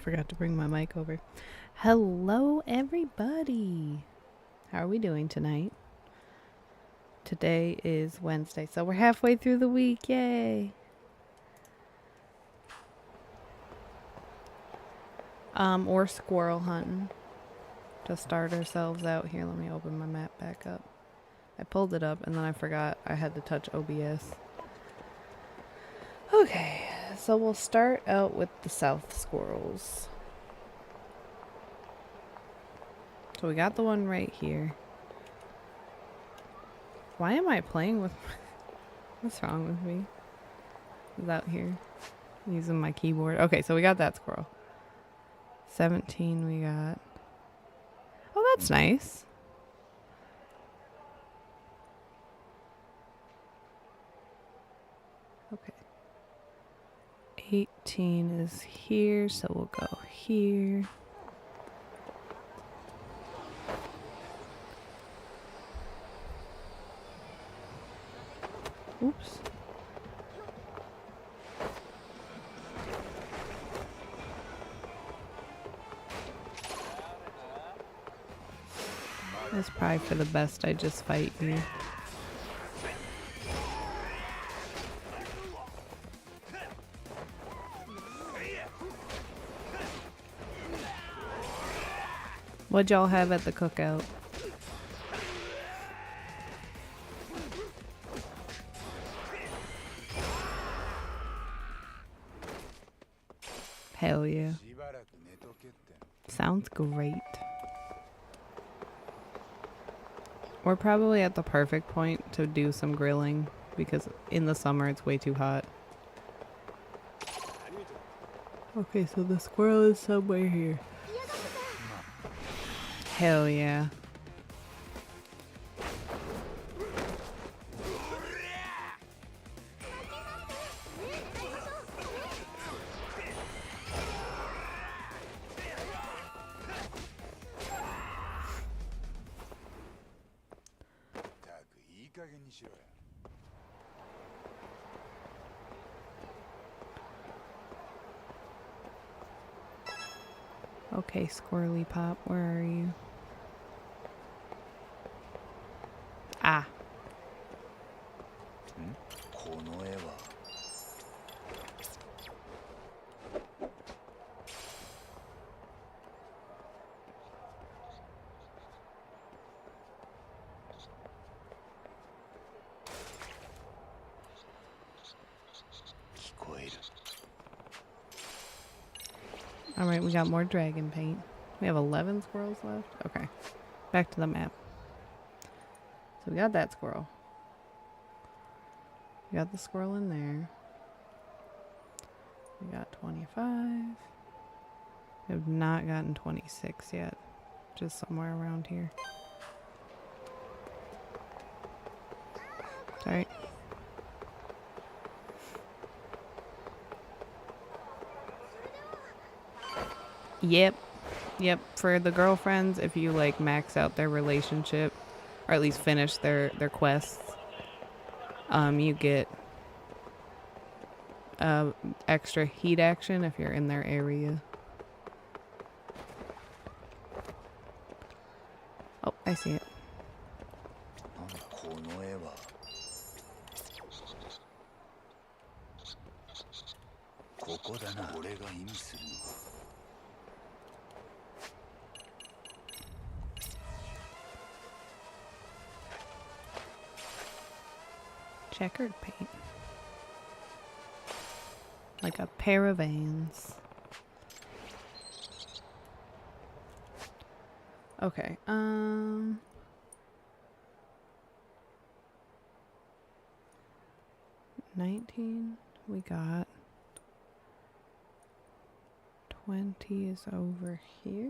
forgot to bring my mic over. Hello, everybody. How are we doing tonight? Today is Wednesday, so we're halfway through the week. Yay! Or squirrel hunting to start ourselves out here. Let me open my map back up. I pulled it up and then I forgot I had to touch OBS. Okay, so we'll start out with the south squirrels. So we got the one right here. Why am I playing with... What's wrong with me? Is out here using my keyboard. Okay, so we got that squirrel. 17 we got. Oh, that's nice. Okay. 18 is here, so we'll go here. Oops. It's probably for the best I just fight you. What'd y'all have at the cookout? Hell yeah. Sounds great. We're probably at the perfect point to do some grilling because in the summer it's way too hot. Okay, so the squirrel is somewhere here. Hell yeah. Okay, Squirrely Pop, where are you? Ah. Alright, we got more dragon paint. We have 11 squirrels left? Okay. Back to the map. So we got that squirrel. We got the squirrel in there. We got 25. We have not gotten 26 yet. Just somewhere around here. Sorry. Yep. For the girlfriends, if you like max out their relationship, or at least finish their quests, you get extra heat action if you're in their area. Oh, I see it. Checkered paint. Like a pair of Vans. Okay, 19 we got. 20 is over here.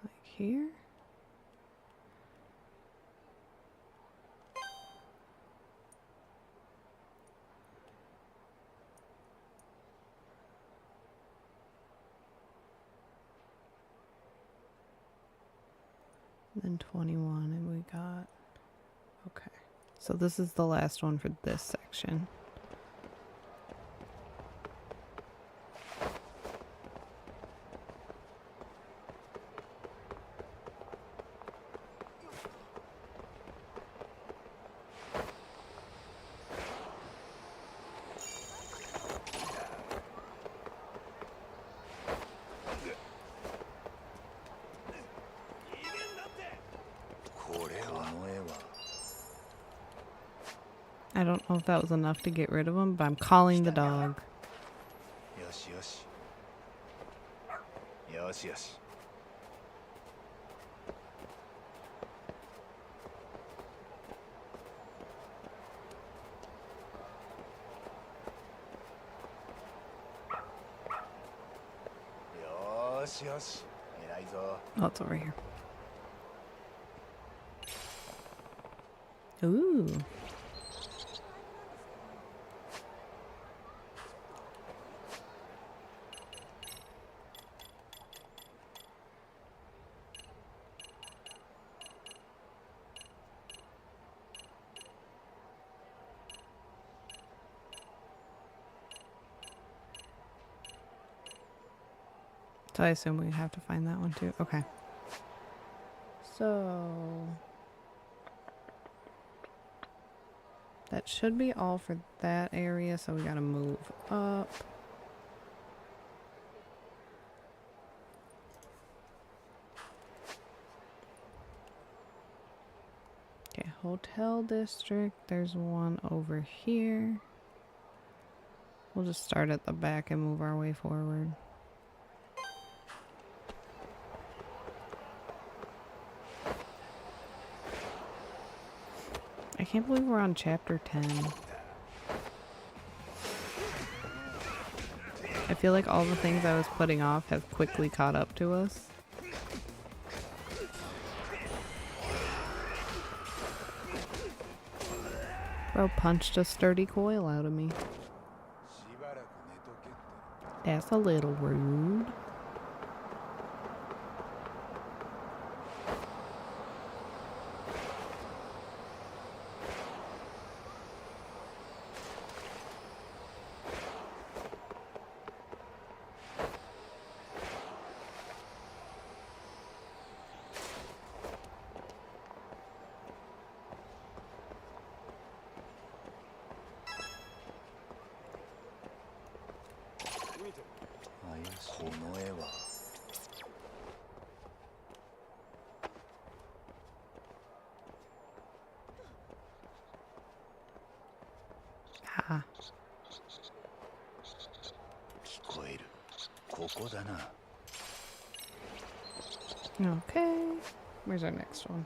Like here. Then 21 and we got, okay. So this is the last one for this section. I don't know if that was enough to get rid of him, but I'm calling the dog. Yoshi, yoshi. Yoshi, yoshi. Yoshi, yoshi. Erai zo. Oh, it's over here. Ooh. So I assume we have to find that one too. Okay. So that should be all for that area. So we gotta move up. Okay, hotel district. There's one over here. We'll just start at the back and move our way forward. I can't believe we're on chapter 10. I feel like all the things I was putting off have quickly caught up to us. Bro punched a sturdy coil out of me. That's a little rude. Ah. Okay. Where's our next one?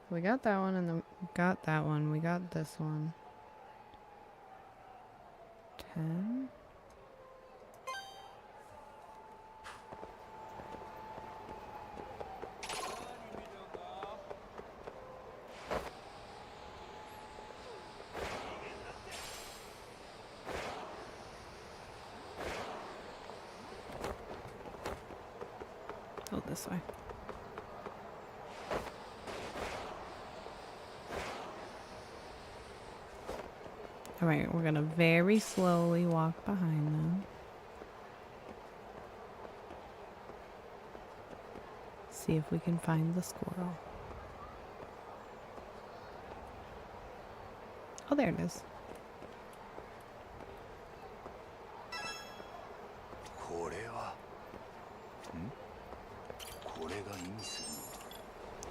We got that one and then we got that one. We got this one. 10. Oh, this way. Alright, we're gonna very slowly walk behind them. See if we can find the squirrel. Oh, there it is.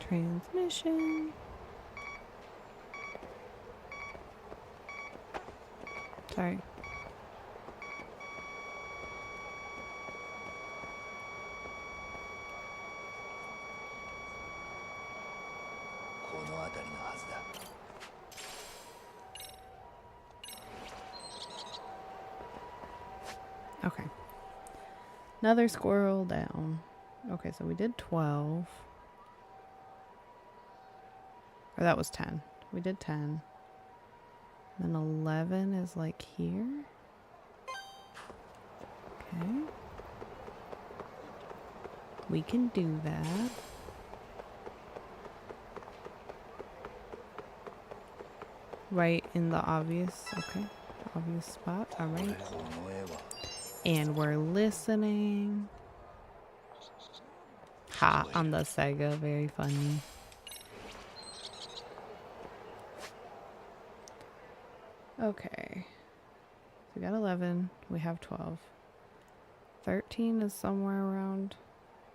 Transmission. Sorry. Okay. Another squirrel down. Okay, so we did 12. Or that was 10. We did 10. Then 11 is like here. Okay. We can do that. Right in the obvious, okay. Obvious spot, alright. And we're listening. Ha, on the Sega, very funny. Okay. So we got 11, we have 12. 13 is somewhere around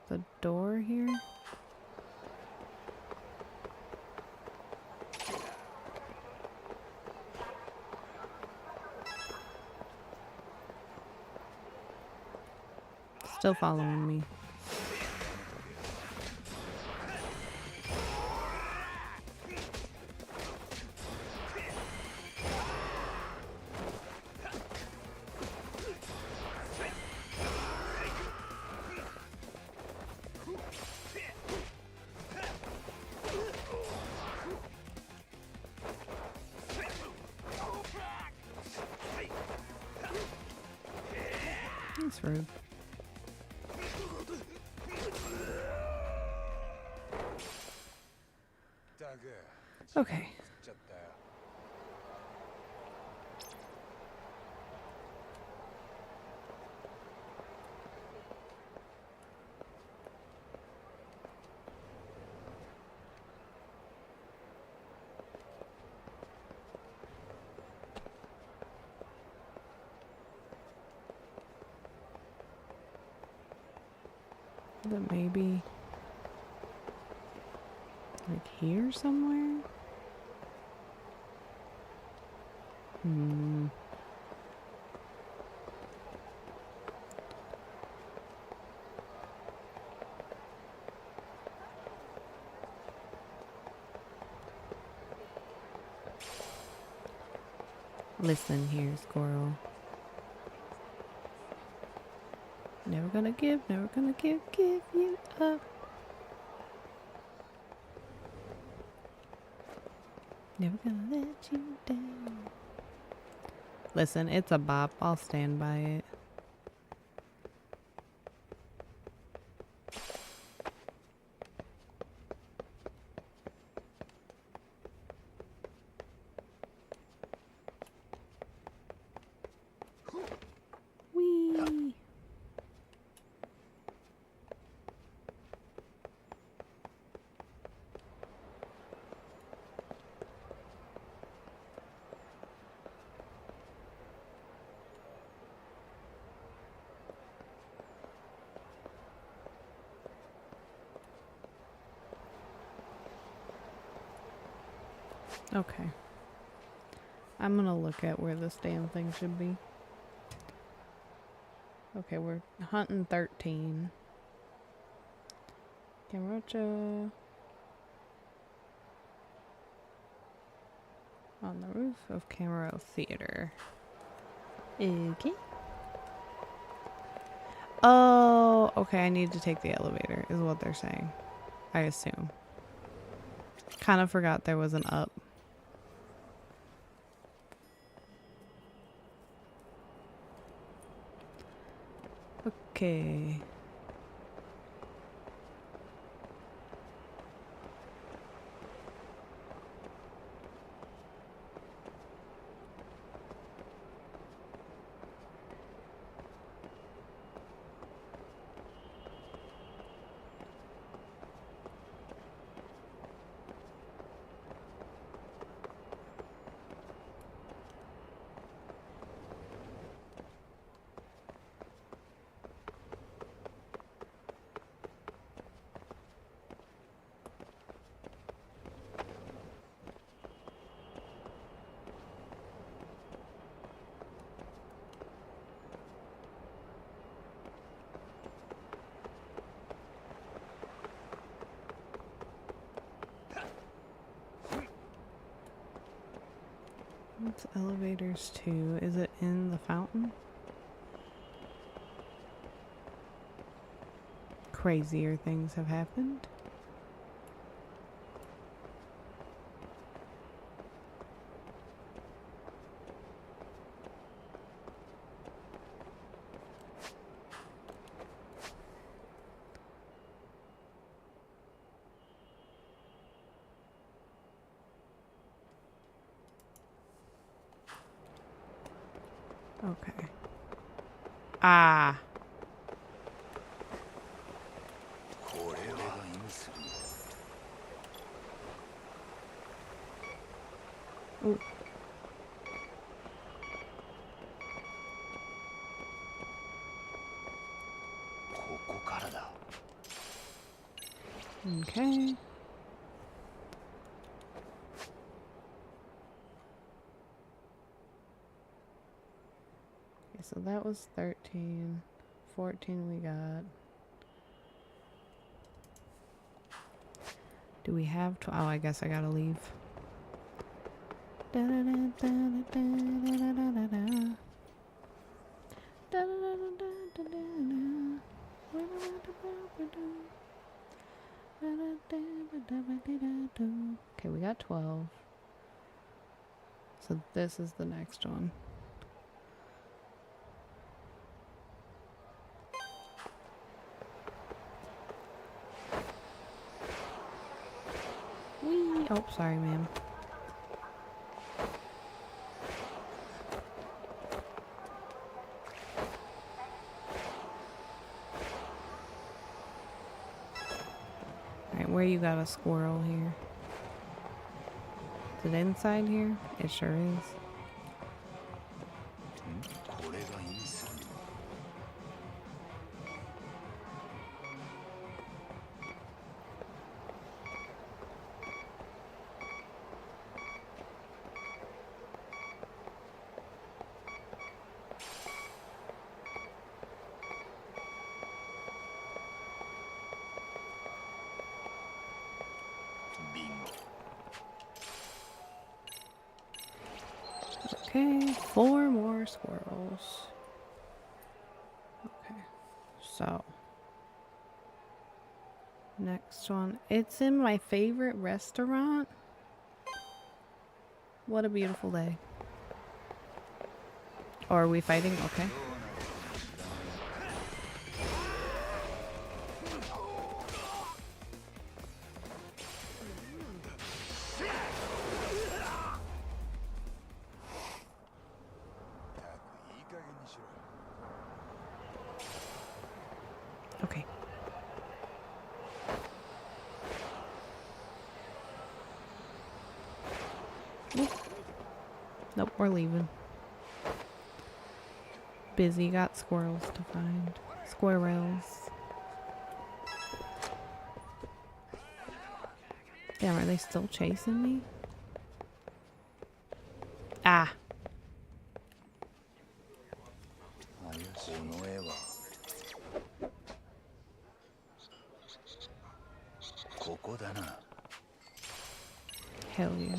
the door here. Still following me. That's rude. Okay. Is it maybe like here somewhere? Listen here, squirrel. Never gonna give you up. Never gonna let you down. Listen, it's a bop. I'll stand by it. Whee! Okay. I'm gonna look at where this damn thing should be. Okay, we're hunting 13. Camarocha. On the roof of Camaro Theater. Okay. Oh, okay, I need to take the elevator, is what they're saying. I assume. Kind of forgot there was an up. Okay. What's elevators 2? Is it in the fountain? Crazier things have happened. Okay. Ah. Ooh. Okay. Okay, so that was 13. 14 we got. Do we have oh, I guess I gotta leave. Okay, we got 12. So this is the next one. Whee! Oh, sorry, ma'am. Alright, where you got a squirrel here? Is it inside here? It sure is. これが意味するのはビンゴ Okay, 4 more squirrels. Okay, so next one. It's in my favorite restaurant. What a beautiful day. Or are we fighting? Okay. Okay. Oop. Nope, we're leaving. Busy, got squirrels to find. Squirrels. Damn, are they still chasing me? Ah. この絵はここだな Hell yeah.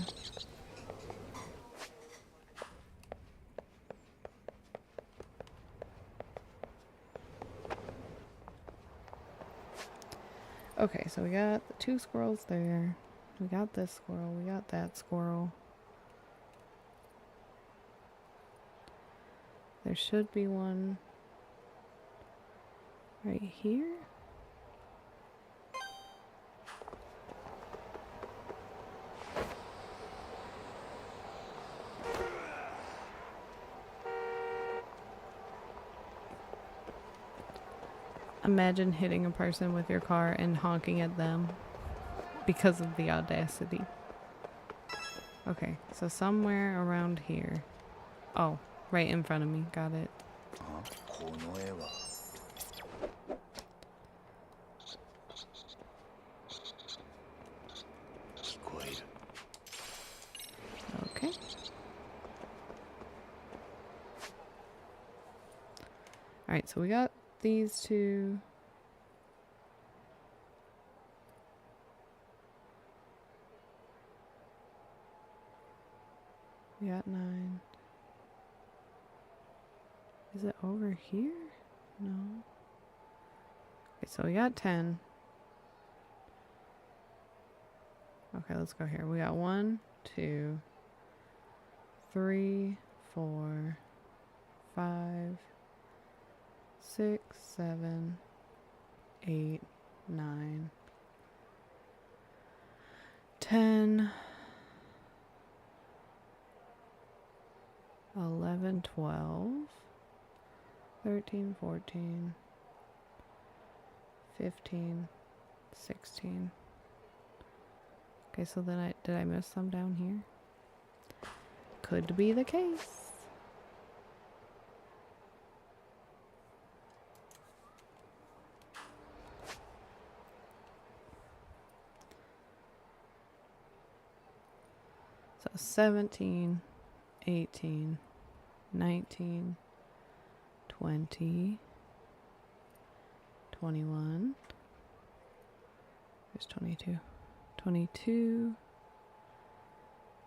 Okay, so we got the 2 squirrels there. We got this squirrel. We got that squirrel. There should be one right here. Imagine hitting a person with your car and honking at them because of the audacity. Okay, so somewhere around here. Oh, right in front of me. Got it. この絵は聞こえる Okay. Alright, so we got these 2. We got 9. Is it over here? No. Okay, so we got 10. Okay, let's go here. We got 1, 2, 3, 4, 5, 6, 7, 8, 9, 10, 11, 12, 13, 14, 15, 16. Okay, so then did I miss some down here? Could be the case. So 17, 18, 19, 20, 21. There's 22. 22.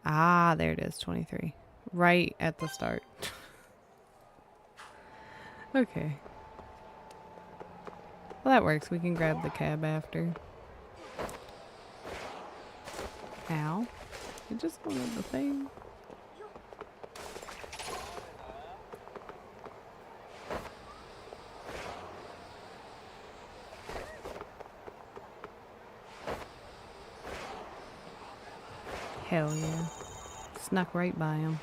Ah, there it is. 23. Right at the start. Okay. Well, that works. We can grab the cab after. Ow. I just wanted the thing. Hell yeah. Snuck right by him.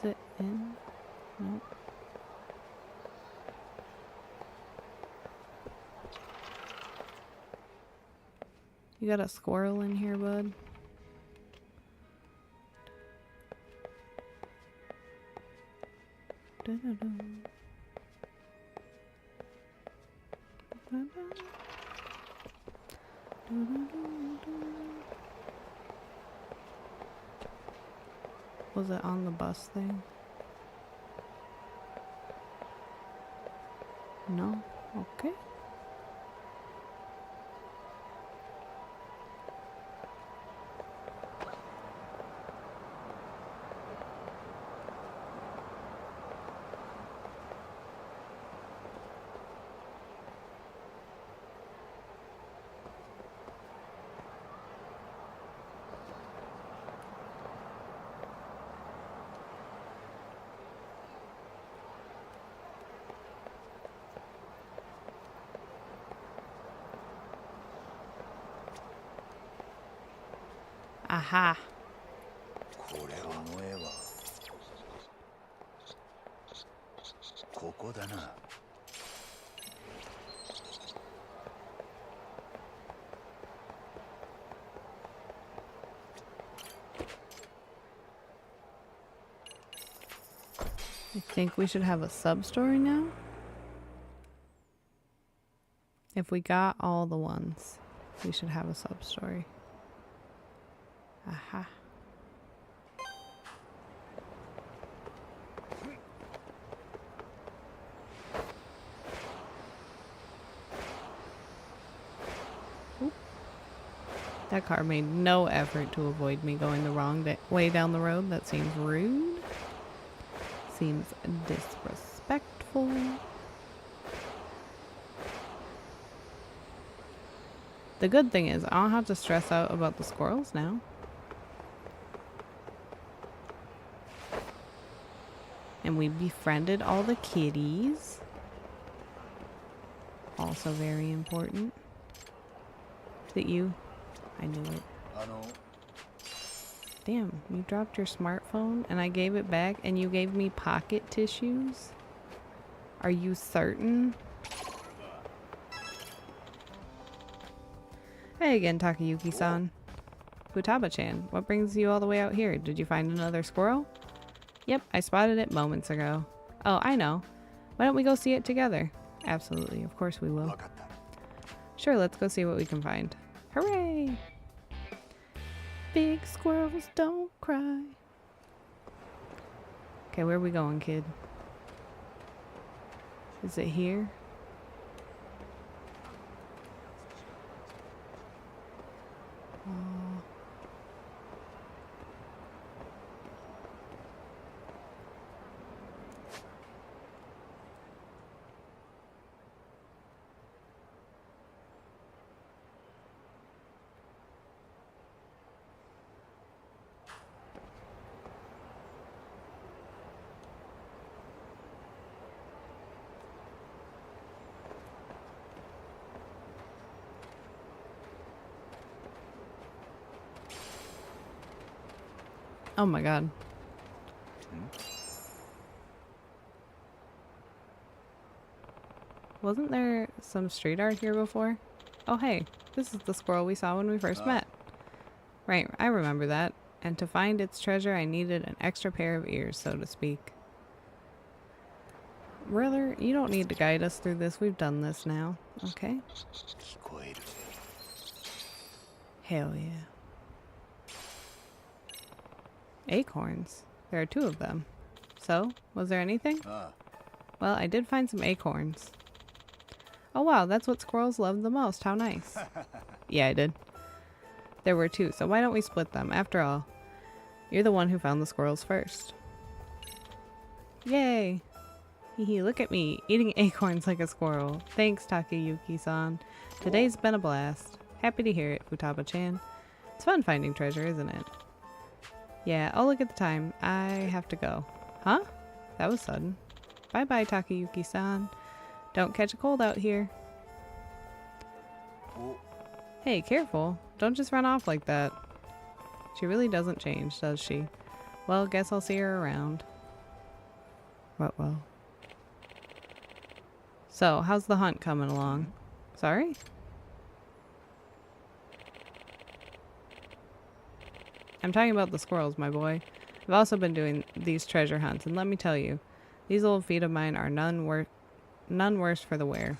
Is it in? Nope. You got a squirrel in here, bud? Dun-dun-dun. Dun-dun. Dun-dun-dun-dun. Was it on the bus thing? No? Okay. Aha. この絵はここだな。I think we should have a sub-story now. If we got all the ones, we should have a sub-story. Aha. Oop. That car made no effort to avoid me going the wrong way down the road. That seems rude. Seems disrespectful. The good thing is I don't have to stress out about the squirrels now. And we befriended all the kitties. Also very important. Is it you? I knew it. Damn, you dropped your smartphone and I gave it back and you gave me pocket tissues? Are you certain? Hey again, Takayuki-san. Futaba-chan, what brings you all the way out here? Did you find another squirrel? Yep, I spotted it moments ago. Oh, I know. Why don't we go see it together? Absolutely, of course we will. Sure, let's go see what we can find. Hooray! Big squirrels don't cry. Okay, where are we going, kid? Is it here? Oh my god. Wasn't there some street art here before? Oh, hey, this is the squirrel we saw when we first met. Right, I remember that. And to find its treasure, I needed an extra pair of ears, so to speak. Brother, you don't need to guide us through this. We've done this now. Okay? 聞こえる。 Hell yeah. Acorns. There are 2 of them. So, was there anything? Well, I did find some acorns. Oh wow, that's what squirrels love the most. How nice. Yeah, I did. There were 2, so why don't we split them? After all, you're the one who found the squirrels first. Yay! Hehe, look at me, eating acorns like a squirrel. Thanks, Takayuki-san. Today's been a blast. Happy to hear it, Futaba-chan. It's fun finding treasure, isn't it? Yeah, oh look at the time. I have to go. Huh? That was sudden. Bye-bye, Takayuki-san. Don't catch a cold out here. Hey, careful. Don't just run off like that. She really doesn't change, does she? Well, guess I'll see her around. Well. So, how's the hunt coming along? Sorry? I'm talking about the squirrels, my boy. I've also been doing these treasure hunts, and let me tell you, these old feet of mine are none worse for the wear.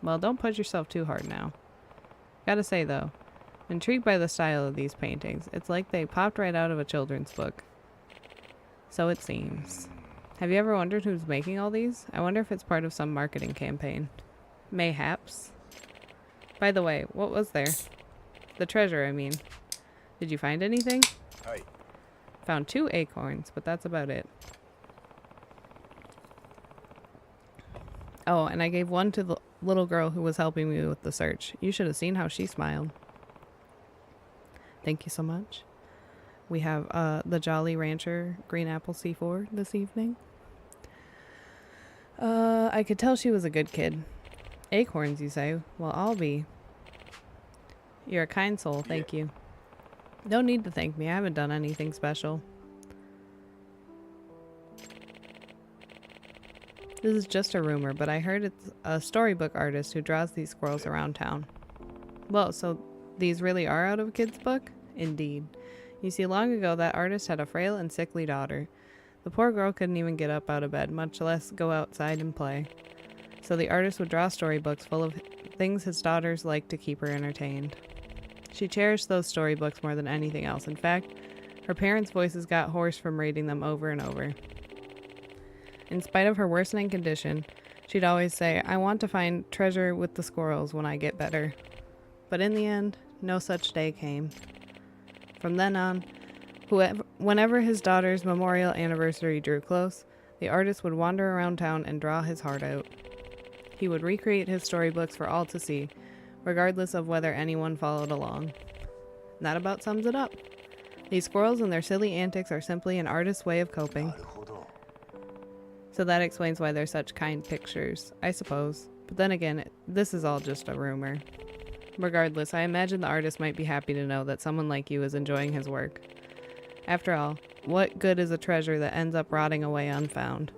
Well, don't push yourself too hard now. Gotta say, though, intrigued by the style of these paintings. It's like they popped right out of a children's book. So it seems. Have you ever wondered who's making all these? I wonder if it's part of some marketing campaign. Mayhaps. By the way, what was there? The treasure, I mean. Did you find anything? Found 2 acorns, but that's about it. Oh, and I gave one to the little girl who was helping me with the search. You should have seen how she smiled. Thank you so much. We have the Jolly Rancher Green Apple C4 this evening. I could tell she was a good kid. Acorns, you say? Well, I'll be. You're a kind soul, thank you. Don't need to thank me, I haven't done anything special. This is just a rumor, but I heard it's a storybook artist who draws these squirrels around town. Well, so these really are out of a kid's book? Indeed. You see, long ago that artist had a frail and sickly daughter. The poor girl couldn't even get up out of bed, much less go outside and play. So the artist would draw storybooks full of things his daughters liked to keep her entertained. She cherished those storybooks more than anything else. In fact, her parents' voices got hoarse from reading them over and over. In spite of her worsening condition, she'd always say, I want to find treasure with the squirrels when I get better. But in the end, no such day came. From then on, whenever his daughter's memorial anniversary drew close, the artist would wander around town and draw his heart out. He would recreate his storybooks for all to see, regardless of whether anyone followed along. And that about sums it up. These squirrels and their silly antics are simply an artist's way of coping. So that explains why they're such kind pictures, I suppose. But then again, this is all just a rumor. Regardless, I imagine the artist might be happy to know that someone like you is enjoying his work. After all, what good is a treasure that ends up rotting away unfound?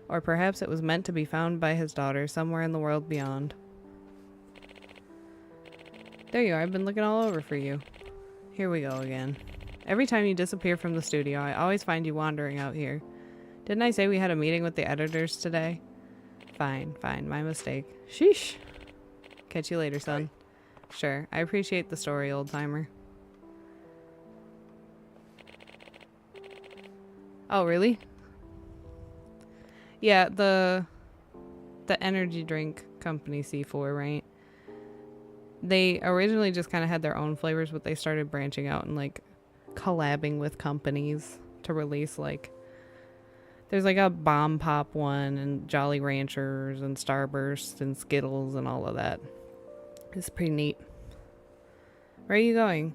Or perhaps it was meant to be found by his daughter somewhere in the world beyond. There you are, I've been looking all over for you. Here we go again. Every time you disappear from the studio, I always find you wandering out here. Didn't I say we had a meeting with the editors today? Fine, my mistake. Sheesh. Catch you later, son. Sure, I appreciate the story, old-timer. Oh, really? Yeah, the energy drink company C4, right? They originally just kind of had their own flavors, but they started branching out and like collabing with companies to release like there's like a Bomb Pop one and Jolly Ranchers and Starburst and Skittles and all of that. It's pretty neat. Where are you going?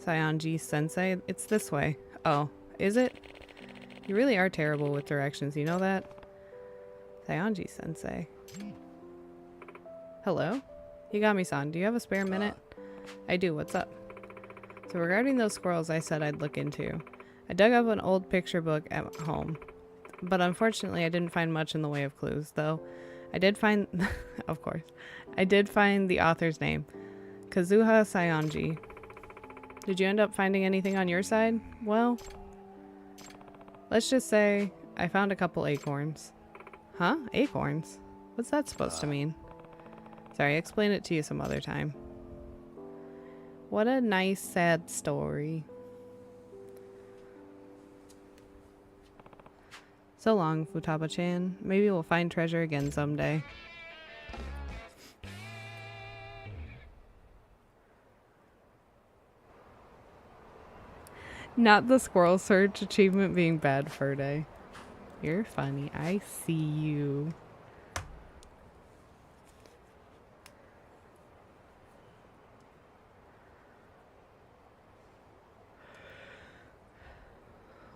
Saionji Sensei? It's this way. Oh, is it? You really are terrible with directions, you know that? Saionji Sensei. Hello? Higami-san, do you have a spare minute? I do, what's up? So regarding those squirrels I said I'd look into, I dug up an old picture book at home, but unfortunately I didn't find much in the way of clues, though I did find, of course, I did find the author's name. Kazuha Sayonji. Did you end up finding anything on your side? Well, let's just say I found a couple acorns. Huh? Acorns? What's that supposed to mean? Sorry, I'll explain it to you some other time. What a nice, sad story. So long, Futaba-chan. Maybe we'll find treasure again someday. Not the squirrel search achievement being bad fur day. You're funny. I see you.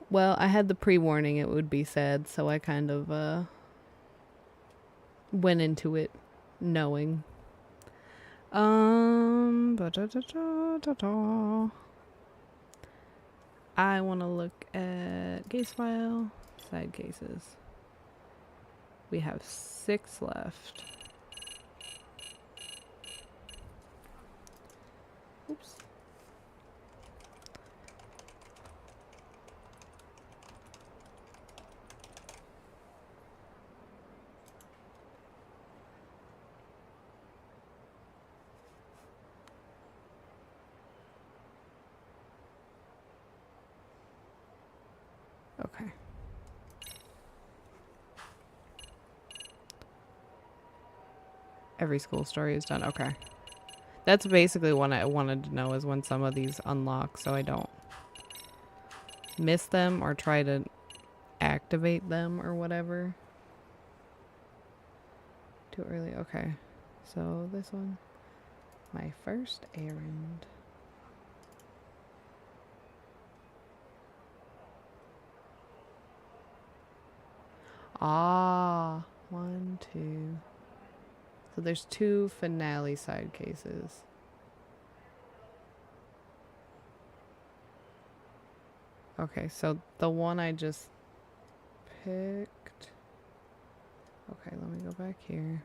Well, I had the pre-warning it would be sad, so I kind of went into it knowing. I want to look at case file, side cases. We have 6 left. Oops. Okay. Every school story is done. Okay. That's basically what I wanted to know, is when some of these unlock so I don't miss them or try to activate them or whatever. Too early. Okay. So this one. My first errand. Ah, 1, 2. So there's 2 finale side cases. Okay, so the one I just picked. Okay, let me go back here.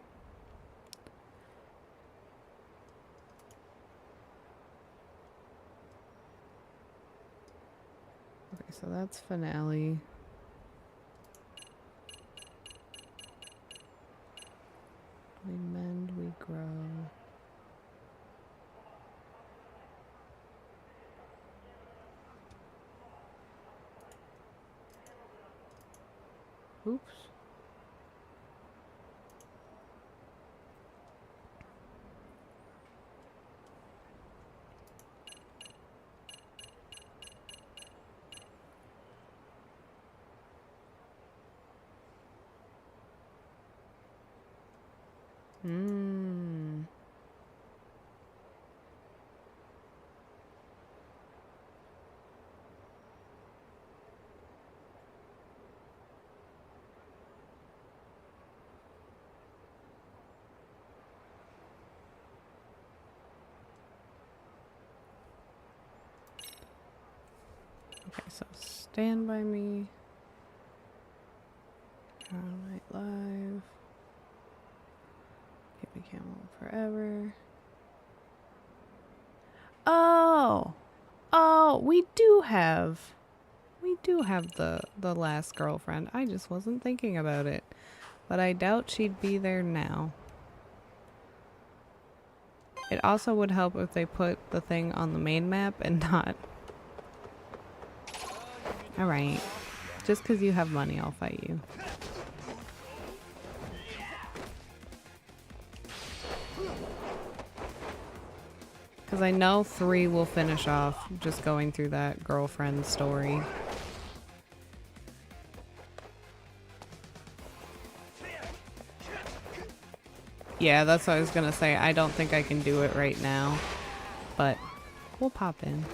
Okay, so that's finale. We mend, we grow. Oops. Okay, so Stand By Me. Night Live. Keep Me Camel Forever. Oh! Oh, we do have the last girlfriend. I just wasn't thinking about it. But I doubt she'd be there now. It also would help if they put the thing on the main map and not... Alright. Just because you have money, I'll fight you. Because I know 3 will finish off just going through that girlfriend story. Yeah, that's what I was gonna say. I don't think I can do it right now. But we'll pop in.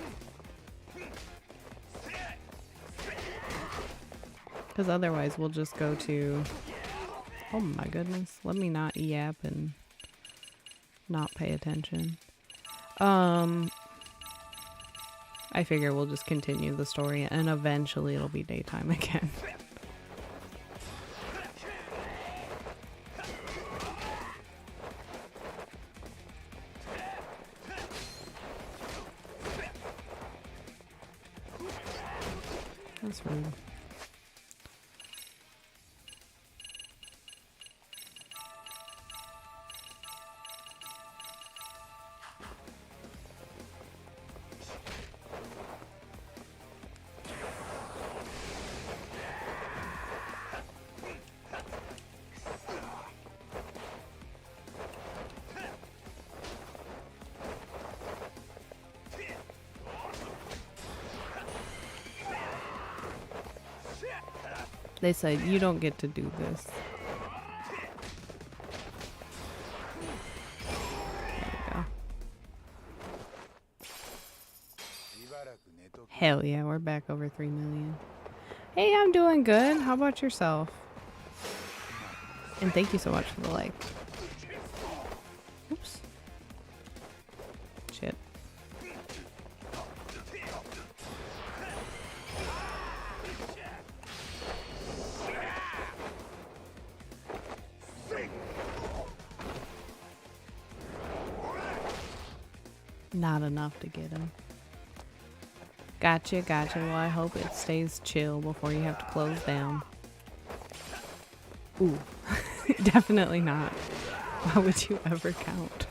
Because otherwise we'll just go to... Oh my goodness. Let me not yap and not pay attention. I figure we'll just continue the story and eventually it'll be daytime again. That's rude. They said, you don't get to do this. There we go. Hell yeah, we're back over 3 million. Hey, I'm doing good. How about yourself? And thank you so much for the like. Oops. Shit. Not enough to get him. Gotcha, gotcha. Well, I hope it stays chill before you have to close down. Ooh. Definitely not. Why would you ever count?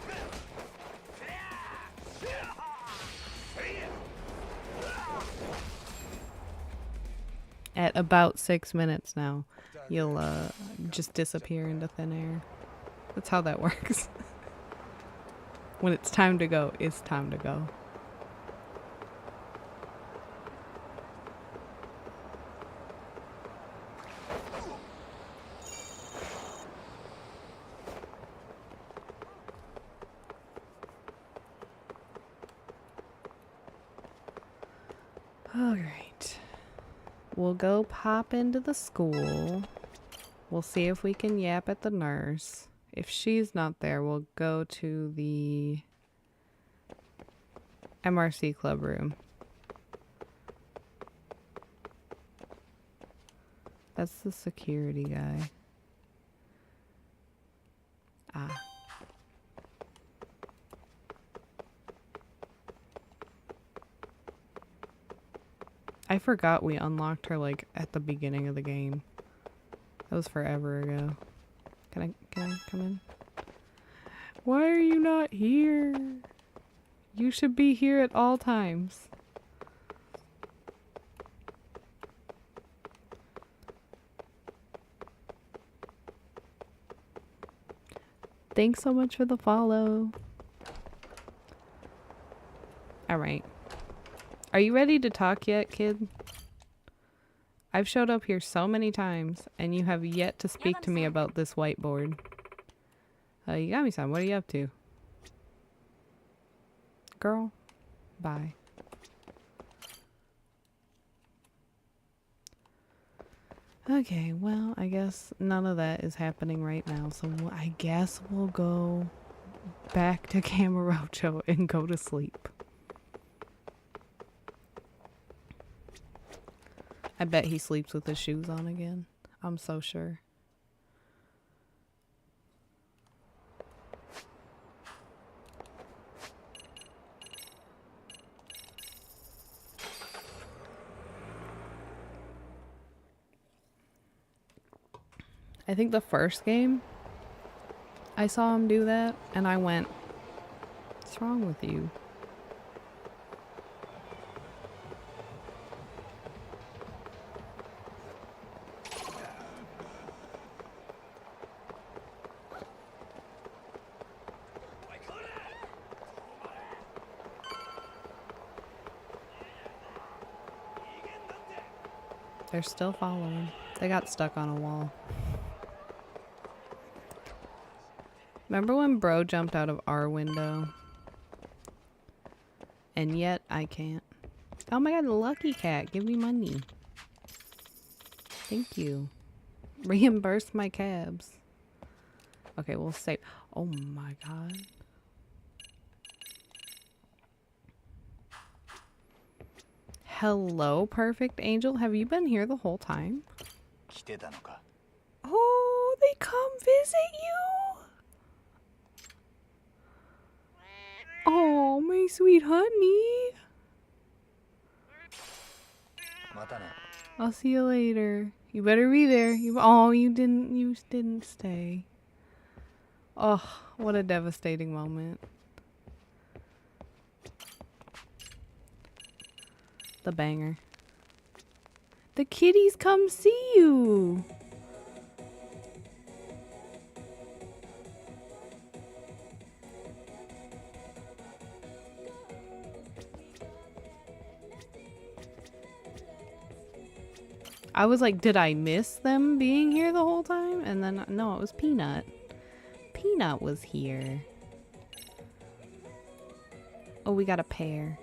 At about 6 minutes now, you'll just disappear into thin air. That's how that works. When it's time to go, it's time to go. All right. We'll go pop into the school. We'll see if we can yap at the nurse. If she's not there, we'll go to the MRC club room. That's the security guy. Ah. I forgot we unlocked her like at the beginning of the game. That was forever ago. Can I come in? Why are you not here? You should be here at all times. Thanks so much for the follow. Alright. Are you ready to talk yet, kid? I've showed up here so many times, and you have yet to speak to me about this whiteboard. You got me some. What are you up to? Girl, bye. Okay, well, I guess none of that is happening right now, so I guess we'll go back to Camarocho and go to sleep. I bet he sleeps with his shoes on again. I'm so sure. I think the first game, I saw him do that, and I went, what's wrong with you? They're still following. They got stuck on a wall. Remember when bro jumped out of our window? And yet I can't. Oh my god, lucky cat, give me money. Thank you. Reimburse my cabs. Okay, we'll save. Oh my god. Hello, perfect angel. Have you been here the whole time? Oh, they come visit you? Oh, my sweet honey. I'll see you later. You better be there. You didn't stay. Oh, what a devastating moment. The banger. The kitties come see you. I was like, did I miss them being here the whole time? And then, no, it was Peanut. Peanut was here. Oh, we got a pair.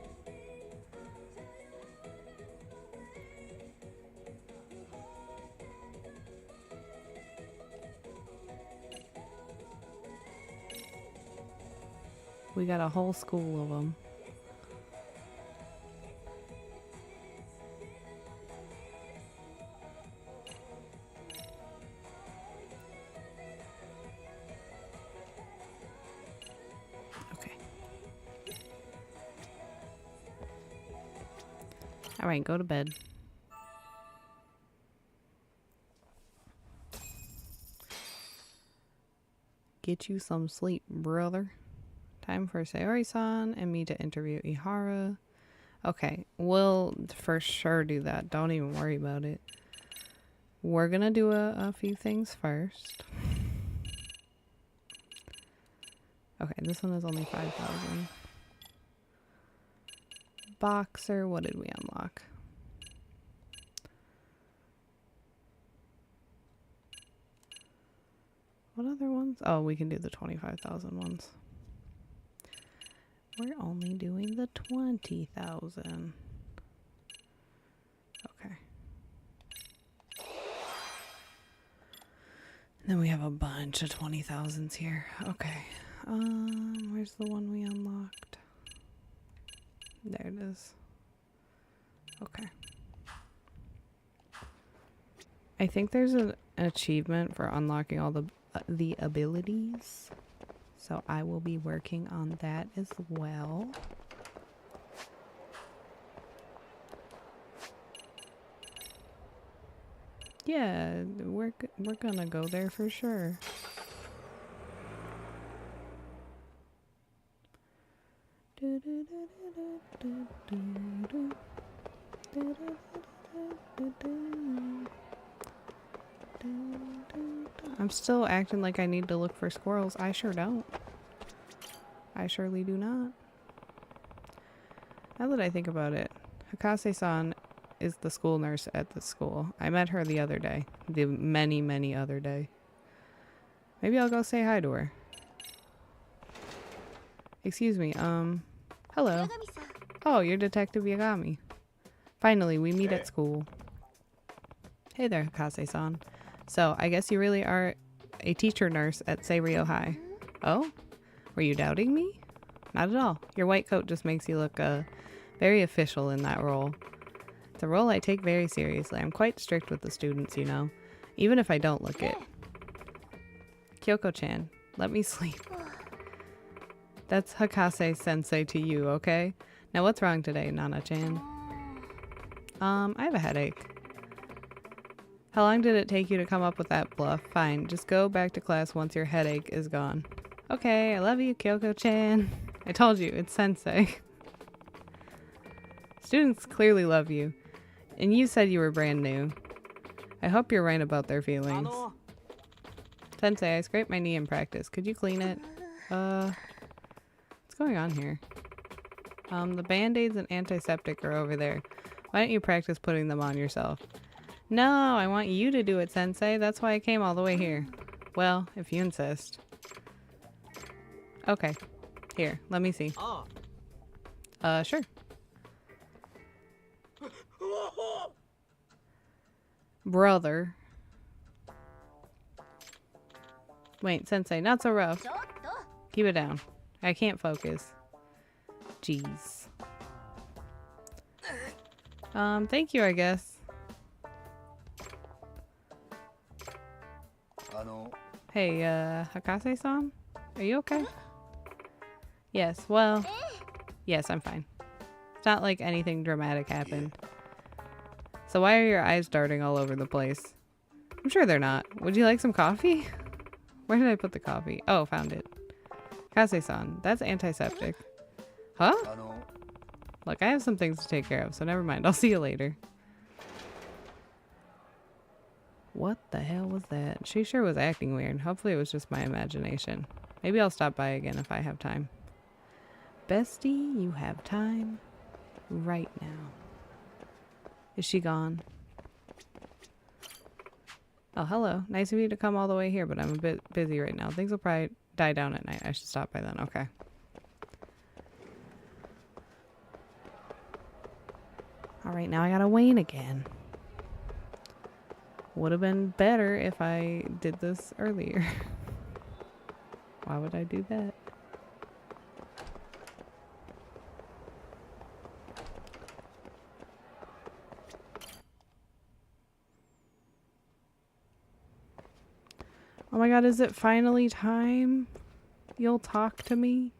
We got a whole school of them. Okay. All right, go to bed. Get you some sleep, brother. Time for Sayori-san and me to interview Ihara. Okay, we'll for sure do that. Don't even worry about it. We're gonna do a few things first. Okay, this one is only 5,000. Boxer, what did we unlock? What other ones? Oh, we can do the 25,000 ones. We're only doing the 20,000. Okay. Then we have a bunch of 20,000s here. Okay. Where's the one we unlocked? There it is. Okay. I think there's an achievement for unlocking all the abilities. So I will be working on that as well. Yeah, we're gonna go there for sure. I'm still acting like I need to look for squirrels. I sure don't. I surely do not. Now that I think about it, Hakase-san is the school nurse at the school. I met her the other day. The many other day. Maybe I'll go say hi to her. Excuse me, hello. Oh, you're Detective Yagami. Finally, we meet at school. Hey there, Hakase-san. So, I guess you really are a teacher nurse at Seirio High. Oh? Were you doubting me? Not at all. Your white coat just makes you look very official in that role. It's a role I take very seriously. I'm quite strict with the students, you know. Even if I don't look it. Kyoko-chan, let me sleep. That's Hakase-sensei to you, okay? Now what's wrong today, Nana-chan? I have a headache. How long did it take you to come up with that bluff? Fine, just go back to class once your headache is gone. Okay, I love you, Kyoko-chan. I told you, it's sensei. Students clearly love you. And you said you were brand new. I hope you're right about their feelings. Sensei, I scraped my knee in practice. Could you clean it? What's going on here? The band-aids and antiseptic are over there. Why don't you practice putting them on yourself? No, I want you to do it, Sensei. That's why I came all the way here. Well, if you insist. Okay. Here, let me see. Sure. Brother. Wait, Sensei, not so rough. Keep it down. I can't focus. Jeez. Thank you, I guess. Hey, Hakase-san? Are you okay? Yes, well... Yes, I'm fine. It's not like anything dramatic happened. So why are your eyes darting all over the place? I'm sure they're not. Would you like some coffee? Where did I put the coffee? Oh, found it. Kase-san. That's antiseptic. Huh? あの Look, I have some things to take care of, so never mind. I'll see you later. What the hell was that? She sure was acting weird. Hopefully it was just my imagination. Maybe I'll stop by again if I have time. Bestie, you have time right now. Is she gone? Oh, hello. Nice of you to come all the way here, but I'm a bit busy right now. Things will probably die down at night. I should stop by then. Okay. Alright, now I gotta Wayne again. Would have been better if I did this earlier. Why would I do that? Oh my god, is it finally time? You'll talk to me?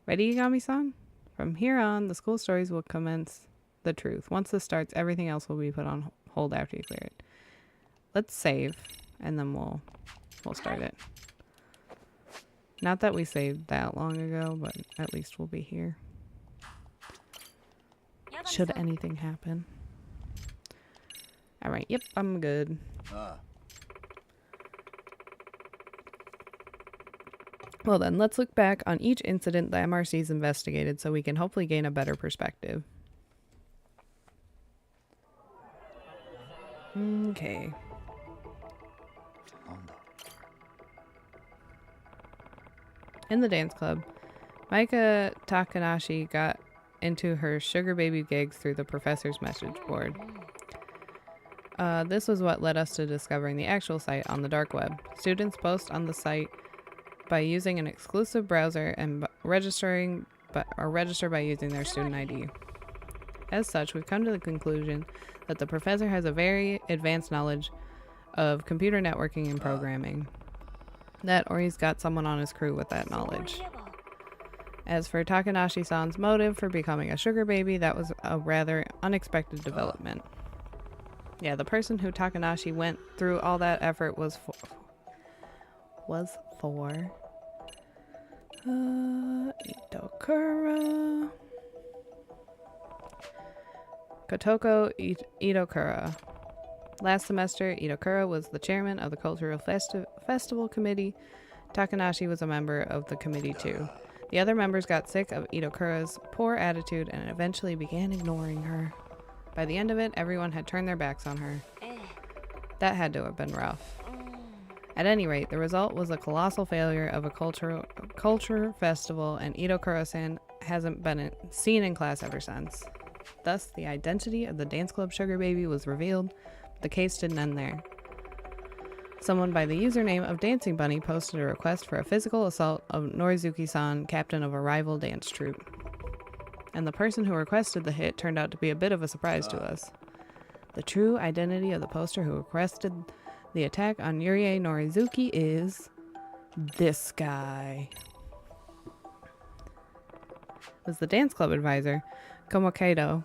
Ready, Yagami-san? From here on, the school stories will commence the truth. Once this starts, everything else will be put on hold after you clear it. Let's save, and then we'll start it. Not that we saved that long ago, but at least we'll be here. Should anything happen. Alright, yep, I'm good. あ Well then, let's look back on each incident the MRC's investigated so we can hopefully gain a better perspective. Okay. なんだ In the dance club, Maika Takanashi got into her sugar baby gigs through the professor's message board. This was what led us to discovering the actual site on the dark web. Students post on the site by using an exclusive browser and register by using their student ID. As such, we've come to the conclusion that the professor has a very advanced knowledge of computer networking and programming. That or he's got someone on his crew with that knowledge. As for Takanashi-san's motive for becoming a sugar baby, that was a rather unexpected development. Yeah, the person who Takanashi went through all that effort was for Itokura. Kotoko Itokura. Last semester, Itokura was the chairman of the Cultural Festival Committee. Takanashi was a member of the committee too. The other members got sick of Itokura's poor attitude and eventually began ignoring her. By the end of it, everyone had turned their backs on her. That had to have been rough. At any rate, the result was a colossal failure of a culture festival, and Itokura-san hasn't been seen in class ever since. Thus, the identity of the dance club sugar baby was revealed, but the case didn't end there. Someone by the username of Dancing Bunny posted a request for a physical assault of Norizuki-san, captain of a rival dance troupe. And the person who requested the hit turned out to be a bit of a surprise to us. The true identity of the poster who requested the attack on Yurie Norizuki is this guy. It was the dance club advisor, Komokado.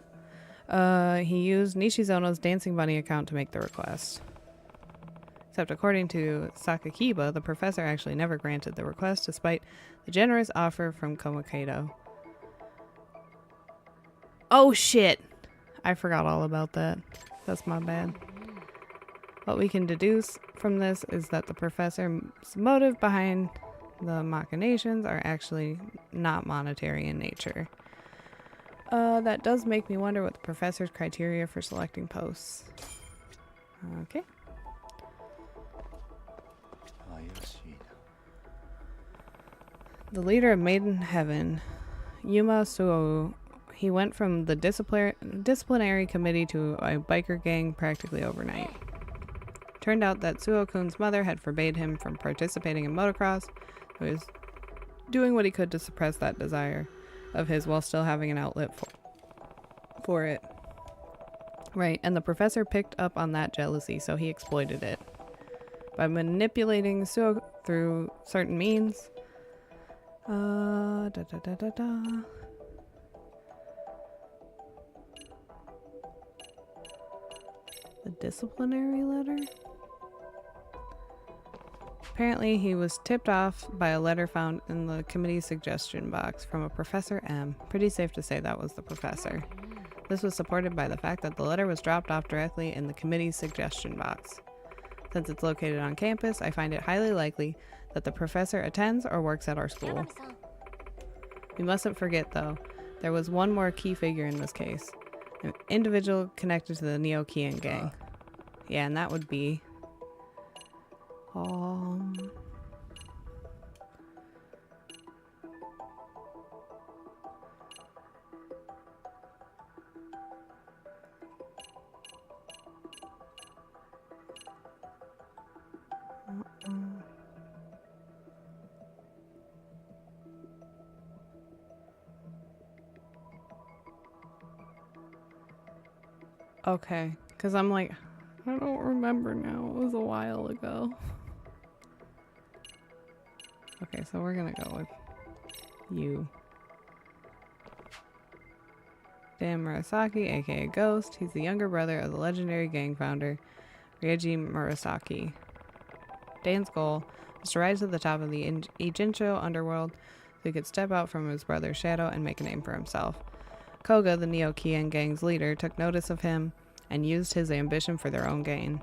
He used Nishizono's Dancing Bunny account to make the request. Except according to Sakakiba, the professor actually never granted the request despite the generous offer from Komokado. Oh shit! I forgot all about that. That's my bad. What we can deduce from this is that the professor's motive behind the machinations are actually not monetary in nature. That does make me wonder what the professor's criteria for selecting posts. Okay. 怪しいな The leader of Maiden Heaven, Yuma Suo, he went from the disciplinary committee to a biker gang practically overnight. Turned out that Suo-kun's mother had forbade him from participating in motocross. He was doing what he could to suppress that desire of his while still having an outlet for it. Right, and the professor picked up on that jealousy, so he exploited it. By manipulating Suo through certain means. The disciplinary letter? Apparently, he was tipped off by a letter found in the committee's suggestion box from a Professor M. Pretty safe to say that was the professor. This was supported by the fact that the letter was dropped off directly in the committee's suggestion box. Since it's located on campus, I find it highly likely that the professor attends or works at our school. We mustn't forget, though, there was one more key figure in this case. An individual connected to the Neo-Kian gang. Yeah, and that would be... Okay, because I'm like, I don't remember now. It was a while ago. Okay, so we're gonna go with you. Dan Murasaki, aka Ghost. He's the younger brother of the legendary gang founder, Ryoji Murasaki. Dan's goal was to rise to the top of the Ijincho underworld so he could step out from his brother's shadow and make a name for himself. Koga, the Neo-Kian gang's leader, took notice of him and used his ambition for their own gain.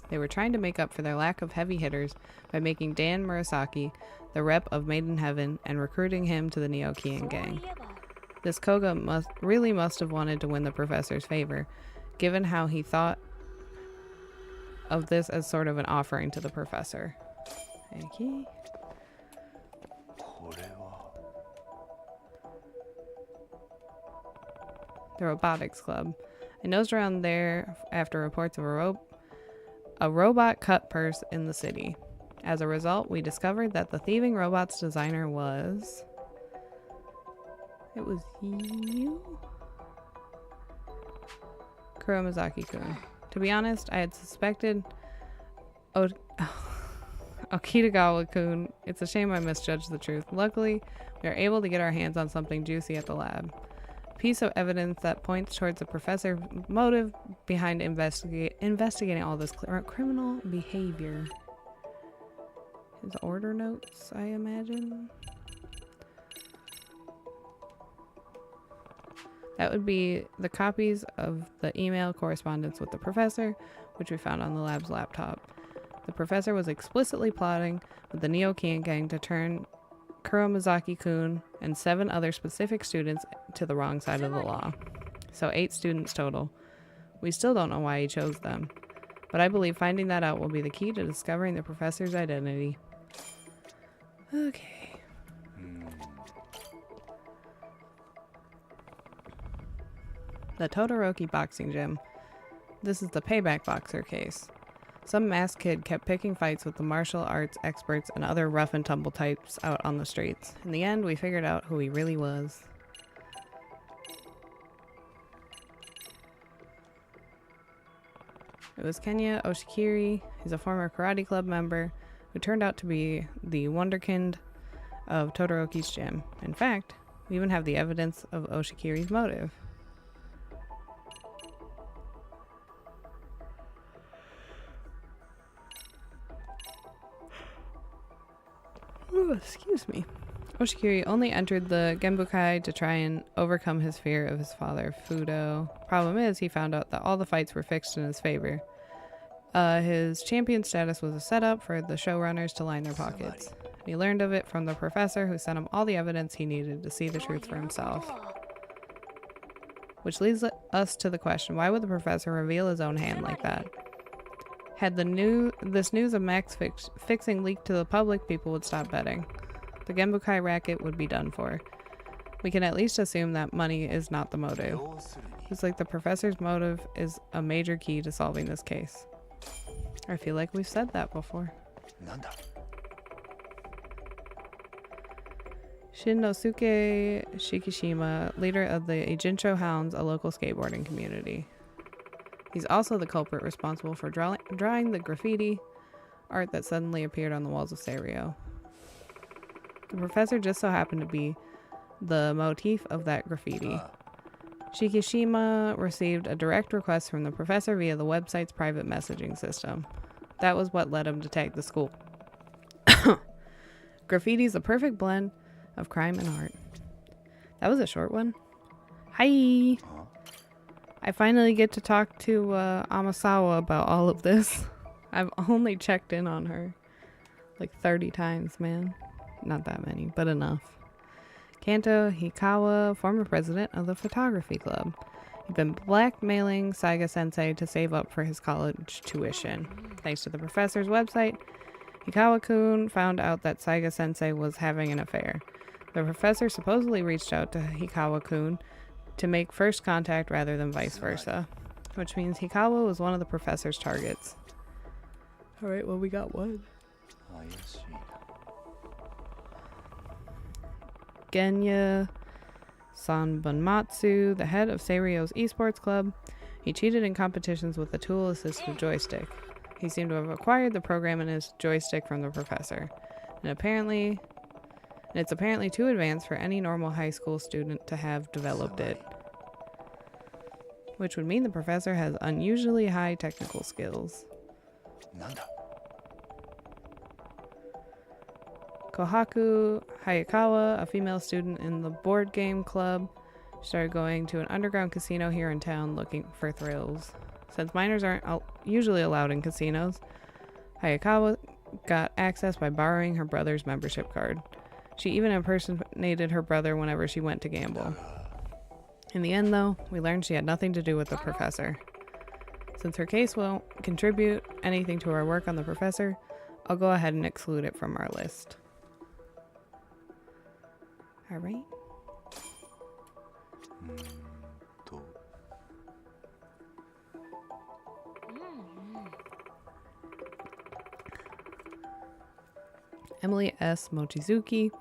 They were trying to make up for their lack of heavy hitters by making Dan Murasaki the rep of Maiden Heaven and recruiting him to the Neo-Kian gang. This Koga must have wanted to win the professor's favor, given how he thought of this as sort of an offering to the professor. Okay. The Robotics Club. I nosed around there after reports of a robot cut purse in the city. As a result, we discovered that the thieving robot's designer was... It was you? Kuromazaki-kun. To be honest, I had suspected Okitagawa-kun. It's a shame I misjudged the truth. Luckily, we are able to get our hands on something juicy at the lab. A piece of evidence that points towards the professor's motive behind investigating all this criminal behavior. His order notes, I imagine. That would be the copies of the email correspondence with the professor, which we found on the lab's laptop. The professor was explicitly plotting with the Neo-Kian gang to turn Kuromazaki-kun and 7 other specific students to the wrong side of the law. So 8 students total. We still don't know why he chose them, but I believe finding that out will be the key to discovering the professor's identity. Okay. The Todoroki boxing gym. This is the payback boxer case. Some masked kid kept picking fights with the martial arts experts and other rough and tumble types out on the streets. In the end, we figured out who he really was. It was Kenya Oshikiri. He's a former karate club member who turned out to be the wonderkind of Todoroki's gym. In fact, we even have the evidence of Oshikiri's motive. Ooh, excuse me. Oshikiri only entered the Genbukai to try and overcome his fear of his father, Fudo. Problem is, he found out that all the fights were fixed in his favor. His champion status was a setup for the showrunners to line their pockets. He learned of it from the professor, who sent him all the evidence he needed to see the truth for himself. Which leads us to the question, why would the professor reveal his own hand like that? Had this news of Max fixing leaked to the public, people would stop betting. The Genbukai racket would be done for. We can at least assume that money is not the motive. It's like the professor's motive is a major key to solving this case. I feel like we've said that before. Shinnosuke Shikishima, leader of the Ijincho Hounds, a local skateboarding community. He's also the culprit responsible for drawing the graffiti art that suddenly appeared on the walls of Serio. The professor just so happened to be the motif of that graffiti. Shikishima received a direct request from the professor via the website's private messaging system. That was what led him to tag the school. Graffiti's a perfect blend of crime and art. That was a short one. Hi! I finally get to talk to Amasawa about all of this. I've only checked in on her like 30 times, man. Not that many, but enough. Kanto Hikawa, former president of the photography club. He'd been blackmailing Saiga Sensei to save up for his college tuition. Thanks to the professor's website, Hikawa-kun found out that Saiga Sensei was having an affair. The professor supposedly reached out to Hikawa-kun to make first contact rather than vice versa, which means Hikawa was one of the professor's targets. Alright, well, we got one. Genya Sanbanmatsu, the head of Seiryo's esports club. He cheated in competitions with a tool-assisted joystick. He seemed to have acquired the program and his joystick from the professor. And it's apparently too advanced for any normal high school student to have developed it. Which would mean the professor has unusually high technical skills. Nanda. Kohaku Hayakawa, a female student in the board game club, started going to an underground casino here in town looking for thrills. Since minors aren't usually allowed in casinos, Hayakawa got access by borrowing her brother's membership card. She even impersonated her brother whenever she went to gamble. In the end, though, we learned she had nothing to do with the professor. Since her case won't contribute anything to our work on the professor, I'll go ahead and exclude it from our list. Alright. Emily S. Mochizuki,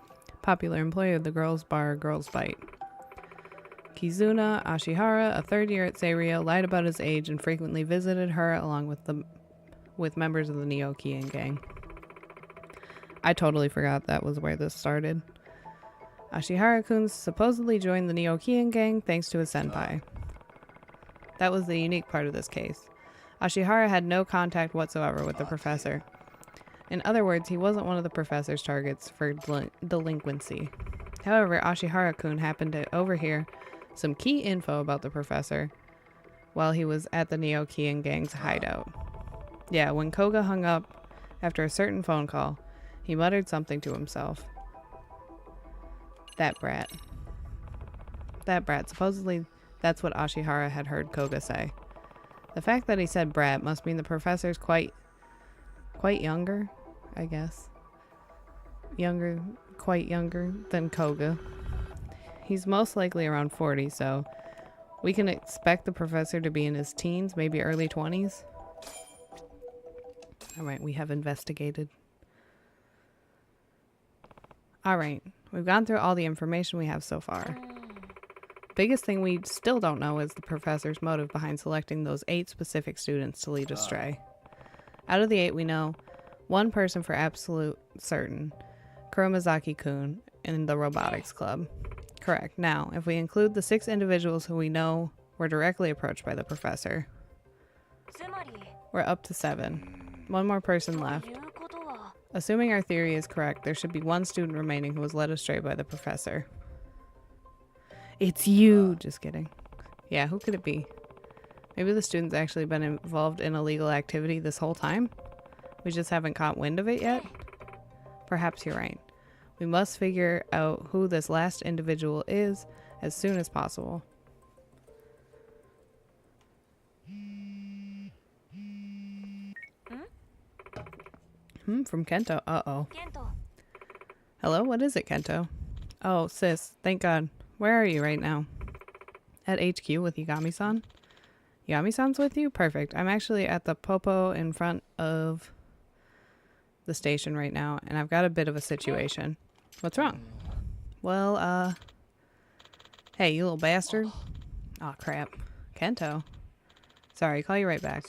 popular employee of the girls' bar Girls Bite. Kizuna Ashihara, a third year at Seiryo, lied about his age and frequently visited her along with members of the Neo-Kian gang. I totally forgot that was where this started. Ashihara-kun supposedly joined the Neo-Kian gang thanks to his senpai. That was the unique part of this case. Ashihara had no contact whatsoever with the professor. In other words, he wasn't one of the professor's targets for delinquency. However, Ashihara-kun happened to overhear some key info about the professor while he was at the Neo-Kian gang's hideout. Yeah, when Koga hung up after a certain phone call, he muttered something to himself. That brat. That brat. Supposedly, that's what Ashihara had heard Koga say. The fact that he said brat must mean the professor's quite younger, I guess. Quite younger than Koga. He's most likely around 40, so we can expect the professor to be in his teens, maybe early 20s. Alright, we have investigated. Alright, we've gone through all the information we have so far. Biggest thing we still don't know is the professor's motive behind selecting those 8 specific students to lead astray. Out of the 8 we know, one person for absolute certain, Kuromazaki-kun in the robotics club. Correct. Now, if we include the 6 individuals who we know were directly approached by the professor, we're up to 7. One more person left. Assuming our theory is correct, there should be 1 student remaining who was led astray by the professor. It's you! Just kidding. Yeah, who could it be? Maybe the student's actually been involved in illegal activity this whole time? We just haven't caught wind of it yet? Perhaps you're right. We must figure out who this last individual is as soon as possible. From Kento. Uh-oh. Hello, what is it, Kento? Oh, sis, thank God. Where are you right now? At HQ with Yagami-san? Yagami-san's with you? Perfect. I'm actually at the Popo in front of the station right now, and I've got a bit of a situation. What's wrong? Well, hey, you little bastard. Aw, crap. Kento. Sorry, call you right back.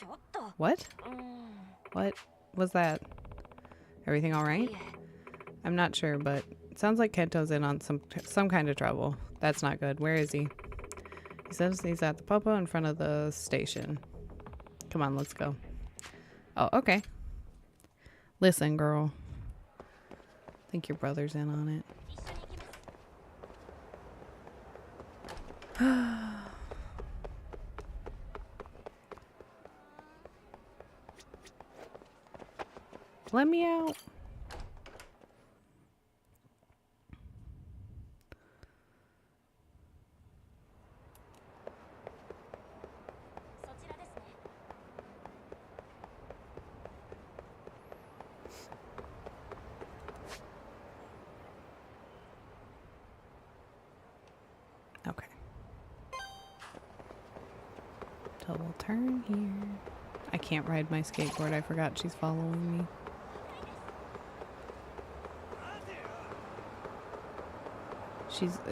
What? What was that? Everything alright? I'm not sure, but it sounds like Kento's in on some kind of trouble. That's not good. Where is he? He says he's at the popo in front of the station. Come on, let's go. Oh, okay. Listen, girl. I think your brother's in on it. Let me out. Okay. So we'll turn here. I can't ride my skateboard. I forgot she's following me.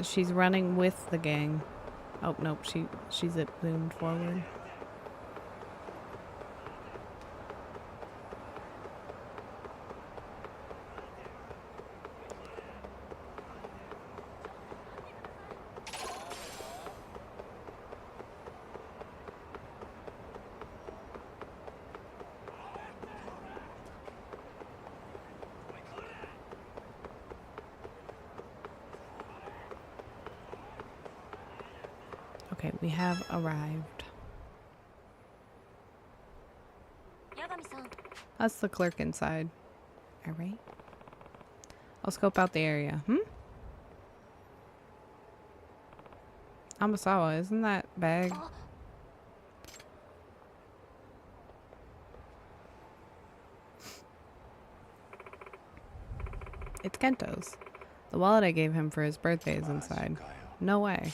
She's running with the gang. Oh nope, she's it zoomed forward. Okay, we have arrived. That's the clerk inside. Alright. I'll scope out the area. Amasawa, isn't that bag? It's Kento's. The wallet I gave him for his birthday is inside. No way.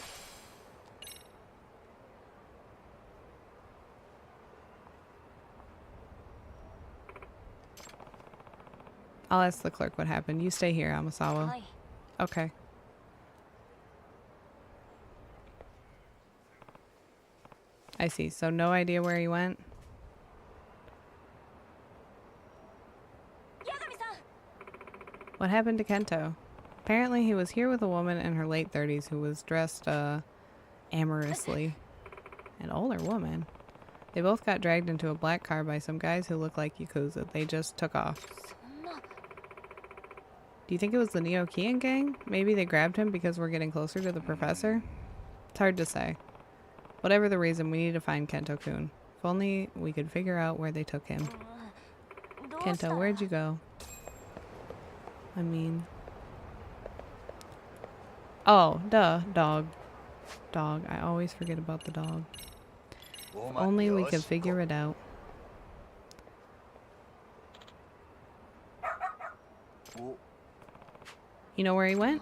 I'll ask the clerk what happened. You stay here, Amasawa. Okay. I see. So no idea where he went? What happened to Kento? Apparently he was here with a woman in her late 30s who was dressed amorously. An older woman. They both got dragged into a black car by some guys who look like Yakuza. They just took off. Do you think it was the Neo-Kian gang? Maybe they grabbed him because we're getting closer to the professor? It's hard to say. Whatever the reason, we need to find Kento-kun. If only we could figure out where they took him. Kento, where'd you go? I mean... Oh, duh. Dog. Dog. I always forget about the dog. If only we could figure it out. You know where he went?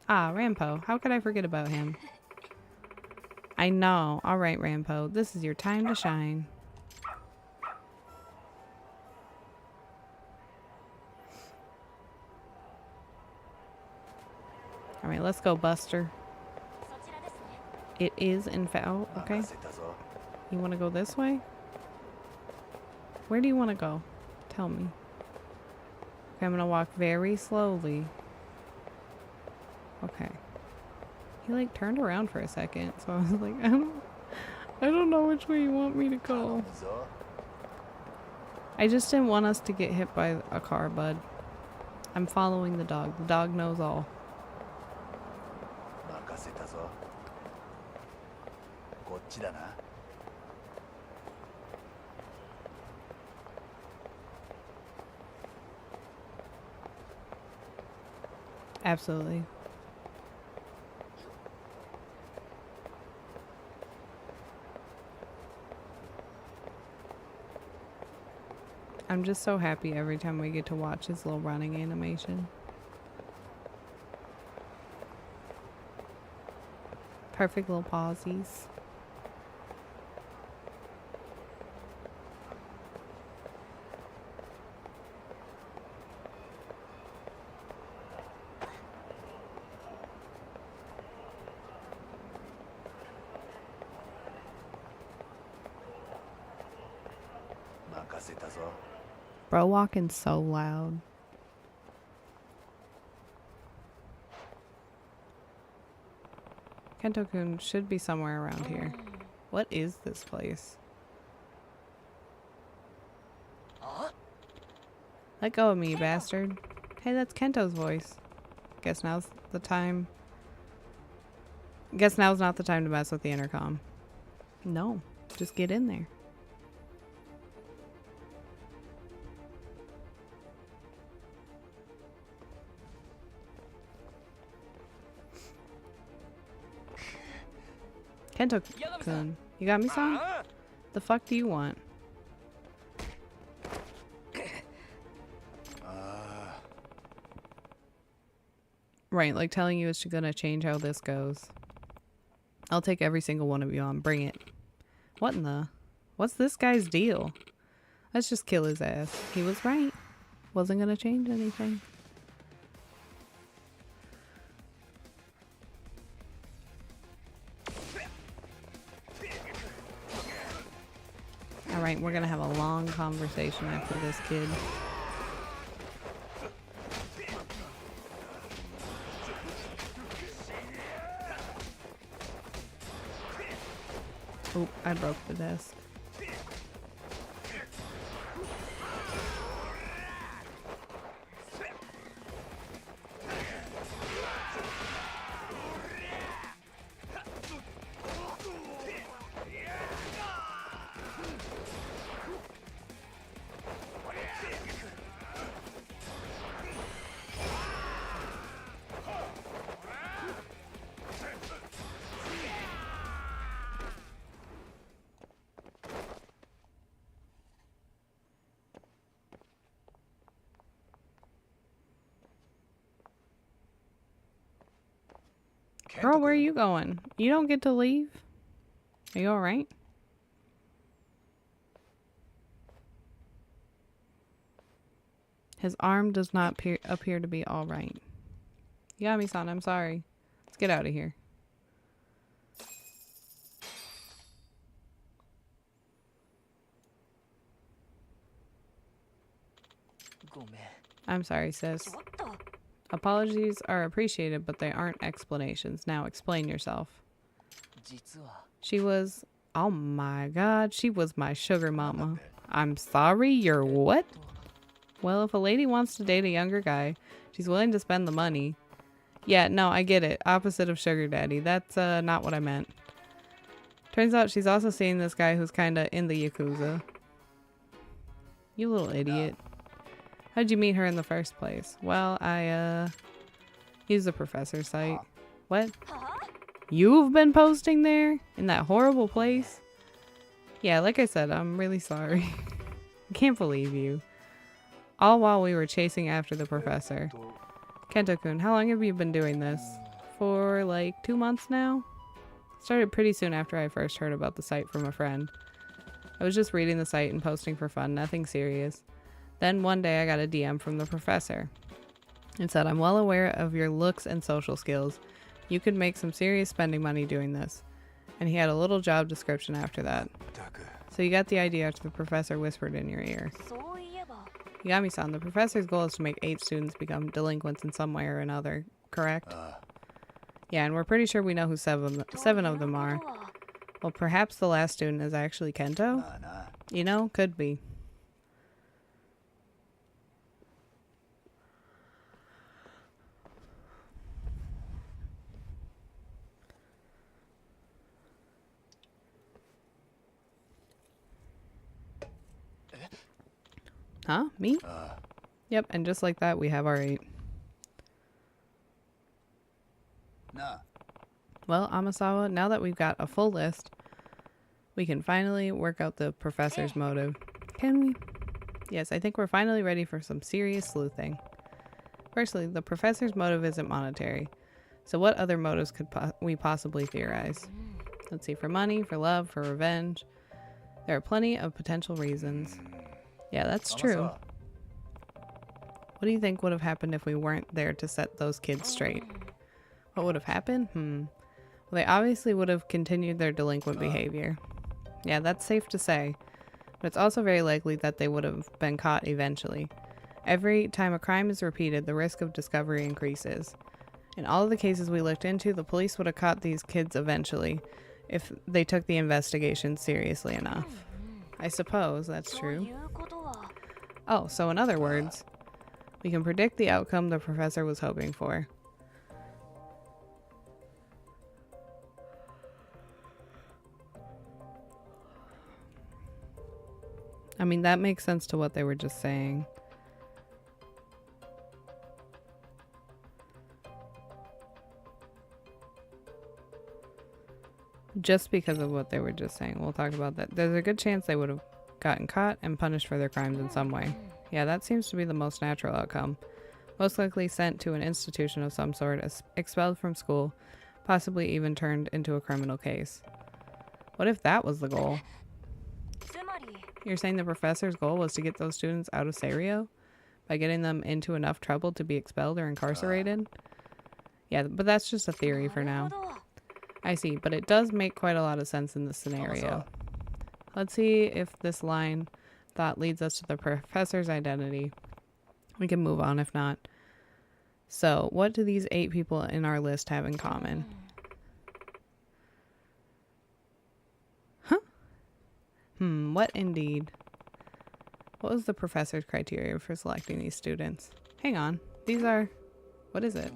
Ah, Rampo. How could I forget about him? I know. Alright, Rampo. This is your time to shine. Alright, let's go, Buster. It is in fact... Oh, okay. You want to go this way? Where do you want to go? Tell me. Okay, I'm going to walk very slowly. Okay. He like turned around for a second, so I was like, I don't know which way you want me to go. I just didn't want us to get hit by a car, bud. I'm following the dog. The dog knows all. Absolutely. I'm just so happy every time we get to watch his little running animation. Perfect little pauses. Bro walking so loud. Kento-kun should be somewhere around here. What is this place? Let go of me, you bastard. Hey, that's Kento's voice. Guess now's the time. Guess now's not the time to mess with the intercom. No, just get in there. Kento-kun, you got me, son? The fuck do you want? Right, like telling you it's gonna change how this goes. I'll take every single one of you on. Bring it. What in the... What's this guy's deal? Let's just kill his ass. He was right. Wasn't gonna change anything. Alright, we're gonna have a long conversation after this, kid. Oh, I broke the desk. Girl, where are you going? You don't get to leave? Are you alright? His arm does not appear to be alright. You got me, son. I'm sorry. Let's get out of here. I'm sorry, sis. Apologies are appreciated, but they aren't explanations. Now explain yourself. She was... Oh my god, she was my sugar mama. I'm sorry, you're what? Well, if a lady wants to date a younger guy, she's willing to spend the money. Yeah, no, I get it. Opposite of sugar daddy. That's not what I meant. Turns out she's also seeing this guy who's kinda in the Yakuza. You little idiot. How'd you meet her in the first place? Well, I used the professor's site. What? You've been posting there? In that horrible place? Yeah, like I said, I'm really sorry. I can't believe you. All while we were chasing after the professor. Kento-kun, how long have you been doing this? For like 2 months now? Started pretty soon after I first heard about the site from a friend. I was just reading the site and posting for fun, nothing serious. Then one day I got a DM from the professor. It said, I'm well aware of your looks and social skills. You could make some serious spending money doing this. And he had a little job description after that. So you got the idea after the professor whispered in your ear. You got me, son. The professor's goal is to make 8 students become delinquents in some way or another, correct? Yeah, and we're pretty sure we know who 7 of them are. Well, perhaps the last student is actually Kento? You know, could be. Huh? Me? Yep, and just like that, we have our 8. Well, Amasawa, now that we've got a full list, we can finally work out the professor's motive. Can we? Yes, I think we're finally ready for some serious sleuthing. Firstly, the professor's motive isn't monetary. So what other motives could we possibly theorize? Let's see, for money, for love, for revenge. There are plenty of potential reasons. Yeah, that's true. What do you think would have happened if we weren't there to set those kids straight? What would have happened? Well, they obviously would have continued their delinquent behavior. Yeah, that's safe to say. But it's also very likely that they would have been caught eventually. Every time a crime is repeated, the risk of discovery increases. In all of the cases we looked into, the police would have caught these kids eventually if they took the investigation seriously enough. I suppose that's true. Oh, so in other words, we can predict the outcome the professor was hoping for. I mean, that makes sense to what they were just saying. Just because of what they were just saying. We'll talk about that. There's a good chance they would have gotten caught and punished for their crimes in some way. Yeah, that seems to be the most natural outcome. Most likely sent to an institution of some sort, expelled from school, possibly even turned into a criminal case. What if that was the goal? You're saying the professor's goal was to get those students out of Serio? By getting them into enough trouble to be expelled or incarcerated? Yeah, but that's just a theory for now. I see, but it does make quite a lot of sense in this scenario. Let's see if this line thought leads us to the professor's identity. We can move on if not. So, what do these 8 people in our list have in common? What indeed? What was the professor's criteria for selecting these students? Hang on. These are... What is it?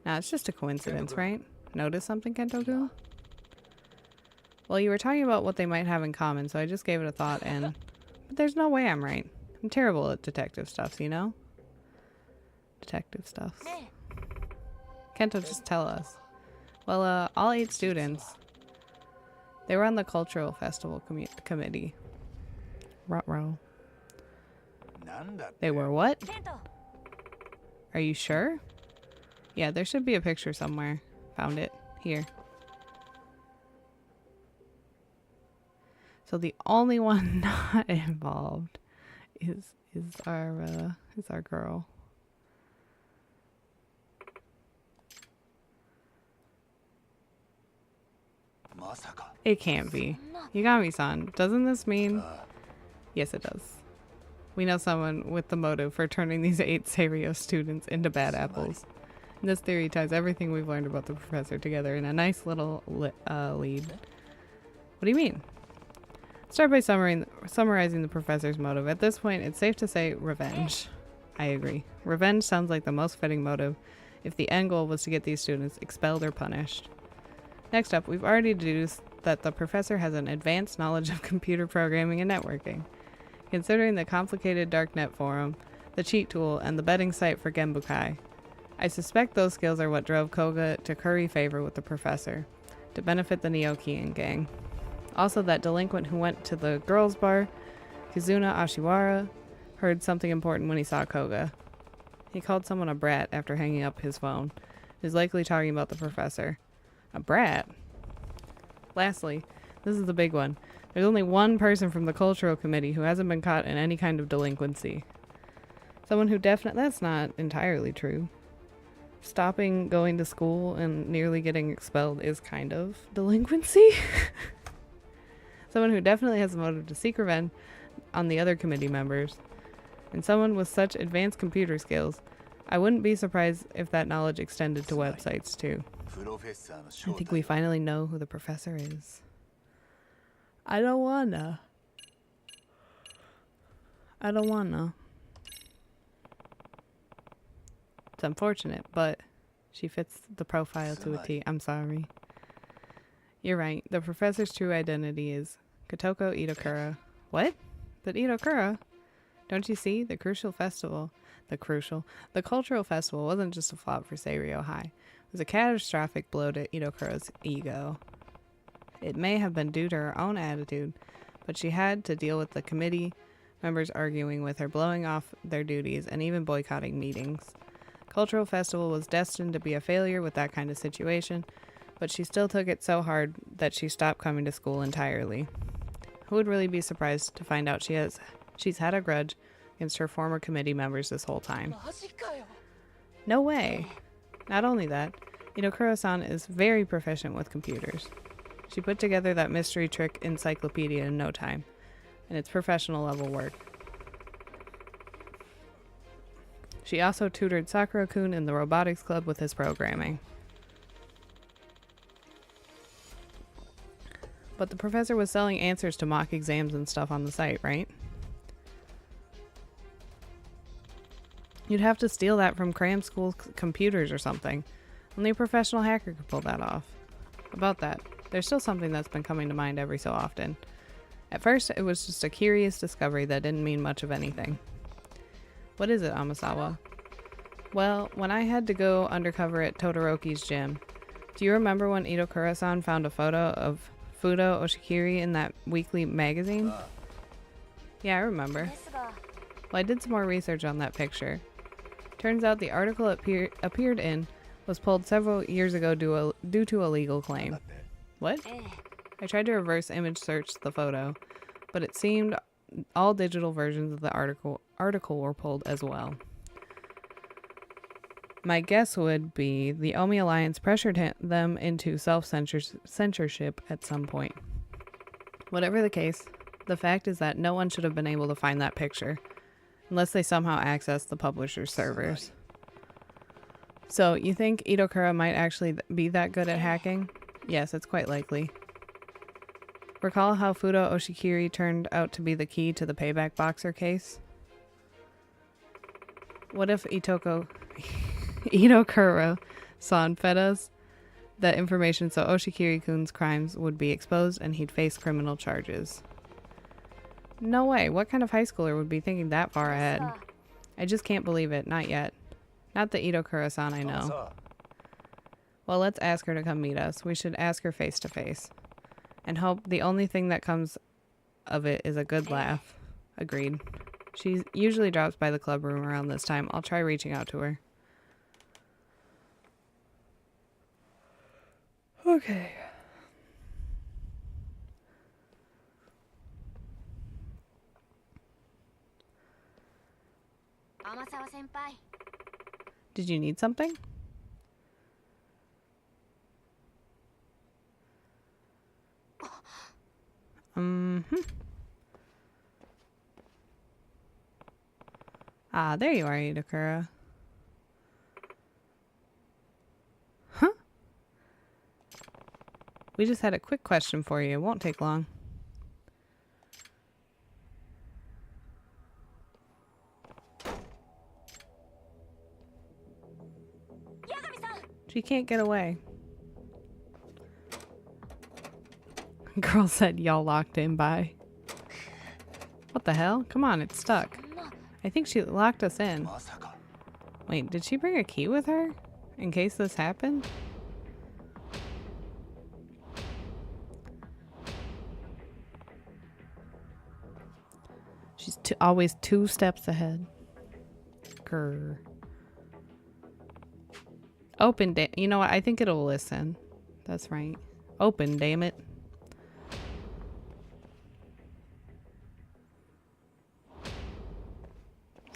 Nah, it's just a coincidence, right? Notice something, Kento-kun? Well, you were talking about what they might have in common, so I just gave it a thought and... But there's no way I'm right. I'm terrible at detective stuff, you know? Detective stuff. Kento, just tell us. Well, all 8 students... They were on the cultural festival committee. Ruh-roh. They were what? Are you sure? Yeah, there should be a picture somewhere. Found it. Here. So the only one not involved is our girl. It can't be. Yagami-san, doesn't this mean... Yes, it does. We know someone with the motive for turning these 8 Serio students into bad apples. And this theory ties everything we've learned about the professor together in a nice little lead. What do you mean? Start by summarizing the professor's motive. At this point, it's safe to say revenge. I agree. Revenge sounds like the most fitting motive if the end goal was to get these students expelled or punished. Next up, we've already deduced that the professor has an advanced knowledge of computer programming and networking. Considering the complicated darknet forum, the cheat tool, and the betting site for Genbukai, I suspect those skills are what drove Koga to curry favor with the professor, to benefit the Neo-Kian gang. Also, that delinquent who went to the girls' bar, Kizuna Ashiwara, heard something important when he saw Koga. He called someone a brat after hanging up his phone. He's likely talking about the professor. A brat? Lastly, this is the big one. There's only one person from the cultural committee who hasn't been caught in any kind of delinquency. Someone who that's not entirely true. Stopping going to school and nearly getting expelled is kind of delinquency. Someone who definitely has a motive to seek revenge on the other committee members. And someone with such advanced computer skills, I wouldn't be surprised if that knowledge extended to websites too. I think we finally know who the professor is. I don't wanna. It's unfortunate, but she fits the profile to a T. I'm sorry. You're right. The professor's true identity is Kotoko Itokura. What? But Itokura? Don't you see? The cultural festival wasn't just a flop for Seiryo High. It was a catastrophic blow to Itokura's ego. It may have been due to her own attitude, but she had to deal with the committee members arguing with her, blowing off their duties, and even boycotting meetings. Cultural festival was destined to be a failure with that kind of situation, but she still took it so hard that she stopped coming to school entirely. Who would really be surprised to find out she's had a grudge against her former committee members this whole time? No way! Not only that, Itokura-san is very proficient with computers. She put together that mystery trick encyclopedia in no time, and it's professional level work. She also tutored Sakura-kun in the robotics club with his programming. But the professor was selling answers to mock exams and stuff on the site, right? You'd have to steal that from cram school computers or something. Only a professional hacker could pull that off. About that, there's still something that's been coming to mind every so often. At first, it was just a curious discovery that didn't mean much of anything. What is it, Amasawa? Well, when I had to go undercover at Todoroki's gym, do you remember when Itokura-san found a photo of Fudo Oshikiri in that weekly magazine? Yeah, I remember. Well, I did some more research on that picture. Turns out the article it appeared in was pulled several years ago due to a legal claim. What? I tried to reverse image search the photo, but it seemed all digital versions of the article were pulled as well. My guess would be the Omi Alliance pressured them into self-censorship at some point. Whatever the case, the fact is that no one should have been able to find that picture, unless they somehow accessed the publisher's servers. So, you think Itokura might actually be that good at hacking? Yes, it's quite likely. Recall how Fudo Oshikiri turned out to be the key to the Payback Boxer case? What if Itokura-san fed us that information so Oshikiri-kun's crimes would be exposed and he'd face criminal charges? No way. What kind of high schooler would be thinking that far ahead? I just can't believe it. Not yet. Not the Itokura-san I know. Well, let's ask her to come meet us. We should ask her face to face. And hope the only thing that comes of it is a good laugh. Agreed. She usually drops by the club room around this time. I'll try reaching out to her. Okay. Did you need something? Ah, there you are, Itokura. Huh? We just had a quick question for you. It won't take long. She can't get away. Girl said y'all locked in by. What the hell? Come on, it's stuck. I think she locked us in. Wait, did she bring a key with her? In case this happened? She's always 2 steps ahead. Grr. Open, you know what? I think it'll listen. That's right. Open, damn it.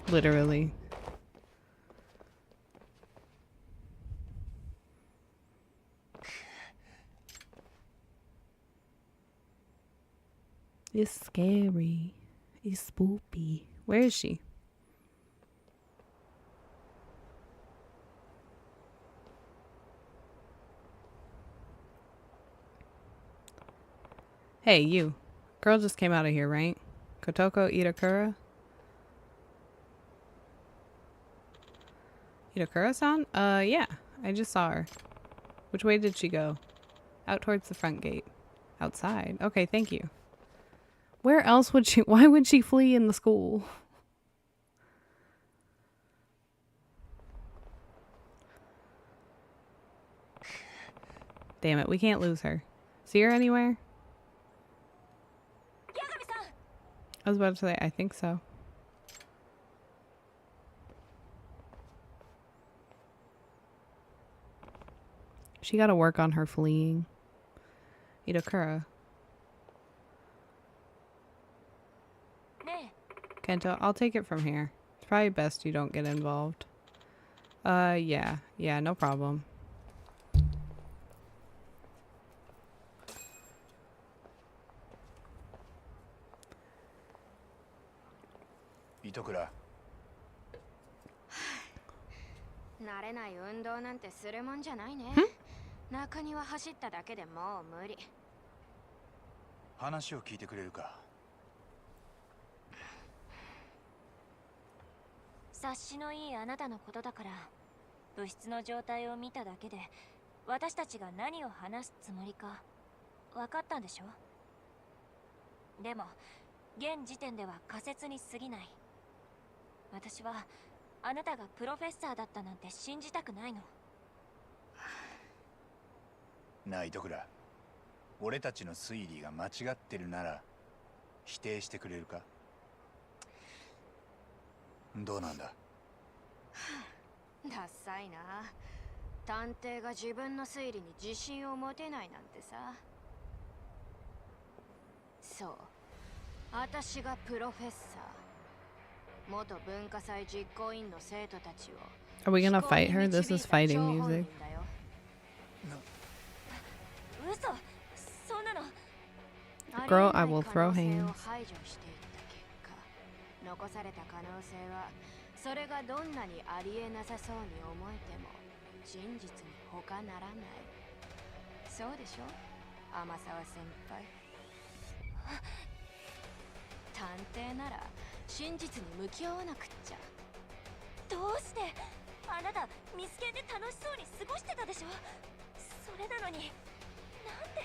Literally. It's scary. It's spoopy. Where is she? Hey, you. Girl just came out of here, right? Kotoko Itakura? Itakura-san? Yeah. I just saw her. Which way did she go? Out towards the front gate. Outside. Okay, thank you. Where else would she... Why would she flee in the school? Damn it, we can't lose her. See her anywhere? I was about to say, I think so. She gotta work on her fleeing. Itokura. Kento, I'll take it from here. It's probably best you don't get involved. Yeah. Yeah, no problem. Itokura. 慣れない運動なんてするもんじゃないね。中庭走っただけでもう無理。話を聞いてくれるか。察しのいいあなたのことだから、物質の状態を見ただけで私たちが何を話すつもりか分かったんでしょ。でも現時点では仮説に過ぎない。私はあなたがプロフェッサーだったなんて信じたくないの。なあ糸倉、俺たちの推理が間違ってるなら否定してくれるか。どうなんだ。ダッサいな。探偵が自分の推理に自信を持てないなんてさ。そう、私がプロフェッサー、元文化祭実行委員の生徒たちを。 Are we gonna fight her? This is fighting music. 嘘、そんなの。 Girl, I will throw hands. 残された可能性は、それがどんなにありえなさそうに思えても真実に他ならない。そうでしょ天沢先輩。探偵なら真実に向き合わなくっちゃ。どうして？あなたミスケンで楽しそうに過ごしてたでしょ。それなのになんで。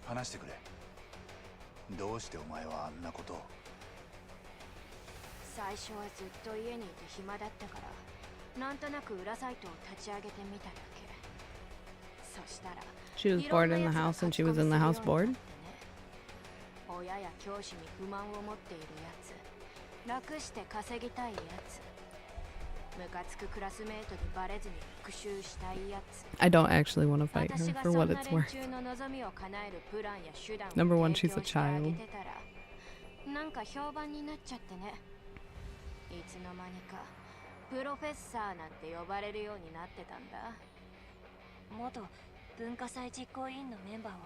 話してくれ。どうしてお前はあんなことを。最初はずっと家にいて暇だったから、なんとなく裏サイトを立ち上げてみただけ。そしたら She was bored in the house and she was in the house bored. 親や教師に不満を持っているやつ、楽して稼ぎたいやつ、ムカつくクラスメートにバレずに復讐したいやつ。 I don't actually want to fight her for what it's worth. Number one, she's a child. なんか評判になっちゃってね。いつの間にかプロフェッサーなんて呼ばれるようになってたんだ。元文化祭実行委員のメンバーを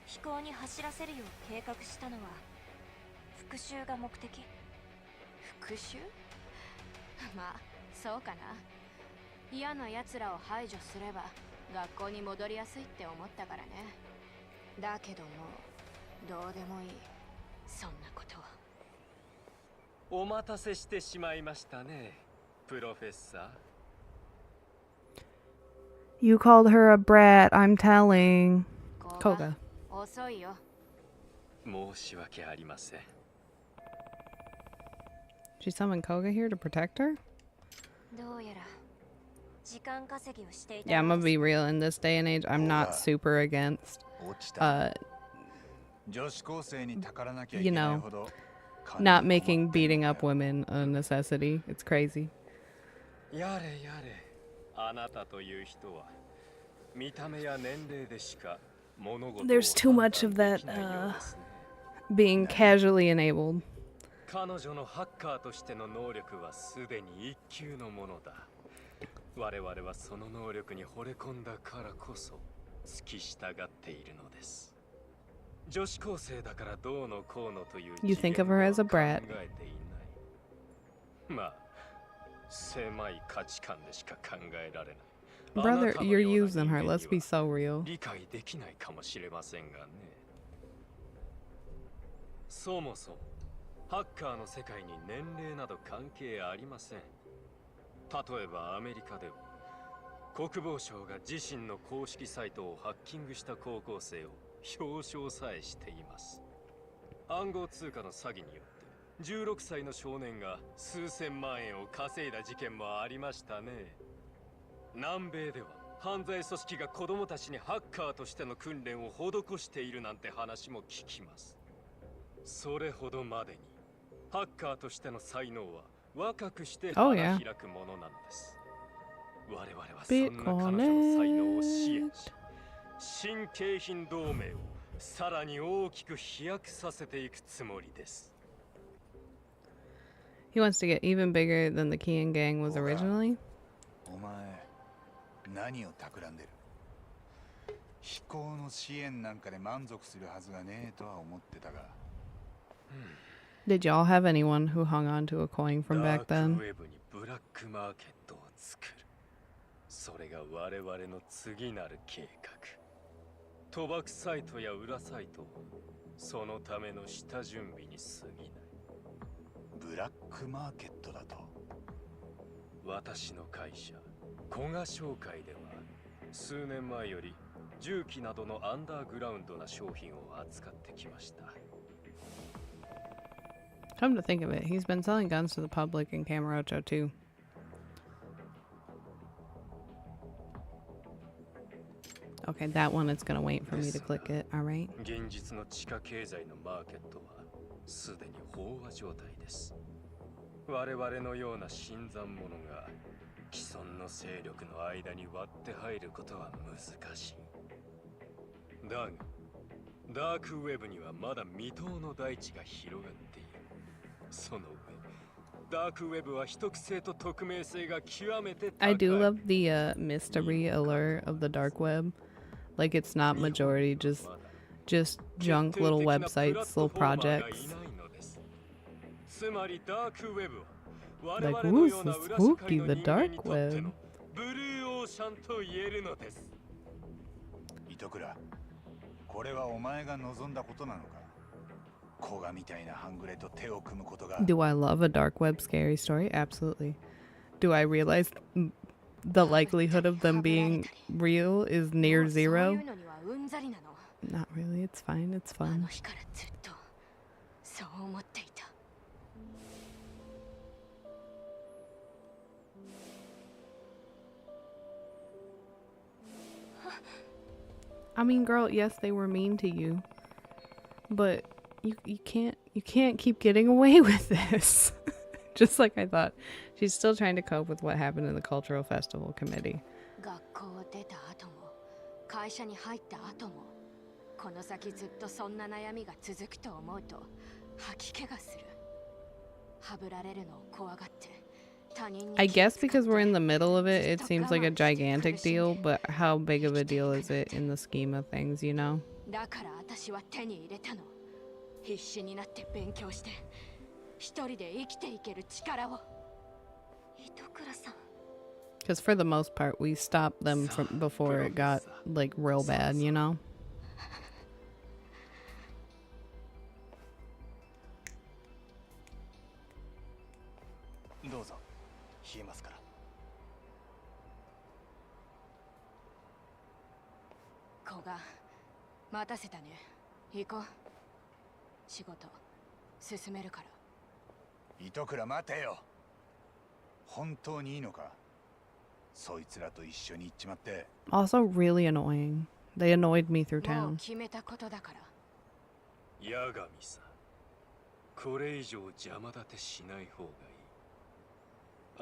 飛行に走らせるよう計画したのは復讐が目的。復讐？まあそうかな。嫌な奴らを排除すれば学校に戻りやすいって思ったからね。だけどもうどうでもいい、そんなことは。お待たせしてしまいましたね、プロフェッサー。You called her a brat, I'm telling. Koga. 遅いよ。申し訳ありません。She summoned Koga here to protect her? どうやら時間稼ぎをしていた。 Yeah, I'm gonna be real. In this day and age, I'm not super against, 女子高生にたからなきゃい you けない know, ほど not making beating up women a necessity. It's crazy. やれやれ、あなたという人は見た目や年齢でしか物事を There's too much of that, being casually enabled. 彼女のハッカーとしての能力はすでに一級のものだ。我々はその能力に惚れ込んだからこそ付き従っているのです。女子高生だからどうのこうのという You think of her as a brat. 考えていない。まあ、狭い価値観でしか考えられない。 Brother, you're using her. Let's be so real. 理解できないかもしれませんがね。そもそもハッカーの世界に年齢など関係ありません。例えばアメリカでは国防省が自身の公式サイトをハッキングした高校生を表彰さえしています。暗号通貨の詐欺によって16歳の少年が数千万円を稼いだ事件もありましたね。南米では犯罪組織が子供たちにハッカーとしての訓練を施しているなんて話も聞きます。それほどまでにハッカーとしての才能は若くして花開くものなのです。我々はそんな彼女の才能を支援し、新景品同盟をさらに大きく飛躍させていくつもりです。He wants to get even bigger than the Kian gang was originally. お前何を企んでる。飛行の支援なんかで満足するはずがねえとは思ってたが、Did y'all have anyone who hung on to a coin from ダー back クウ then? ェブにブラックマーケットを作る。それが我々の次なる計画。賭博サイトや裏サイトをそのための下準備に過ぎない。ブラックマーケットだと。私の会社古賀商会では数年前より銃器などのアンダーグラウンドな商品を扱ってきました。 Come to think of it, he's been selling guns to the public in Camarocho too. Okay, that one it's gonna wait for me to click it, alright? 現実の地下経済のマーケットはすでに飽和状態です。我々のような新参者が既存の勢力の間に割って入ることは難しい。だが、ダークウェブにはまだ未踏の大地が広がっている。その上、ダークウェブは秘匿性と匿名性が極めて高い。 I do love the mystery allure of the dark web. Like it's not majority just junk little websites, little projects. Like, ooh, so spooky, the dark web. ブルーオーシャンと言えるのです。糸倉、これはお前が望んだことなのか。古賀みたいな半グレと手を組むことが。 Do I love a dark web scary story? Absolutely. Do I realize the likelihood of them being real is near そう zero? いうのにはうんざりなの。 Not really, it's fine, it's あの fun. 日からずっとそう思っていた。 I mean, girl, yes, they were mean to you, but you can't keep getting away with this. Just like I thought. She's still trying to cope with what happened in the cultural festival committee. 学校を出た後も会社に入った後もこの先ずっとそんな悩みが続くと思うと吐き気がする。はぶられるのを怖がって。 I guess because we're in the middle of it, it seems like a gigantic deal, but how big of a deal is it in the scheme of things, you know? だから私は手に入れたの。必死になって勉強して一人で生きていける力を。糸倉さん。 Because for the most part, we stopped them from before it got like real bad, you know? どうぞ、冷えますから。子が待たせたね。行こう。仕事進めるから。糸倉待てよ。本当にいいのか。そいつらと一緒に行っちまって。 Also really annoying. They annoyed me through もう town. 決めたことだから。八神さん、これ以上邪魔立てしない方がい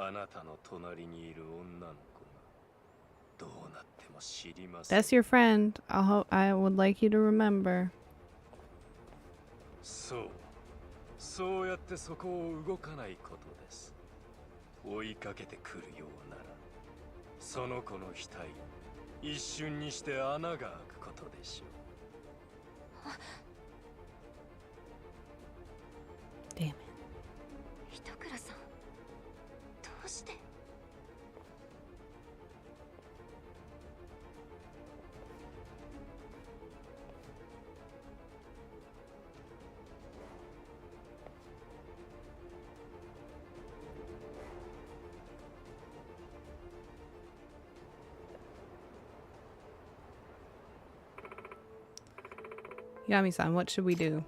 い。あなたの隣にいる女の子がどうなっても知りません。 That's your friend. I would like you to remember. そうやってそこを動かないことです。追いかけてくるようならその子の額一瞬にして穴が開くことでしょう。 Damn it. 糸倉さん、どうして？ Yami-san, what should we do?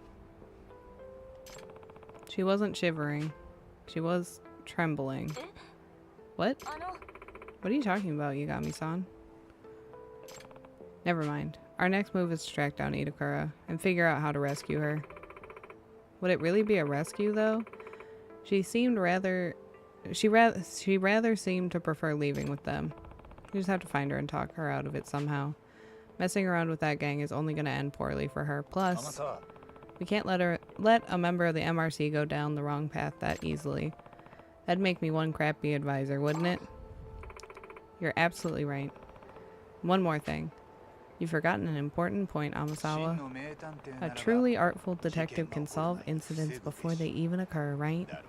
She wasn't shivering. She was trembling. What? What are you talking about, Yagami-san? Never mind. Our next move is to track down Itakura and figure out how to rescue her. Would it really be a rescue, though? She rather seemed to prefer leaving with them. We just have to find her and talk her out of it somehow. Messing around with that gang is only going to end poorly for her. Plus, we can't let a member of the MRC go down the wrong path that easily. That'd make me one crappy advisor, wouldn't it? You're absolutely right. One more thing. You've forgotten an important point, 真 Amasawa. の名探偵な A らば truly artful detective 事件 can が起こる solve 前に incidents 防ぐべし before they even occur, right? だろ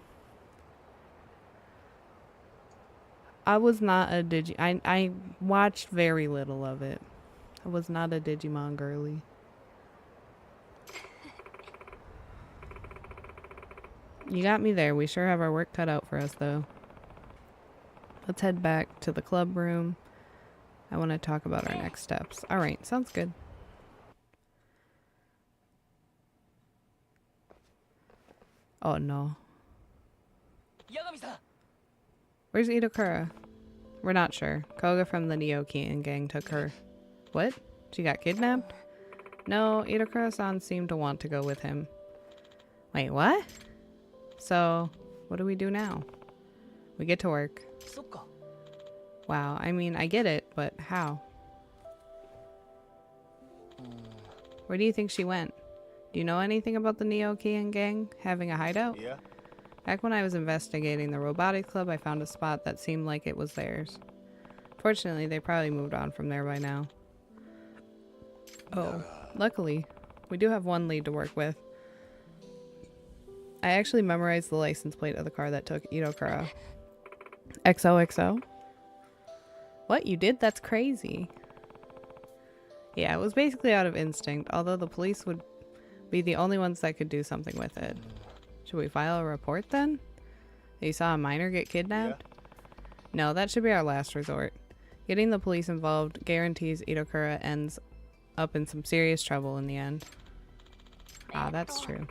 I was not a I watched very little of it. I was not a Digimon girly. You got me there. We sure have our work cut out for us, though. Let's head back to the club room. I want to talk about our next steps. All right, sounds good. Oh, no. Where's Idokura? We're not sure. Koga from the Neo-Kian gang took her. What? She got kidnapped? No, Idokura-san seemed to want to go with him. Wait, what? So, what do we do now? We get to work. Wow, I mean, I get it, but how? Where do you think she went? Do you know anything about the Neo-Kian gang having a hideout? Yeah. Back when I was investigating the robotics club, I found a spot that seemed like it was theirs. Fortunately, they probably moved on from there by now. Oh, luckily, we do have one lead to work with. I actually memorized the license plate of the car that took Idokura. XOXO? What, you did? That's crazy. Yeah, it was basically out of instinct, although the police would be the only ones that could do something with it. Should we file a report then? That you saw a minor get kidnapped? No, that should be our last resort. Getting the police involved guarantees Idokura ends up in some serious trouble in the end. Ah, that's true.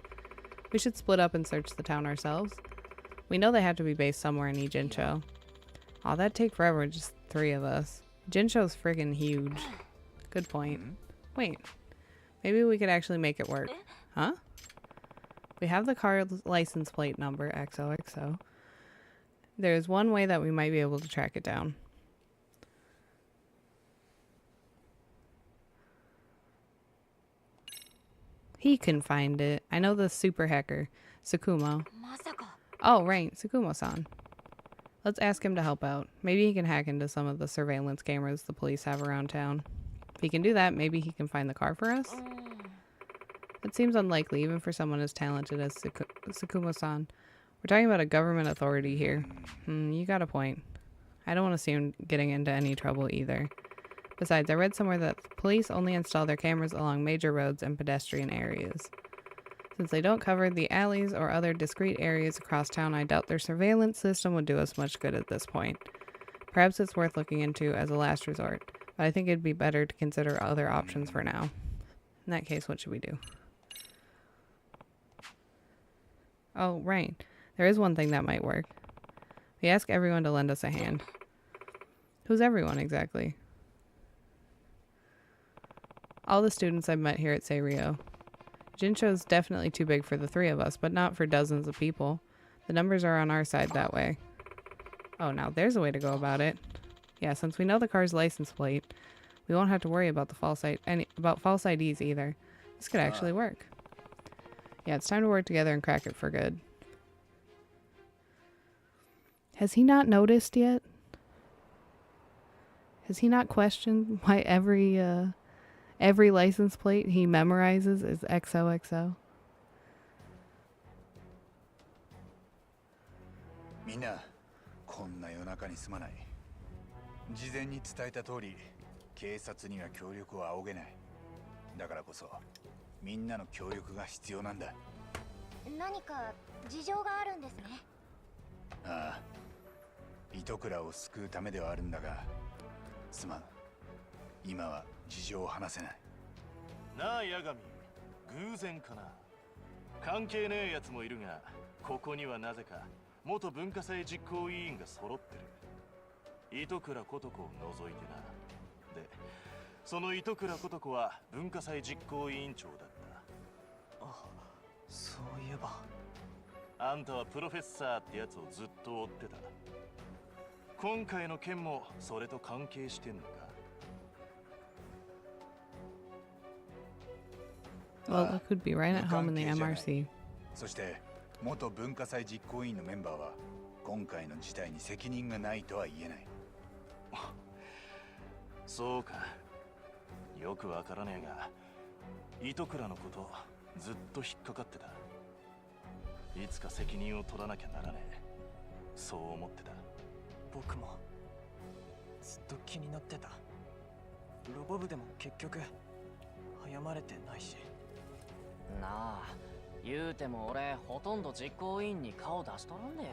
We should split up and search the town ourselves. We know they have to be based somewhere in Ijincho. Aw, that'd take forever, just 3 of us. Ijincho's friggin' huge. Good point. Wait, maybe we could actually make it work. Huh? We have the car license plate number, XOXO. There's one way that we might be able to track it down. He can find it. I know the super hacker, Tsukumo. Oh, right, Tsukumo-san. Let's ask him to help out. Maybe he can hack into some of the surveillance cameras the police have around town. If he can do that, maybe he can find the car for us? It seems unlikely, even for someone as talented as Tsukumo-san. We're talking about a government authority here. You got a point. I don't want to see him getting into any trouble either. Besides, I read somewhere that the police only install their cameras along major roads and pedestrian areas. Since they don't cover the alleys or other discrete areas across town, I doubt their surveillance system would do us much good at this point. Perhaps it's worth looking into as a last resort, but I think it'd be better to consider other options for now. In that case, what should we do? Oh, right. There is one thing that might work. We ask everyone to lend us a hand. Who's everyone exactly? All the students I've met here at Seirio. Jinsho's definitely too big for the 3 of us, but not for dozens of people. The numbers are on our side that way. Oh, now there's a way to go about it. Yeah, since we know the car's license plate, we won't have to worry about the false IDs either. This could actually work. Yeah, it's time to work together and crack it for good. Has he not noticed yet? Has he not questioned why every license plate he memorizes is XOXO? みんな、こんな夜中にすまない。事前に伝えた通り、警察には協力を仰げない。だからこそ、みんなの協力が必要なんだ。何か事情があるんですね。ああ、糸倉を救うためではあるんだが、すまん。今は事情を話せない。なあ、八神、偶然かな。関係ねえやつもいるが、ここにはなぜか元文化祭実行委員が揃ってる。糸倉琴子を除いてな。で、その糸倉琴子は文化祭実行委員長だった。あ、そういえば。あんたはプロフェッサーってやつをずっと追ってた。今回の件もそれと関係してんのか。Well, it could be right at home in the MRC. そして元文化祭実行委員のメンバーは今回の事態に責任がないとは言えない。そうか。よくわからねえが、糸倉のことずっと引っかかってた。いつか責任を取らなきゃならねえ、そう思ってた。僕もずっと気になってた。ロボ部でも結局謝れてないし。なあ、言うても俺ほとんど実行委員に顔出しとらんで、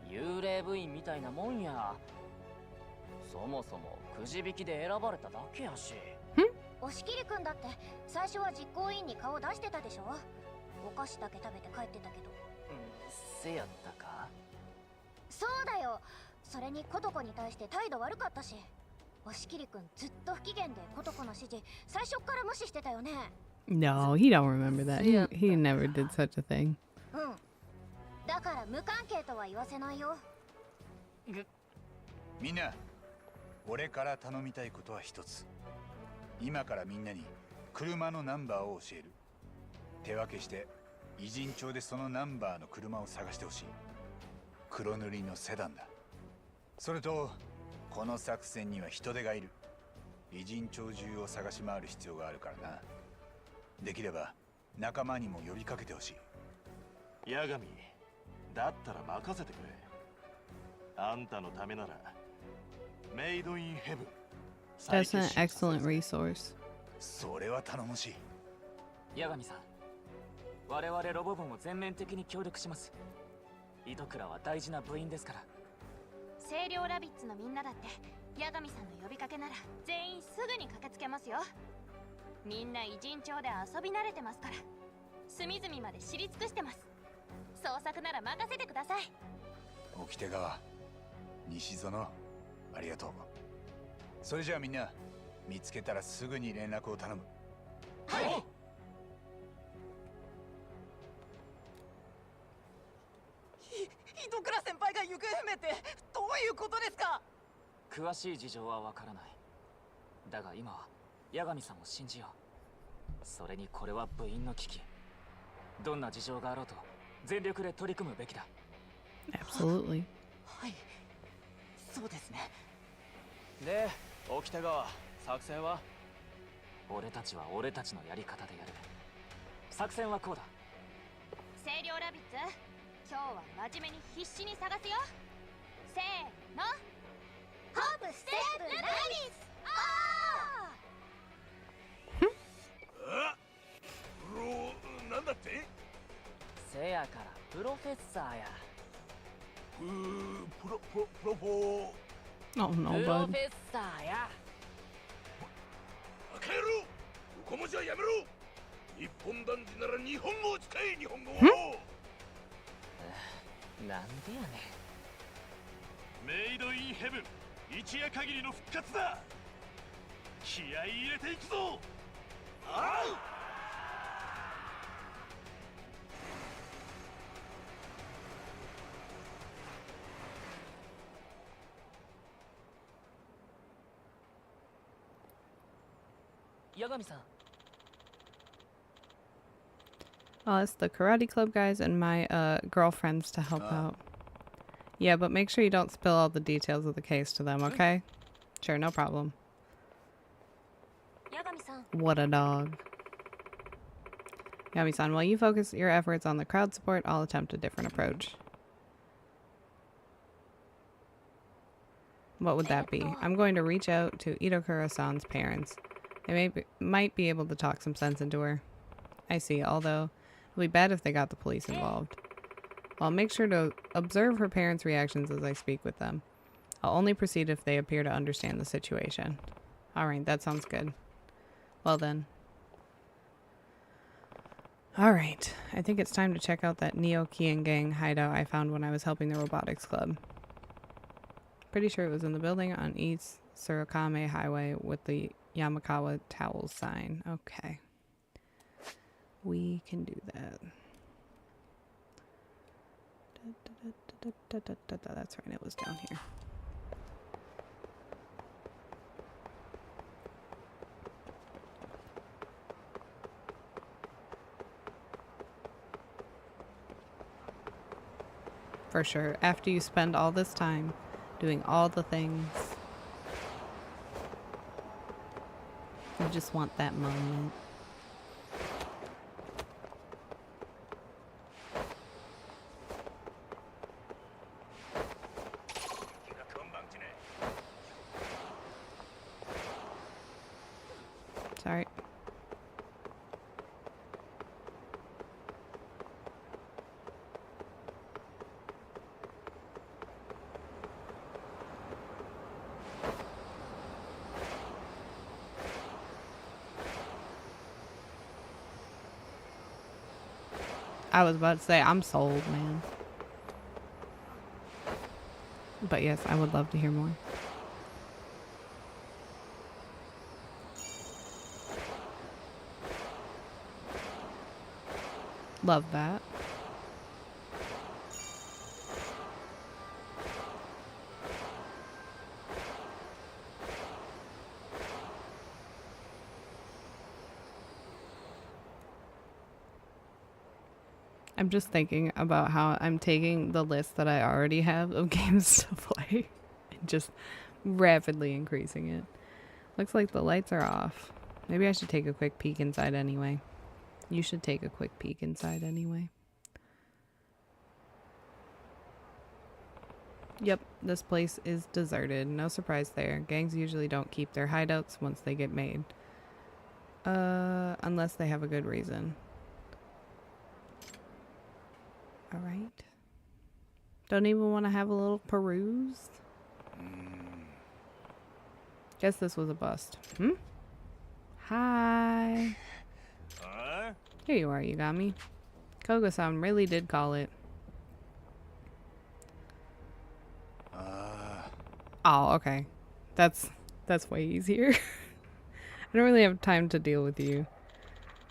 幽霊部員みたいなもんや。そもそもくじ引きで選ばれただけやし。押切くんだって最初は実行委員に顔出してたでしょ。お菓子だけ食べて帰ってたけど。せやったか。そうだよ。それにコトコに対して態度悪かったし。押切くんずっと不機嫌でコトコの指示最初から無視してたよね。No, he don't remember that. He never did such a thing. うん。だから無関係とは言わせないよ。みんな、俺から頼みたいことは一つ。今からみんなに車のナンバーを教える。手分けして偉人町でそのナンバーの車を探してほしい。黒塗りのセダンだ。それとこの作戦には人手がいる。偉人町中を探し回る必要があるからな。できれば仲間にも呼びかけてほしい。八神、だったら任せてくれ。あんたのためならメイドインヘブン。 That's an excellent resource. それは頼もしい。八神さん、我々ロボ部も全面的に協力します。糸倉は大事な部員ですから。清涼ラビッツのみんなだって八神さんの呼びかけなら全員すぐに駆けつけますよ。みんな偉人町で遊び慣れてますから、隅々まで知り尽くしてます。捜索なら任せてください。沖手川、西園、ありがとう。それじゃあみんな、見つけたらすぐに連絡を頼む。はい。糸倉先輩が行方不明ってどういうことですか？詳しい事情はわからない。だが今は八神さんを信じよう。それにこれは部員の危機。どんな事情があろうと全力で取り組むべきだ。Absolutely. はい、そうですね。で、沖田川、作戦は？俺たちは俺たちのやり方でやる。作戦はこうだ。清涼ラビッツ、今日は真面目に必死に探すよ。せーの、ホープステープラビッツ。プロなんだって？せやからプロフェッサーや。プロフォー。 Oh no, プロフェ bud. ッサーや。バカ野郎、横文字はやめろ。日本男児なら日本語を使え。日本語を。なんでやねん。メイドインヘブン、一夜限りの復活だ。気合い入れていくぞ。ああ。八神さん。It's the karate club guys and my girlfriends to help out. Yeah, but make sure you don't spill all the details of the case to them, okay? Sure, no problem. 八神さん。 What a dog. Yami-san, while you focus your efforts on the crowd support, I'll attempt a different approach. What would that be? I'm going to reach out to Itokura-san's parents. They might be able to talk some sense into her. I see, although it'll be bad if they got the police involved. I'll make sure to observe her parents' reactions as I speak with them. I'll only proceed if they appear to understand the situation. Alright, that sounds good. Well then. Alright, I think it's time to check out that Neo-Kian gang hideout I found when I was helping the robotics club. Pretty sure it was in the building on East Surukame Highway with the Yamakawa Towels sign. Okay. We can do that. That's right, it was down here. For sure, after you spend all this time doing all the things, just want that moment. Sorry. I was about to say, I'm sold, man. But yes, I would love to hear more. Love that. I'm just thinking about how I'm taking the list that I already have of games to play and just rapidly increasing it. Looks like the lights are off. Maybe I should take a quick peek inside anyway. You should take a quick peek inside anyway. Yep, this place is deserted. No surprise there. Gangs usually don't keep their hideouts once they get made. Unless they have a good reason. Alright. Don't even want to have a little peruse? Guess this was a bust. Hi. Here you are, you got me. Koga-san really did call it. Oh, okay. That's way easier. I don't really have time to deal with you.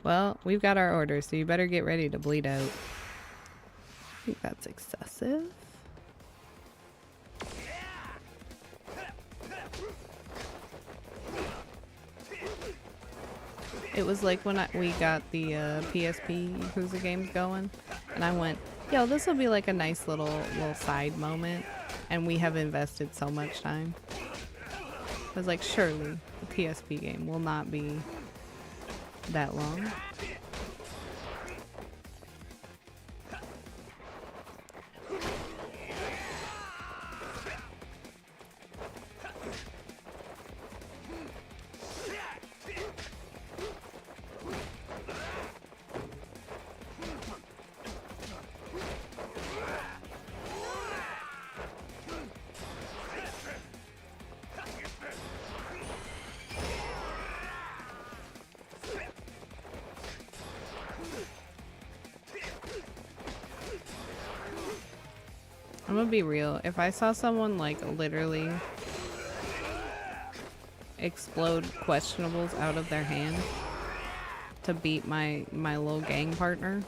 Well, we've got our orders, so you better get ready to bleed out. I think that's excessive. It was like when we got the PSP Yakuza games going, and I went, yo, this will be like a nice little side moment, and we have invested so much time. I was like, surely the PSP game will not be that long. I'm gonna be real. If I saw someone like literally explode questionables out of their hand to beat my little gang partner,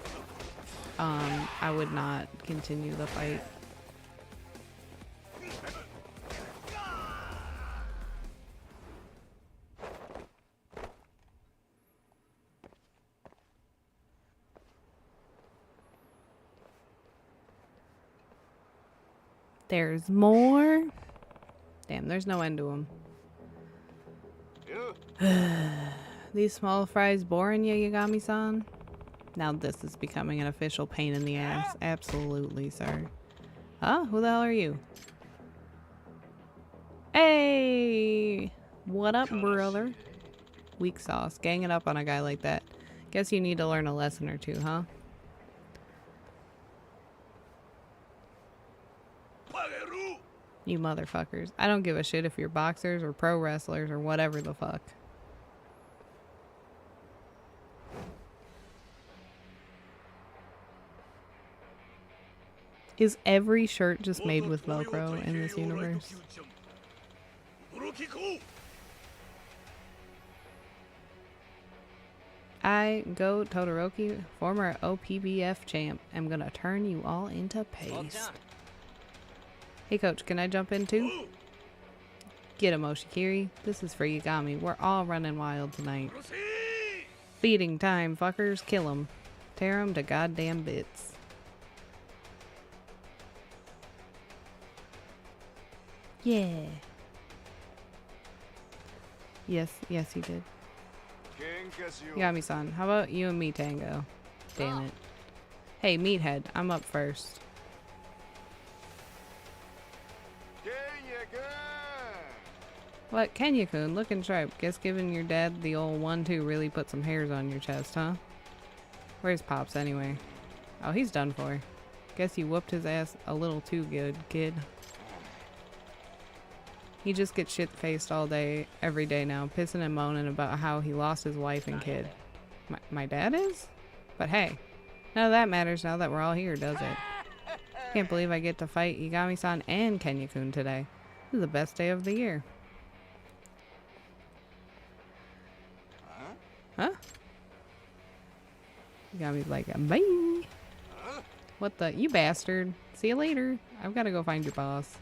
I would not continue the fight. There's more. Damn, there's no end to them. These small fries boring you, Yagami-san? Now this is becoming an official pain in the ass. Absolutely, sir. Huh? Who the hell are you? Hey! What up, brother? Weak sauce. Ganging up on a guy like that. Guess you need to learn a lesson or two, huh? You motherfuckers. I don't give a shit if you're boxers or pro wrestlers or whatever the fuck. Is every shirt just made with Velcro in this universe? I, Go Todoroki, former OPBF champ, am gonna turn you all into paste. Hey coach, can I jump in too? Get him, Oshikiri. This is for Yagami. We're all running wild tonight. Feeding time, fuckers. Kill him. Tear him to goddamn bits. Yeah. Yes, he did. Yami-san, how about you and me tango? Damn it. Hey, meathead, I'm up first. What, Kenya-kun, looking sharp. Guess giving your dad the old 1-2 really put some hairs on your chest, huh? Where's Pops, anyway? Oh, he's done for. Guess you whooped his ass a little too good, kid. He just gets shit-faced all day, every day now, pissing and moaning about how he lost his wife and kid. My dad is? But hey, none of that matters now that we're all here, does it? Can't believe I get to fight Yagami-san and Kenya-kun today. This is the best day of the year. Huh? Yagami's like, bye! What the? You bastard. See you later. I've got to go find your boss.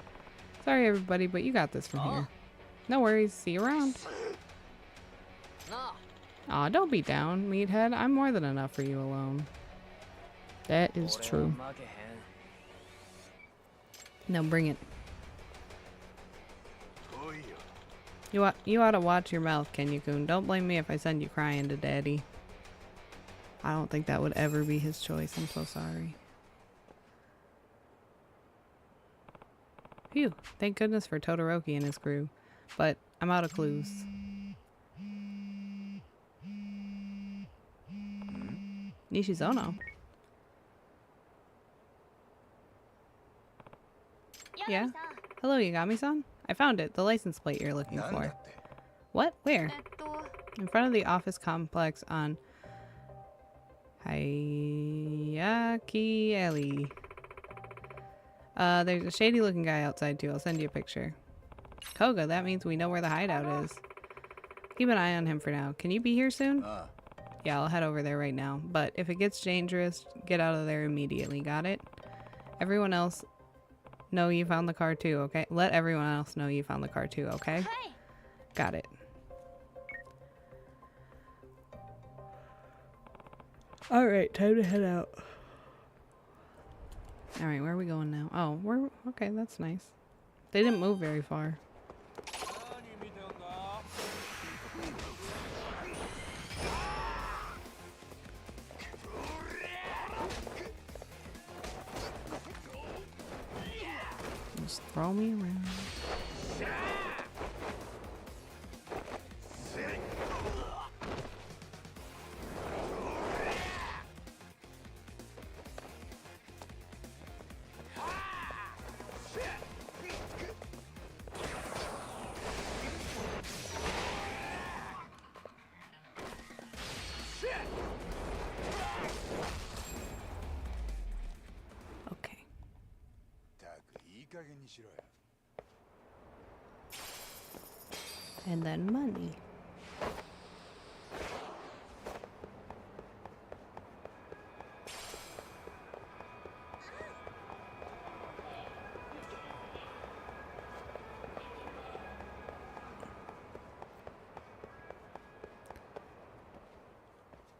Sorry, everybody, but you got this from here. No worries. See you around. Aw, don't be down, meathead. I'm more than enough for you alone. That is true. Now bring it. You ought to watch your mouth, Kenya-kun. Don't blame me if I send you crying to Daddy. I don't think that would ever be his choice. I'm so sorry. Phew. Thank goodness for Todoroki and his crew. But I'm out of clues. Nishizono. Yeah? Hello, Yagami-san? I found it. The license plate you're looking for. What? Where? In front of the office complex on Hayaki Alley. There's a shady looking guy outside too. I'll send you a picture. Koga, that means we know where the hideout is. Keep an eye on him for now. Can you be here soon? Yeah, I'll head over there right now. But if it gets dangerous, get out of there immediately. Got it? Everyone else know you found the car too, okay? Let everyone else know you found the car too, okay? Got it. Alright, time to head out. Alright, where are we going now? Oh, we're... Okay, that's nice. They didn't move very far. Just throw me around. Okay. And then money.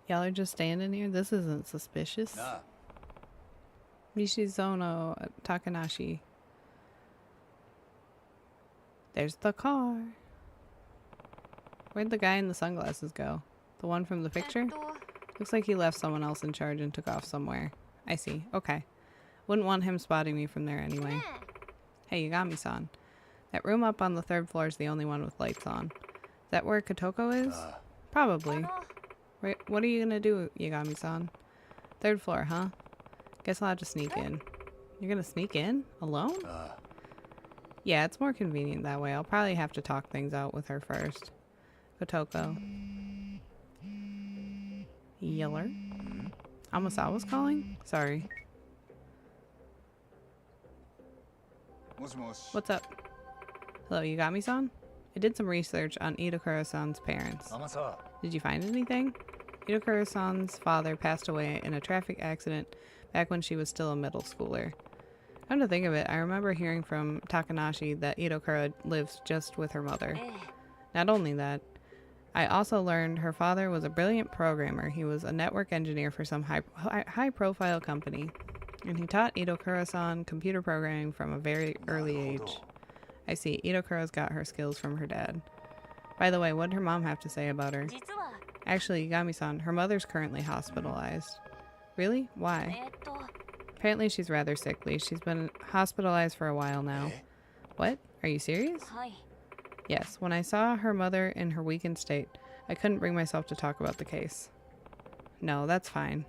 Y'all are just standing here? This isn't suspicious. Nah. Nishizono Takanashi. There's the car. Where'd the guy in the sunglasses go? The one from the picture? Looks like he left someone else in charge and took off somewhere. I see. Okay. Wouldn't want him spotting me from there anyway. Hey, Yagami-san. That room up on the 3rd floor is the only one with lights on. Is that where Kotoko is? Probably. Wait, what are you gonna do, Yagami-san? 3rd floor, huh? Guess I'll have to sneak in. You're gonna sneak in? Alone? Yeah, it's more convenient that way. I'll probably have to talk things out with her first. Kotoko. Yeller. Amasawa's calling? Sorry. What's up? Hello, Yagami-san? I did some research on Idokura-san's parents. Did you find anything? Idokura-san's father passed away in a traffic accident back when she was still a middle schooler. Come to think of it, I remember hearing from Takanashi that Idokura lives just with her mother. Not only that, I also learned her father was a brilliant programmer. He was a network engineer for some high-profile company, and he taught Idokura-san computer programming from a very early age. I see, Idokura's got her skills from her dad. By the way, what did her mom have to say about her? Actually, Yagami-san, her mother's currently hospitalized. Really? Why? えっと Apparently she's rather sickly. She's been hospitalized for a while now. What? Are you serious? はい Yes, when I saw her mother in her weakened state, I couldn't bring myself to talk about the case. No, that's fine.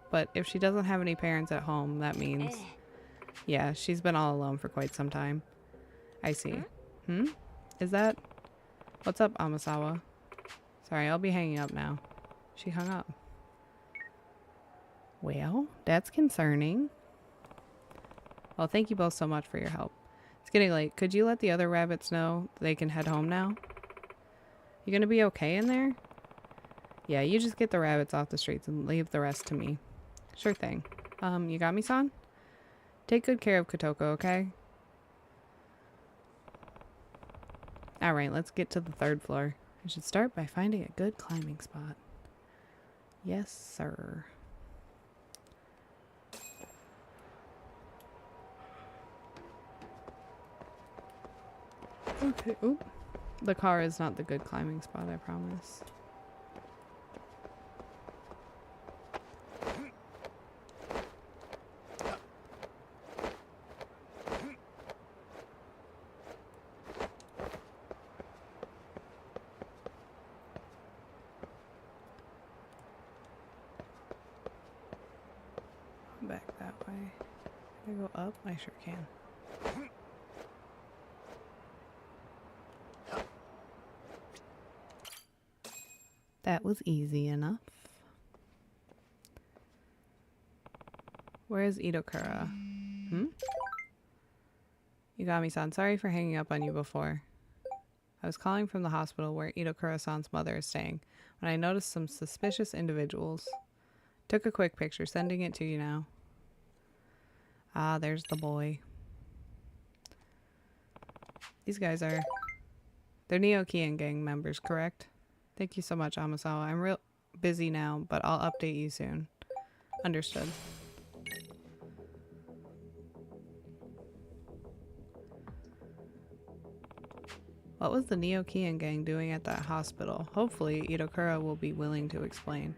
But if she doesn't have any parents at home, that え means... え Yeah, she's been all alone for quite some time. I see. Hmm? Is that... What's up, Amasawa? Sorry, I'll be hanging up now. She hung up. Well, that's concerning. Well, thank you both so much for your help. It's getting late. Could you let the other rabbits know they can head home now? You gonna be okay in there? Yeah, you just get the rabbits off the streets and leave the rest to me. Sure thing. Yagami-san? Take good care of Kotoko, okay? Alright, let's get to the 3rd floor. I should start by finding a good climbing spot. Yes, sir. Okay, oop. The car is not the good climbing spot, I promise. Back that way. Can I go up? I sure can. That was easy enough. Where is Idokura? Hmm? Yagami-san, sorry for hanging up on you before. I was calling from the hospital where Idokura-san's mother is staying when I noticed some suspicious individuals. Took a quick picture, sending it to you now. Ah, there's the boy. These guys are... They're Neo-Kian gang members, correct? Thank you so much, Amasawa. I'm real busy now, but I'll update you soon. Understood. What was the Neo-Kian gang doing at that hospital? Hopefully, Idokura will be willing to explain.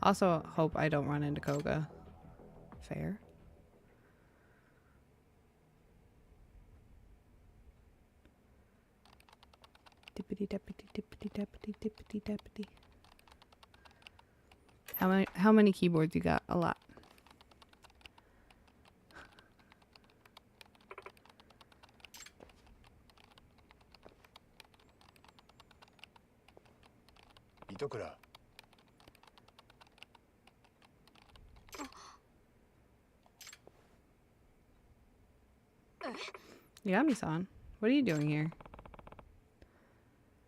Also, hope I don't run into Koga. Fair. Dippity deputy dippity deputy dippity deputy. How many keyboards you got? A lot. Itokura. Yagami-san, what are you doing here?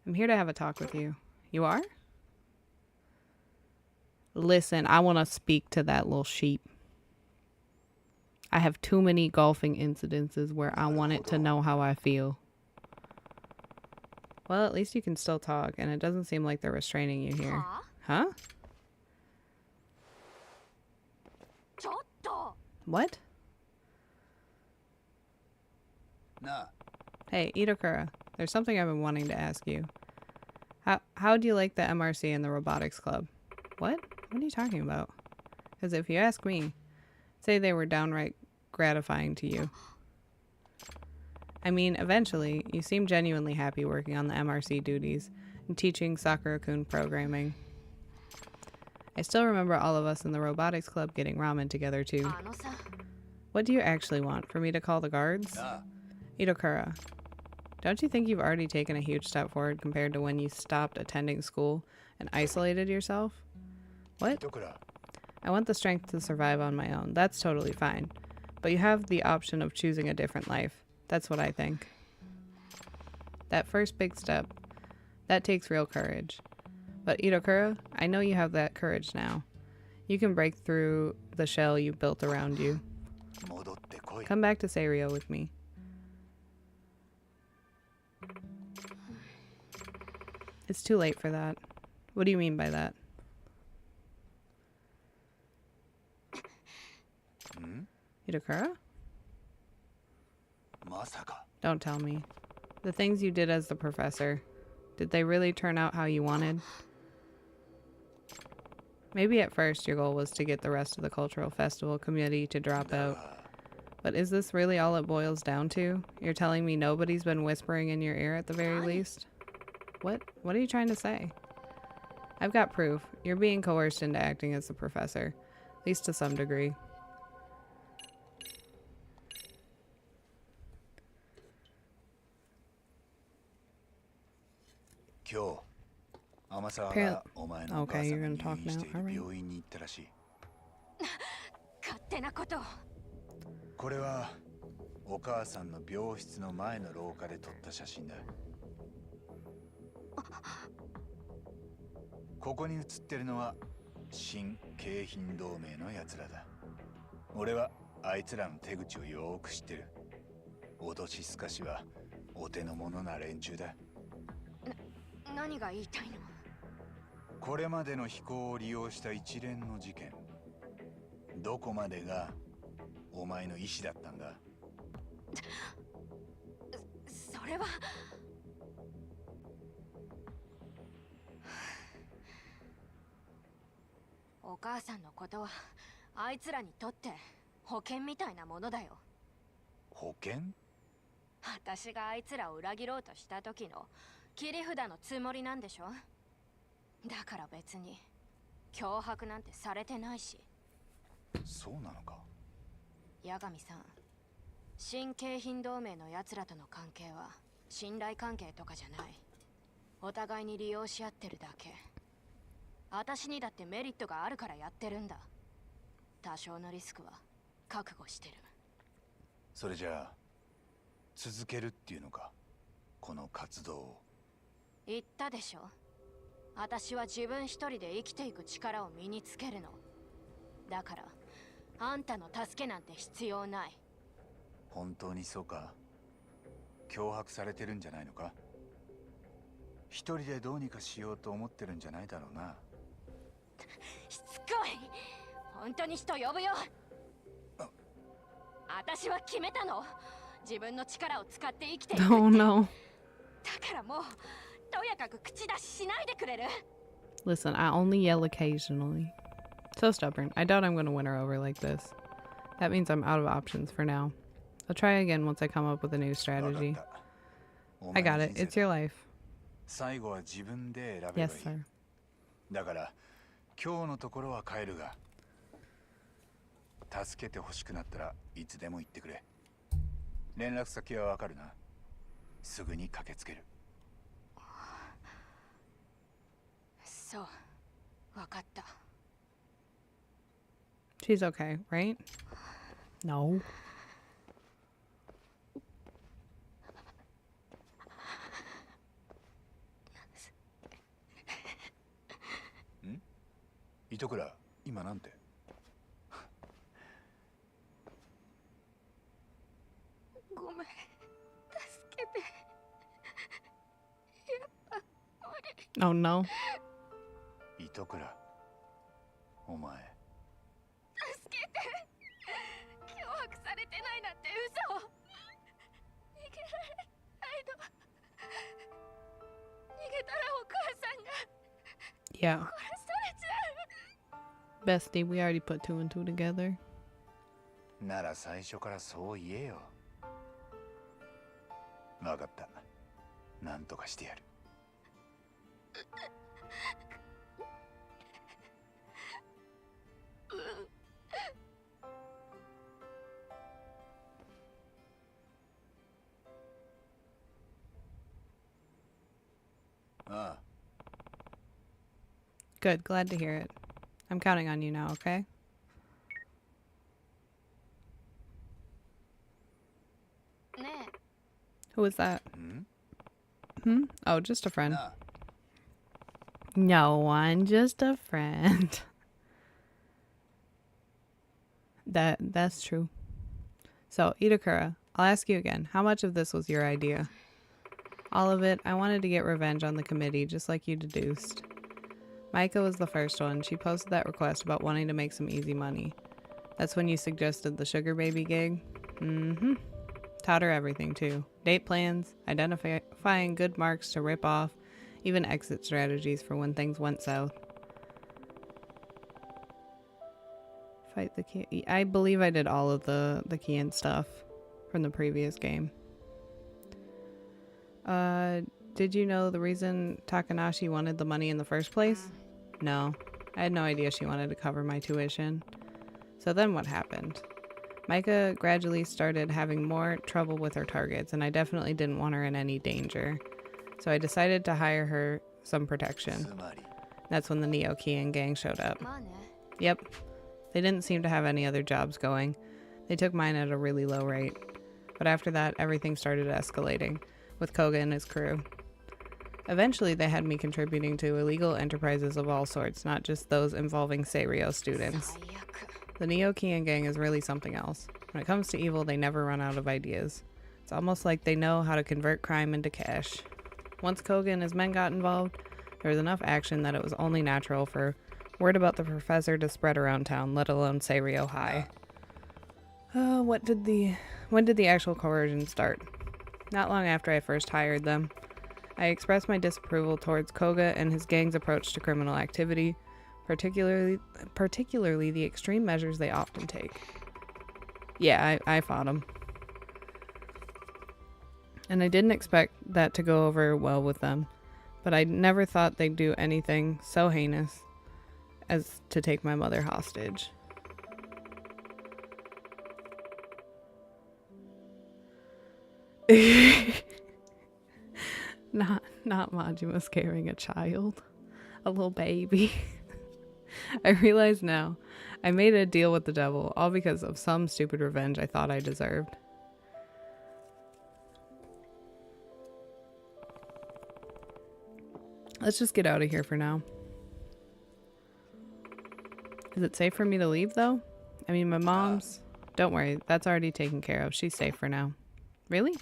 I'm here to have a talk with you. You are? Listen, I want to speak to that little sheep. I have too many golfing incidences where I want it to know how I feel. Well, at least you can still talk, and it doesn't seem like they're restraining you here. Huh? ちょっと What? Na. Hey, Idokura, there's something I've been wanting to ask you. How do you like the MRC and the robotics club? What? What are you talking about? Because if you ask me, say they were downright gratifying to you. I mean, eventually, you seem genuinely happy working on the MRC duties and teaching Sakura-kun programming. I still remember all of us in the robotics club getting ramen together too. あのさ What do you actually want? For me to call the guards? Na. Idokura, don't you think you've already taken a huge step forward compared to when you stopped attending school and isolated yourself? What? Itokura. I want the strength to survive on my own. That's totally fine. But you have the option of choosing a different life. That's what I think. That first big step, that takes real courage. But Idokura, I know you have that courage now. You can break through the shell you've built around you. Modotte koi. Come back to Seirio with me. It's too late for that. What do you mean by that? Hmm? Idokura? Masaka. Don't tell me. The things you did as the professor, did they really turn out how you wanted? Maybe at first your goal was to get the rest of the cultural festival committee to drop out. But is this really all it boils down to? You're telling me nobody's been whispering in your ear at the very least? What are you trying to say? I've got proof. You're being coerced into acting as the professor. At least to some degree. Okay, you're gonna talk now. All right. 勝手なことを。これはお母さんの病室の前の廊下で撮った写真だ。ここに写ってるのは新京浜同盟のやつらだ。俺はあいつらの手口をよーく知ってる。脅しすかしはお手の物な連中だ。何が言いたいの？これまでの飛行を利用した一連の事件、どこまでがお前の意思だったんだ？それは。お母さんのことはあいつらにとって保険みたいなものだよ。保険？私があいつらを裏切ろうとした時の切り札のつもりなんでしょ。だから別に脅迫なんてされてないし。そうなのか。八神さん、新京浜同盟の奴らとの関係は信頼関係とかじゃない。お互いに利用し合ってるだけ。私にだってメリットがあるからやってるんだ。多少のリスクは覚悟してる。それじゃあ続けるっていうのか、この活動を。言ったでしょ。私は自分一人で生きていく力を身につけるの。だからあんたの助けなんて必要ない。本当にそうか？脅迫されてるんじゃないのか？一人でどうにかしようと思ってるんじゃないだろうな。しつこい。本当に人呼ぶよ。私は決めたの。自分の力を使って生きていくって。Oh no. だからもうとやかく口出ししないでくれる？ Listen, I only yell occasionally. So stubborn. I doubt I'm going to win her over like this. That means I'm out of options for now. I'll try again once I come up with a new strategy. I got it. It's your life. 最後は自分で選べばいい。Yes, sir. だから今日のところは帰るが、助けてほしくなったらいつでも言ってくれ。連絡先はわかるな。すぐに駆けつける。そう、わかった。She's okay, right? No. 糸倉、今なんて？ごめん、助けて。やっぱ無理。Oh no. 糸倉、お前。助けて。脅迫されてないなんて嘘。逃げられないの。逃げたらお母さんが。Yeah. 殺されちゃう。Bestie, we already put two and two together. なら最初からそう言えよ。わかった。なんとかしてやる。ああ。Good, glad to hear it. I'm counting on you now, okay? Who was that? Oh, just a friend. No one, just a friend. That's true. So, Itakura, I'll ask you again. How much of this was your idea? All of it. I wanted to get revenge on the committee, just like you deduced. Micah was the first one. She posted that request about wanting to make some easy money. That's when you suggested the sugar baby gig? Mm-hmm. Taught her everything, too. Date plans, identifying good marks to rip off, even exit strategies for when things went south. Fight the key. I believe I did all of the key and stuff from the previous game. Did you know the reason Takanashi wanted the money in the first place? No. I had no idea she wanted to cover my tuition. So then what happened? Micah gradually started having more trouble with her targets, and I definitely didn't want her in any danger. So I decided to hire her some protection. That's when the Neo Kian gang showed up. Yep. They didn't seem to have any other jobs going. They took mine at a really low rate. But after that, everything started escalating, with Koga and his crew. Eventually, they had me contributing to illegal enterprises of all sorts, not just those involving Seiryo students. The Neo Kian gang is really something else. When it comes to evil, they never run out of ideas. It's almost like they know how to convert crime into cash. Once Koga and his men got involved, there was enough action that it was only natural for word about the professor to spread around town, let alone Seiryo High. When did the actual coercion start? Not long after I first hired them. I expressed my disapproval towards Koga and his gang's approach to criminal activity, particularly the extreme measures they often take. Yeah, I fought them. And I didn't expect that to go over well with them, but I never thought they'd do anything so heinous as to take my mother hostage. Not Majima scaring a child. A little baby. I realize now, I made a deal with the devil, all because of some stupid revenge I thought I deserved. Let's just get out of here for now. Is it safe for me to leave, though? I mean, my mom's... Don't worry, that's already taken care of. She's safe for now. Really?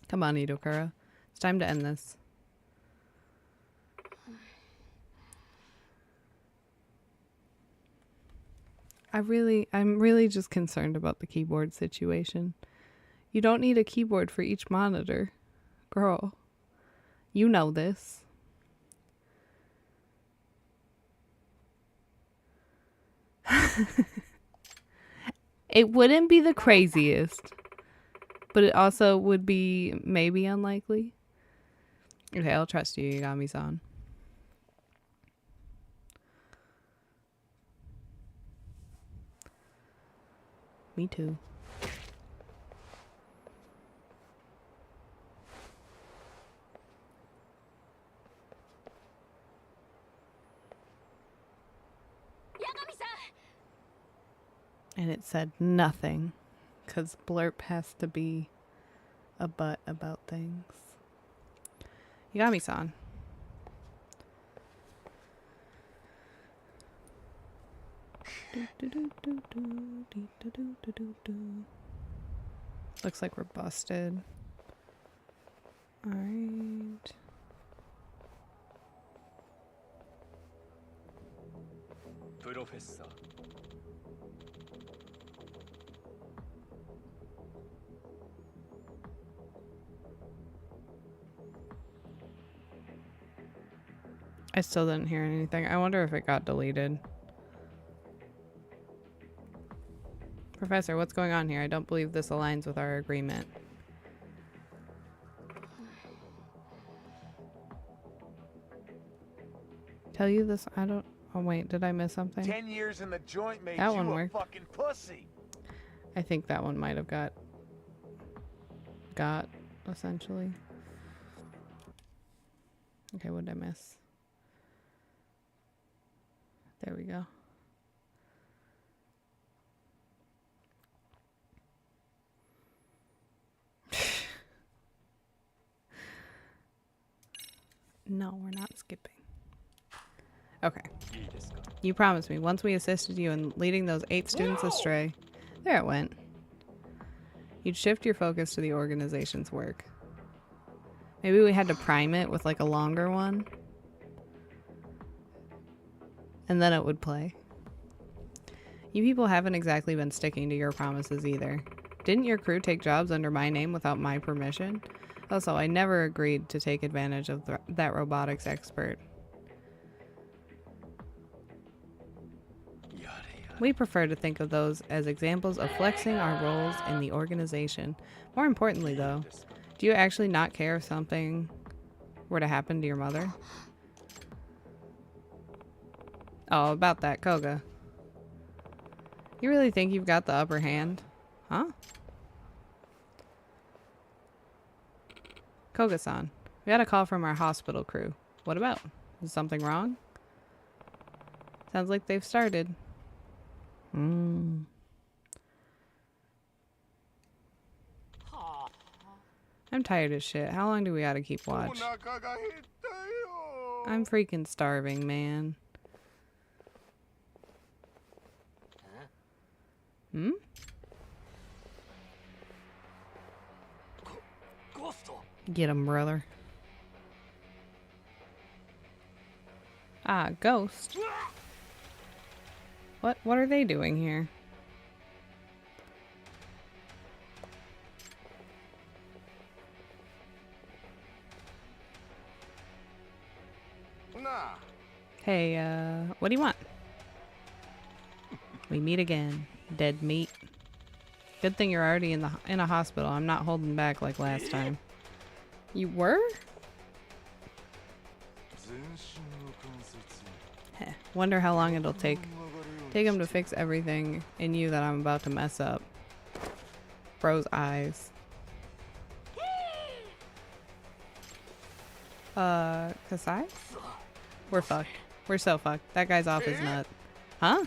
Come on, Idokura. It's time to end this. I'm really just concerned about the keyboard situation. You don't need a keyboard for each monitor. Girl, you know this. It wouldn't be the craziest, but it also would be maybe unlikely. Okay, I'll trust you, Yagami-san. Me too. And it said nothing, because Blurp has to be a butt about things. Yagami-san. Looks like we're busted. Alright. Professor. I still didn't hear anything. I wonder if it got deleted. Professor, what's going on here? I don't believe this aligns with our agreement. Tell you this, I don't... Oh wait, did I miss something? 10 years in the joint made That you one a worked. fucking pussy. I think that one might have got essentially. Okay, what did I miss? There we go. No, we're not skipping. Okay. You promised me once we assisted you in leading those 8 students astray. There it went. You'd shift your focus to the organization's work. Maybe we had to prime it with like a longer one. And then it would play. You people haven't exactly been sticking to your promises either. Didn't your crew take jobs under my name without my permission? Also, I never agreed to take advantage of that robotics expert. We prefer to think of those as examples of flexing our roles in the organization. More importantly, though, do you actually not care if something were to happen to your mother? Oh, about that, Koga. You really think you've got the upper hand? Huh? Koga-san, we got a call from our hospital crew. What about? Is something wrong? Sounds like they've started. I'm tired as shit. How long do we gotta keep watch? I'm freaking starving, man. Hmm? Get him, brother. Ah, Ghost. What are they doing here? Hey, what do you want? We meet again. Dead meat. Good thing you're already in a hospital. I'm not holding back like last time. You were? Heh. Wonder how long it'll take him to fix everything in you that I'm about to mess up. Bro's eyes. Kasai? We're fucked. We're so fucked. That guy's off his nut. Huh?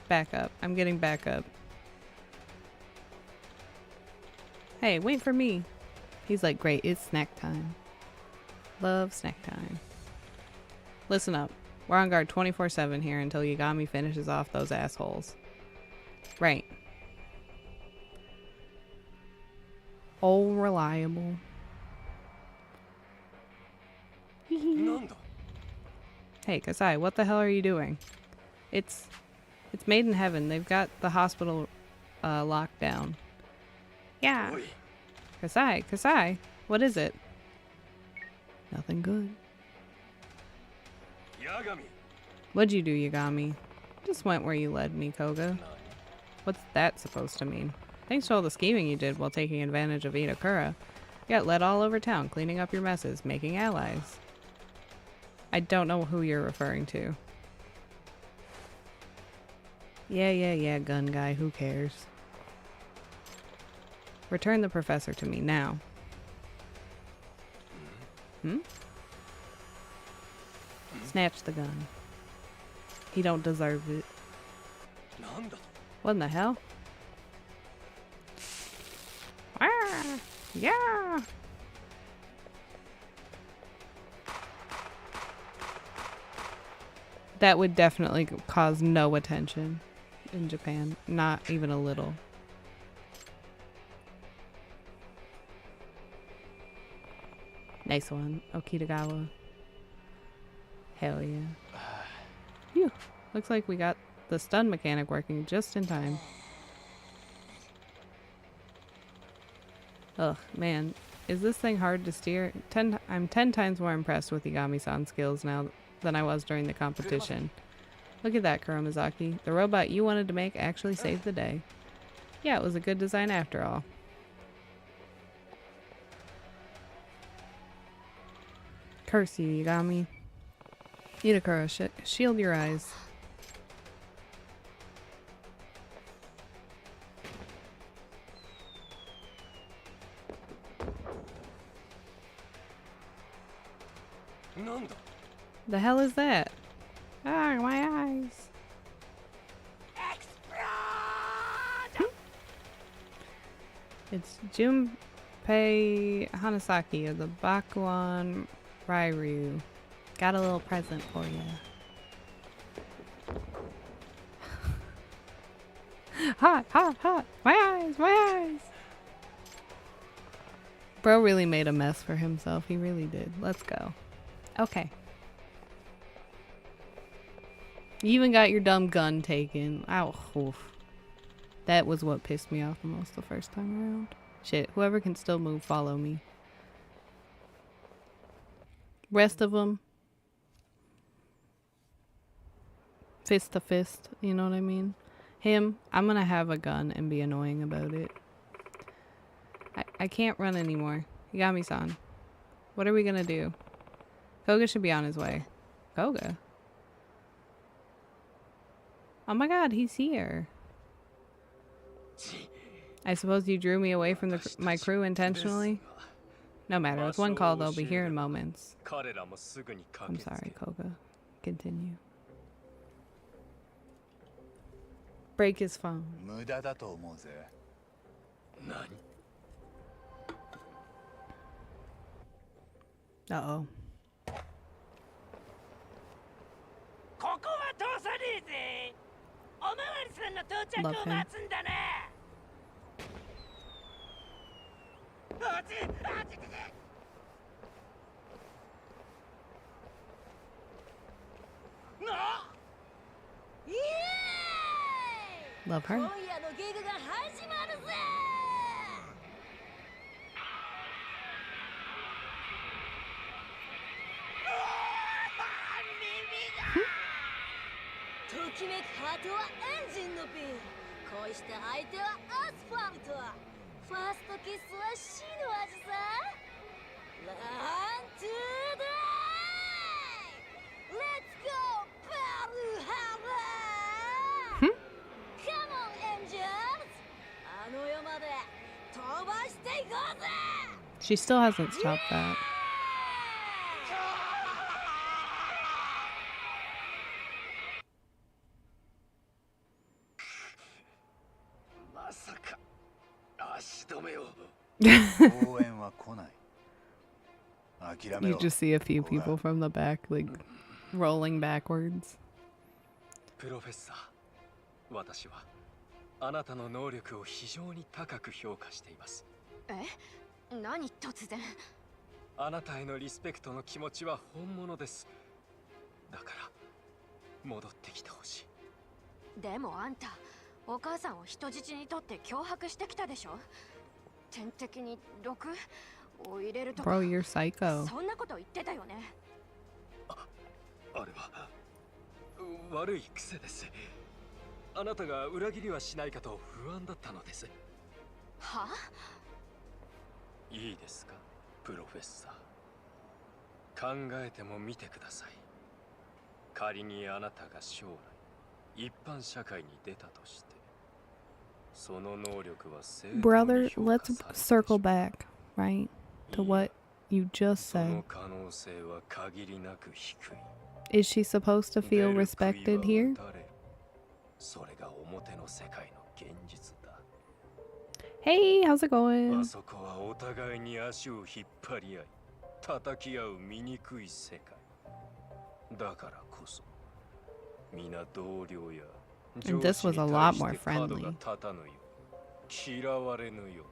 Back up. I'm getting back up. Hey, wait for me. He's like, great, it's snack time. Love snack time. Listen up. We're on guard 24/7 here until Yagami finishes off those assholes. Right. Oh, reliable. Hey, Kasai, what the hell are you doing? It's made in heaven. They've got the hospital locked down. Yeah. Kasai, what is it? Nothing good. What'd you do, Yagami? Just went where you led me, Koga. What's that supposed to mean? Thanks to all the scheming you did while taking advantage of Itakura, you got led all over town, cleaning up your messes, making allies. I don't know who you're referring to. Yeah, gun guy, who cares? Return the professor to me now. Snatch the gun. He don't deserve it. What in the hell? Ah, yeah. That would definitely cause no attention in Japan. Not even a little. Nice one, Okitagawa. Hell yeah. Phew. Looks like we got the stun mechanic working just in time. Ugh, man. Is this thing hard to steer? I'm 10 times more impressed with Yagami-san's skills now than I was during the competition. Look at that, Kuromazaki. The robot you wanted to make actually saved the day. Yeah, it was a good design after all. Curse you, Yagami. Itakura, shield your eyes. The hell is that? Ah, my eyes. It's Junpei Hanasaki of the Bakuan Rairu. Got a little present for you. Hot, hot, hot. My eyes, my eyes. Bro really made a mess for himself. He really did. Let's go. Okay. You even got your dumb gun taken. Ow. Oof. That was what pissed me off the most the first time around. Shit. Whoever can still move, follow me. Rest of them. fist to fist, you know what I mean? Him, I'm gonna have a gun and be annoying about it. I can't run anymore. You got me, son. What are we gonna do? Koga should be on his way. Koga? Oh my god, he's here. I suppose you drew me away from my crew intentionally? No matter, with one call they'll be here in moments. I'm sorry, Koga. Continue. Break his phone. 無駄だと思うぜ。何 Uh-oh. ここは通さねえぜ。おまわりさんの到着を待つんだな。あちあちちち。な。イエーイ。 Love her. 今夜のギグが始まるぜ。ときめくハートはエンジンのビー。恋した相手はアスファルト。ファーストキスは死の味さ。ラントゥーダイ。レッツゴーバルハラ。Come on, angels。あの世まで飛ばしていこうぜ。 She still hasn't stopped that. まさか足止めを。応援は来ない。諦め You ろ。 just see a few people from the back, like, rolling backwards. プロフェッサー、私はあなたの能力を非常に高く評価しています。え？何突然？あなたへのリスペクトの気持ちは本物です。だから戻ってきてほしい。でもあんた、お母さんを人質にとって脅迫してきたでしょ？天敵に毒を入れるとか。 Bro, you're psycho. そんなこと言ってたよね。あれは悪い癖です。あなたが裏切りはしないかと不安だったのです。は？いいですか、プロフェッサー。考えてもみてください。仮にあなたが将来一般社会に出たとして、その能力は正当に Brother, 評価 let's されるでしょう。 circle back, right? To what you just そ said. の可能性は限りなく低い。 Is she supposed to feel 出る杭 respected は here? 打たれる。それが表の世界の現実だ。 Hey, how's it あ going? そこはお互いに足を引っ張り合い、叩き合う醜い世界。だからこそ、皆同僚や And 上 this 司に was a 対 lot し more て角が friendly. 立たぬよう、嫌われぬよう、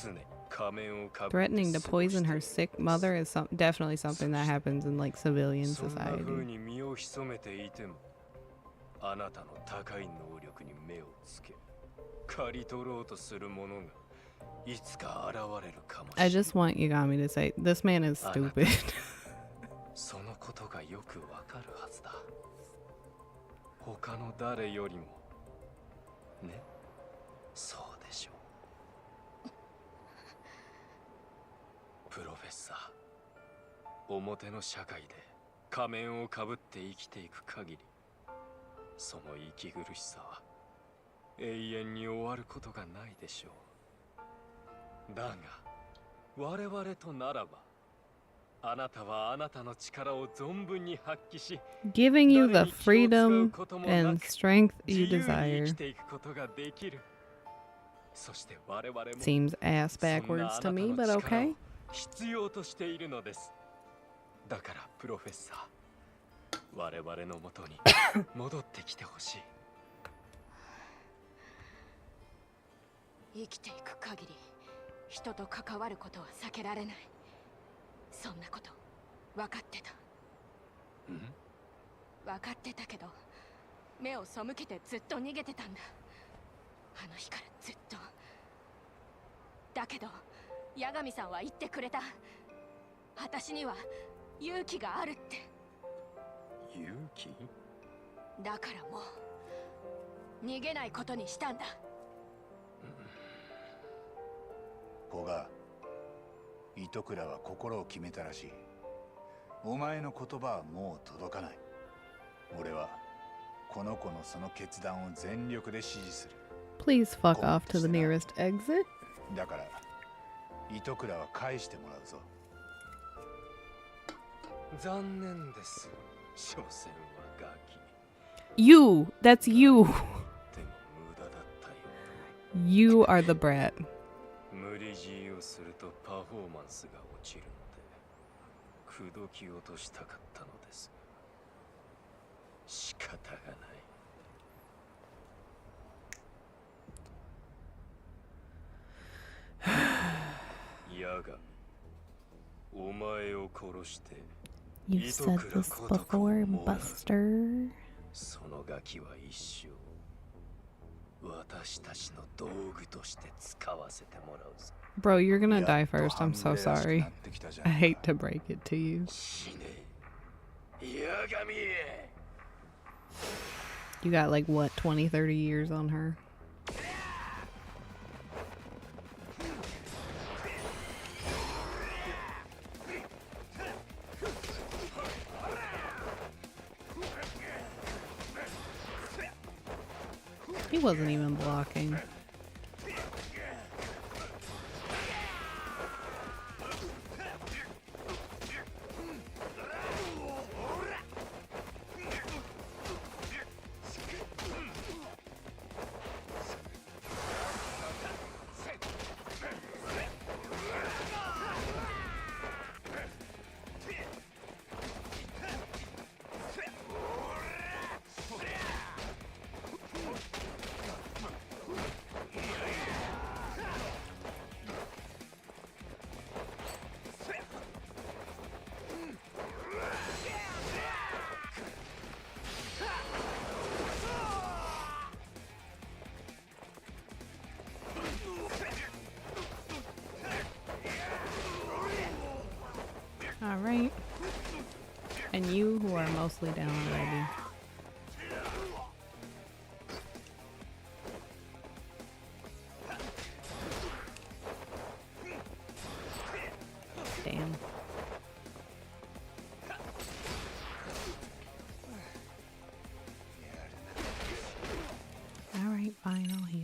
常に仮面をかぶって Threatening to 過ごして poison い her る sick のです。 mother is definitely something that happens in like civilian そんな風 society. に身を潜めていても、あなたの高い能力に目をつけ、刈り取ろうとする者がいつか現れるかもしれ I ない。 just want Yagami to say, this man is stupid. そのことがよくわかるはずだ。他の誰よりもね、そうでしょう。プロフェッサー、表の社会で仮面をかぶって生きていく限り、その息苦しさは永遠に終わることがないでしょう。だが我々とならば、あなたはあなたの力を存分に発揮し、 Giving you the 誰に気を使う freedom こともな and く strength 自 you 由に生 desire. きていくことができる。そして我々も Seems ass そんな backwards あ to なた me, の but 力 okay. を必要としているのです。だからプロフェッサー、我々のもとに戻ってきてほしい。生きていく限り、人と関わることは避けられない。そんなこと分かってた。分かってたけど、目を背けてずっと逃げてたんだ。あの日からずっと。だけど八神さんは言ってくれた。私には勇気があるって。勇気？だからもう逃げないことにしたんだ。古賀、糸倉は心を決めたらしい。お前の言葉はもう届かない。俺はこの子のその決断を全力で支持する。 Please fuck off to the nearest exit. だから糸倉は返してもらうぞ。残念です。所詮はガキ。 You! That's you! でも無駄だったよ。You are the brat. 無理強いをするとパフォーマンスが落ちるので口説き落としたかったのですが仕方がないヤガミ、お前を殺して You've said this before, Buster. そのガキは一生私たちの道具として使わせてもらうぞ。 Bro, you're gonna die first. I'm so sorry. I hate to break it to you. 死ね、ヤガミ。 You got like, what, 20, 30 years on her? He wasn't even blocking. Alright. And you, who are mostly down already. Damn. Alright, fine, I'll heal.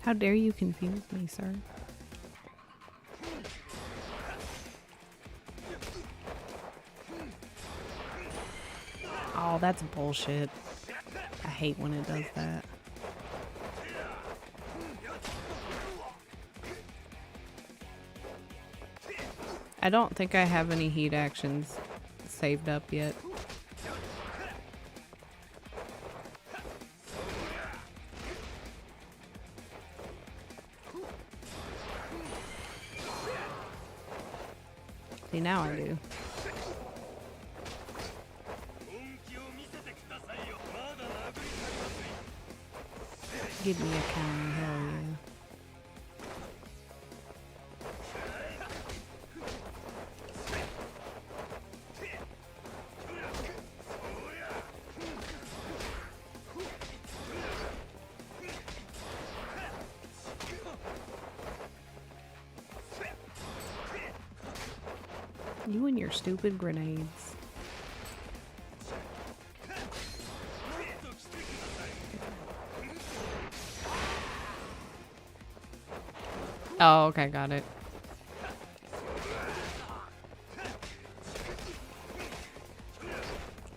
How dare you confuse me, sir? Oh, that's bullshit. I hate when it does that. I don't think I have any heat actions saved up yet. See, now I do. Give me a counter, hell yeah. You and your stupid grenades. Oh, okay, got it.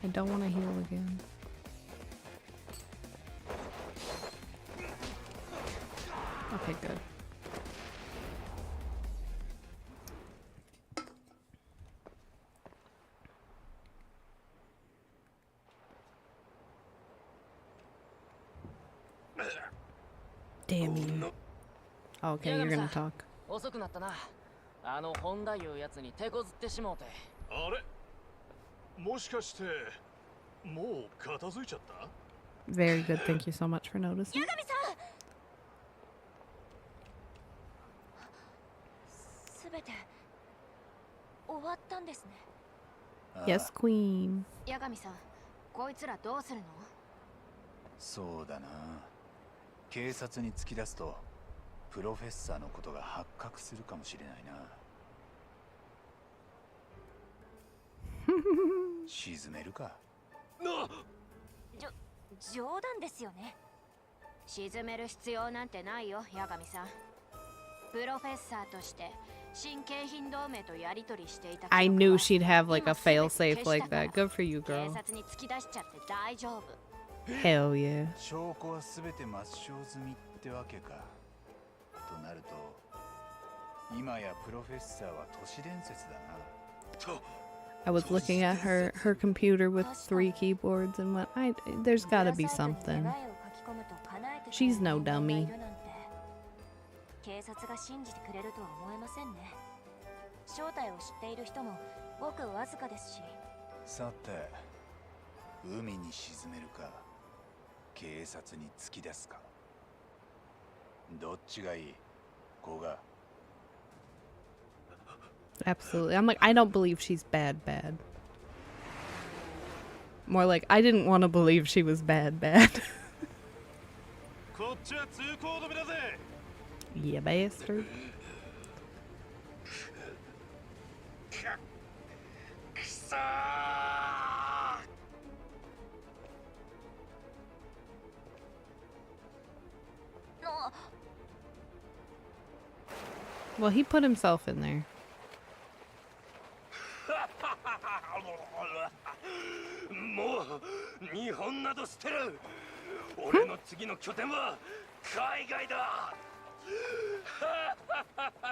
I don't want to heal again. Okay, good. Damn you. Okay, you're gonna talk. 遅くなったな。あの本田いうやつに手こずってしもうて。あれ、もしかしてもう片付いちゃった？ Very good. Thank you so much for noticing. 八神さん、すべて終わったんですね。Yes, Queen. 八神さん、こいつらどうするの？そうだな。警察に突き出すとプロフェッサーのことが発覚するかもしれないな。沈めるか。冗談ですよね。沈める必要なんてないよ、八神さん。プロフェッサーとして新景品同盟とやり取りしていた。I knew she'd have like a failsafe like that. Good for you, 警 girl. 察に突き出しちゃって大丈夫。Hell yeah. 証拠はすべて抹消済みってわけか。となると、今やプロフェッサーは都市伝説だな。I was looking at her computer with 3 keyboards and went, there's gotta be something. She's no dummy. 警察が信じてくれるとは思えませんね。正体を知っている人もごくわずかですし。さて、海に沈めるか、警察に突き出すか。どっちがいい？子が。Absolutely. I'm like, I don't believe she's bad. More like, I didn't want to believe she was bad. こっちは通行止めだぜ。Yeah, bastard. くそー。 Well, he put himself in there. もう日本など捨てる。俺の次の拠点は海外だ。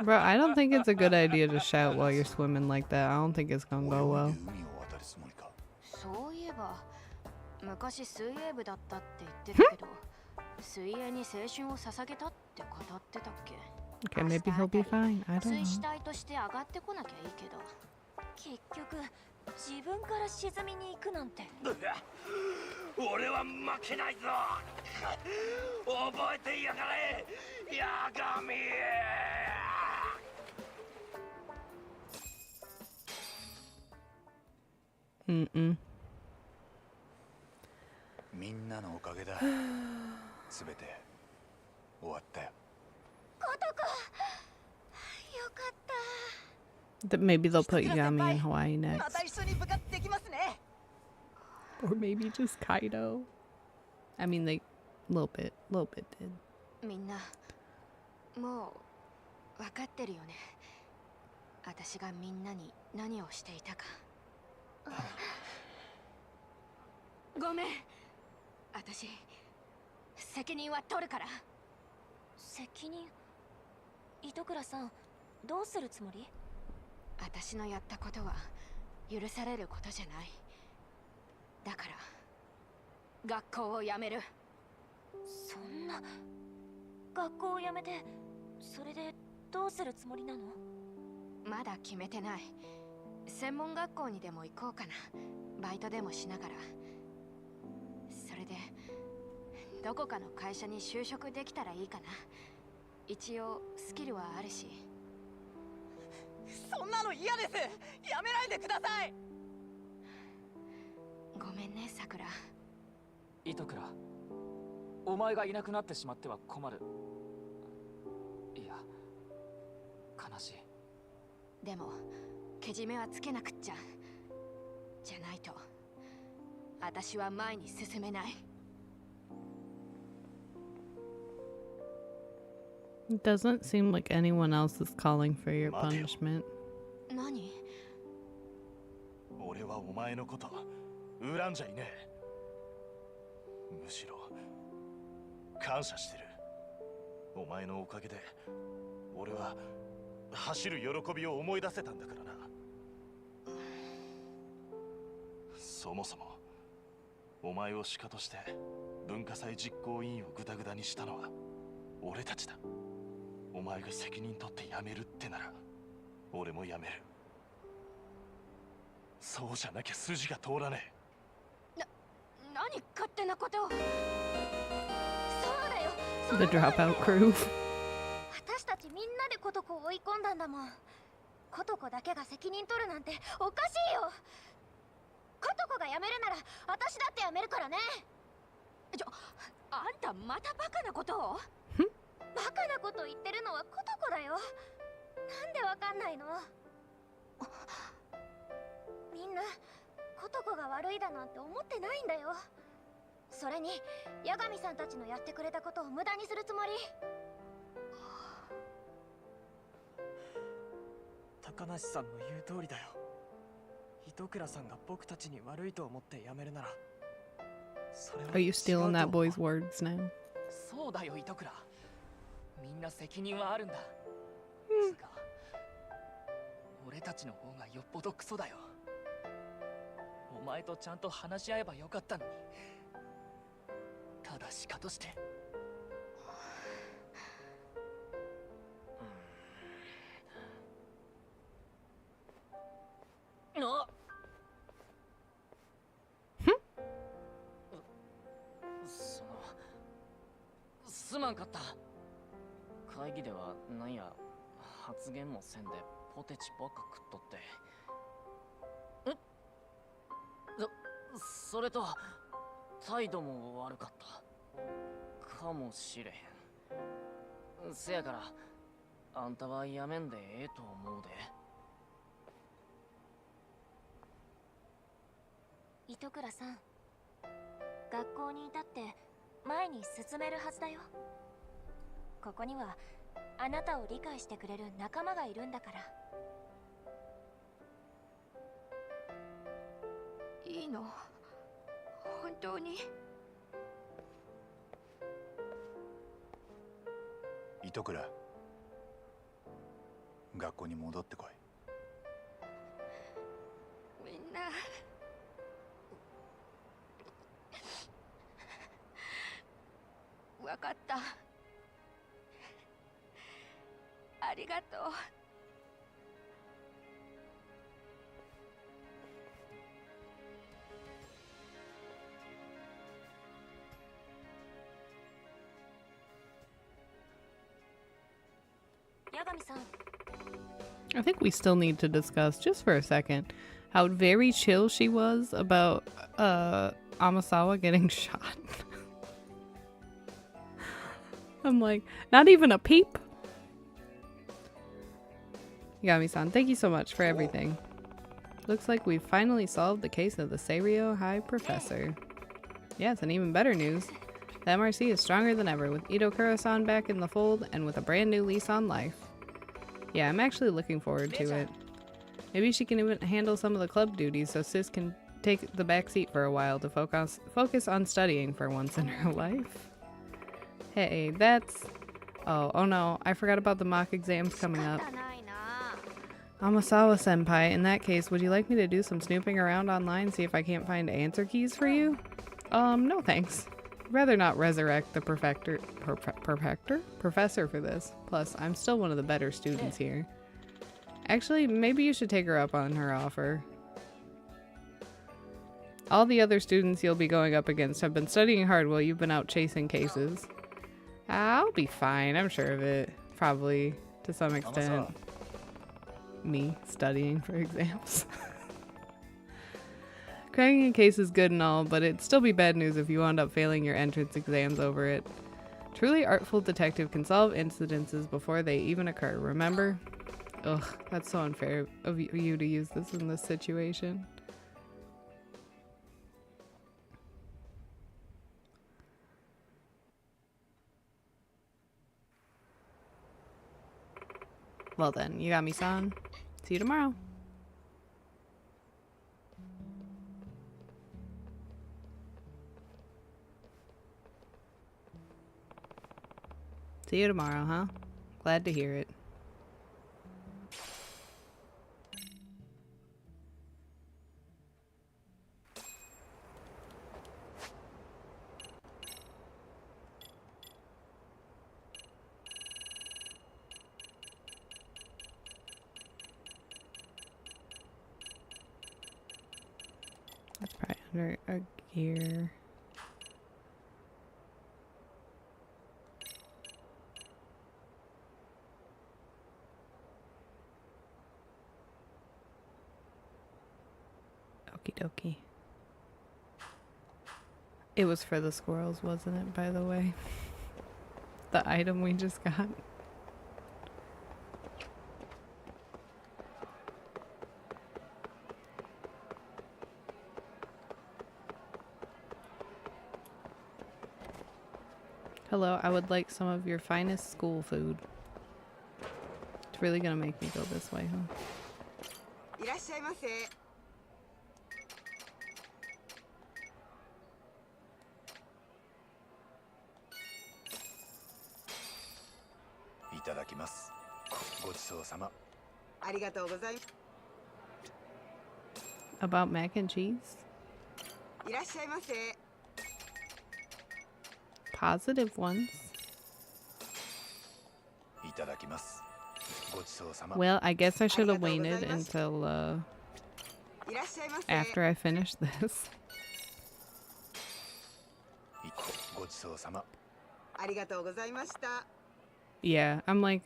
Bro, I don't think it's a good idea to shout while you're swimming like that. I don't think it's gonna go well. そういえば昔水泳部だったって言ってたけど水泳に青春を捧げたって語ってたっけ？ Okay, maybe he'll be fine. I don't 水死 know. 体として上がってこなきゃいいけど。結局自分から沈みに行くなんて。俺は負けないぞ。覚えてやがれ、八神。みんなのおかげだ。すべて終わったよ。ことこ、よかった。Maybe they'll put Yami in Hawaii ま next. た一緒に部活できますね。 Or maybe just Kaido. I mean, like, little bit did. みんなもう分かってるよね。私がみんなに何をしていたか。ごめん。私責任は取るから。責任？糸倉さん、どうするつもり？私のやったことは許されることじゃない。だから学校を辞める。そんな、学校を辞めてそれでどうするつもりなの？まだ決めてない。専門学校にでも行こうかな。バイトでもしながら。それでどこかの会社に就職できたらいいかな。一応スキルはあるし。そんなの嫌です。やめないでください。ごめんね、さくら。糸倉、お前がいなくなってしまっては困る。いや、悲しい。でもけじめはつけなくっちゃ。じゃないと私は前に進めない。 It doesn't seem like anyone else is calling for your punishment. 何？俺はお前のこと恨んじゃいねえ。むしろ感謝してる。お前のおかげで俺は走る喜びを思い出せたんだからな。そもそもお前をシカとして文化祭実行委員をグダグダにしたのは俺たちだ。お前が責任取って辞めるってなら俺も辞める。そうじゃなきゃ筋が通らねえ。何勝手なことを。そうだよ。 The dropout crew. 私たちみんなでコトコを追い込んだんだもん。コトコだけが責任取るなんておかしいよ。コトコが辞めるなら私だって辞めるからね。あんたまたバカなことを。バカなこと言ってるのはコトコだよ。なんでわかんないの。みんなコトコが悪いだなんて思ってないんだよ。それに八神さんたちのやってくれたことを無駄にするつもり。高梨さんの言う通りだよ。糸倉さんが僕たちに悪いと思って辞めるなら、それは Are you stealing that 違うと思う。 boy's words now? そうだよ糸倉、みんな責任はあるんだ。つか俺たちの方がよっぽどクソだよ。お前とちゃんと話し合えばよかったのに、ただシカとして。あすまんかった。会議ではなんや発言もせんでポテチばっか食っとって。それと態度も悪かったかもしれへん。せやからあんたはやめんでええと思うで。糸倉さん、学校にいたって前に進めるはずだよ。ここにはあなたを理解してくれる仲間がいるんだから。いいの？本当に？糸倉、学校に戻ってこい。みんなわかった。ありがとう。八神さん、 I think we still need to discuss, just for a second, how very chill she was about Amasawa getting shot. I'm like, not even a peep. Yagami-san, thank you so much for everything. Looks like we've finally solved the case of the Seiryo High Professor. Yes, and even better news. The MRC is stronger than ever, with Ito Kuro-san back in the fold and with a brand new lease on life. Yeah, I'm actually looking forward to it. Maybe she can even handle some of the club duties so Sis can take the back seat for a while to focus on studying for once in her life. Hey, that's... Oh no, I forgot about the mock exams coming up. Amasawa-senpai, in that case, would you like me to do some snooping around online, see if I can't find answer keys for you? No thanks. I'd rather not resurrect the professor for this. Plus, I'm still one of the better students here. Actually, maybe you should take her up on her offer. All the other students you'll be going up against have been studying hard while you've been out chasing cases. I'll be fine, I'm sure of it. Probably, to some extent. Me studying for exams. Cracking a case is good and all, but it'd still be bad news if you wound up failing your entrance exams over it. Truly artful detective can solve incidences before they even occur, remember? Ugh, that's so unfair of you to use this in this situation. Well then, Yagami-san. See you tomorrow. See you tomorrow, huh? Glad to hear it. Or a gear. Okie dokie. It was for the squirrels, wasn't it, by the way? The item we just got. Hello, I would like some of your finest school food. It's really gonna make me go this way, huh? いらっしゃいませ。いただきます。ごちそうさま。ありがとうございます。 About mac and cheese? いらっしゃいませ。 Positive ones. いただきます。ごちそうさま。 Well, I guess I should have waited until いらっしゃいませ。 after I finish this. ごちそうさま。ありがとうございました。 Yeah, I'm like,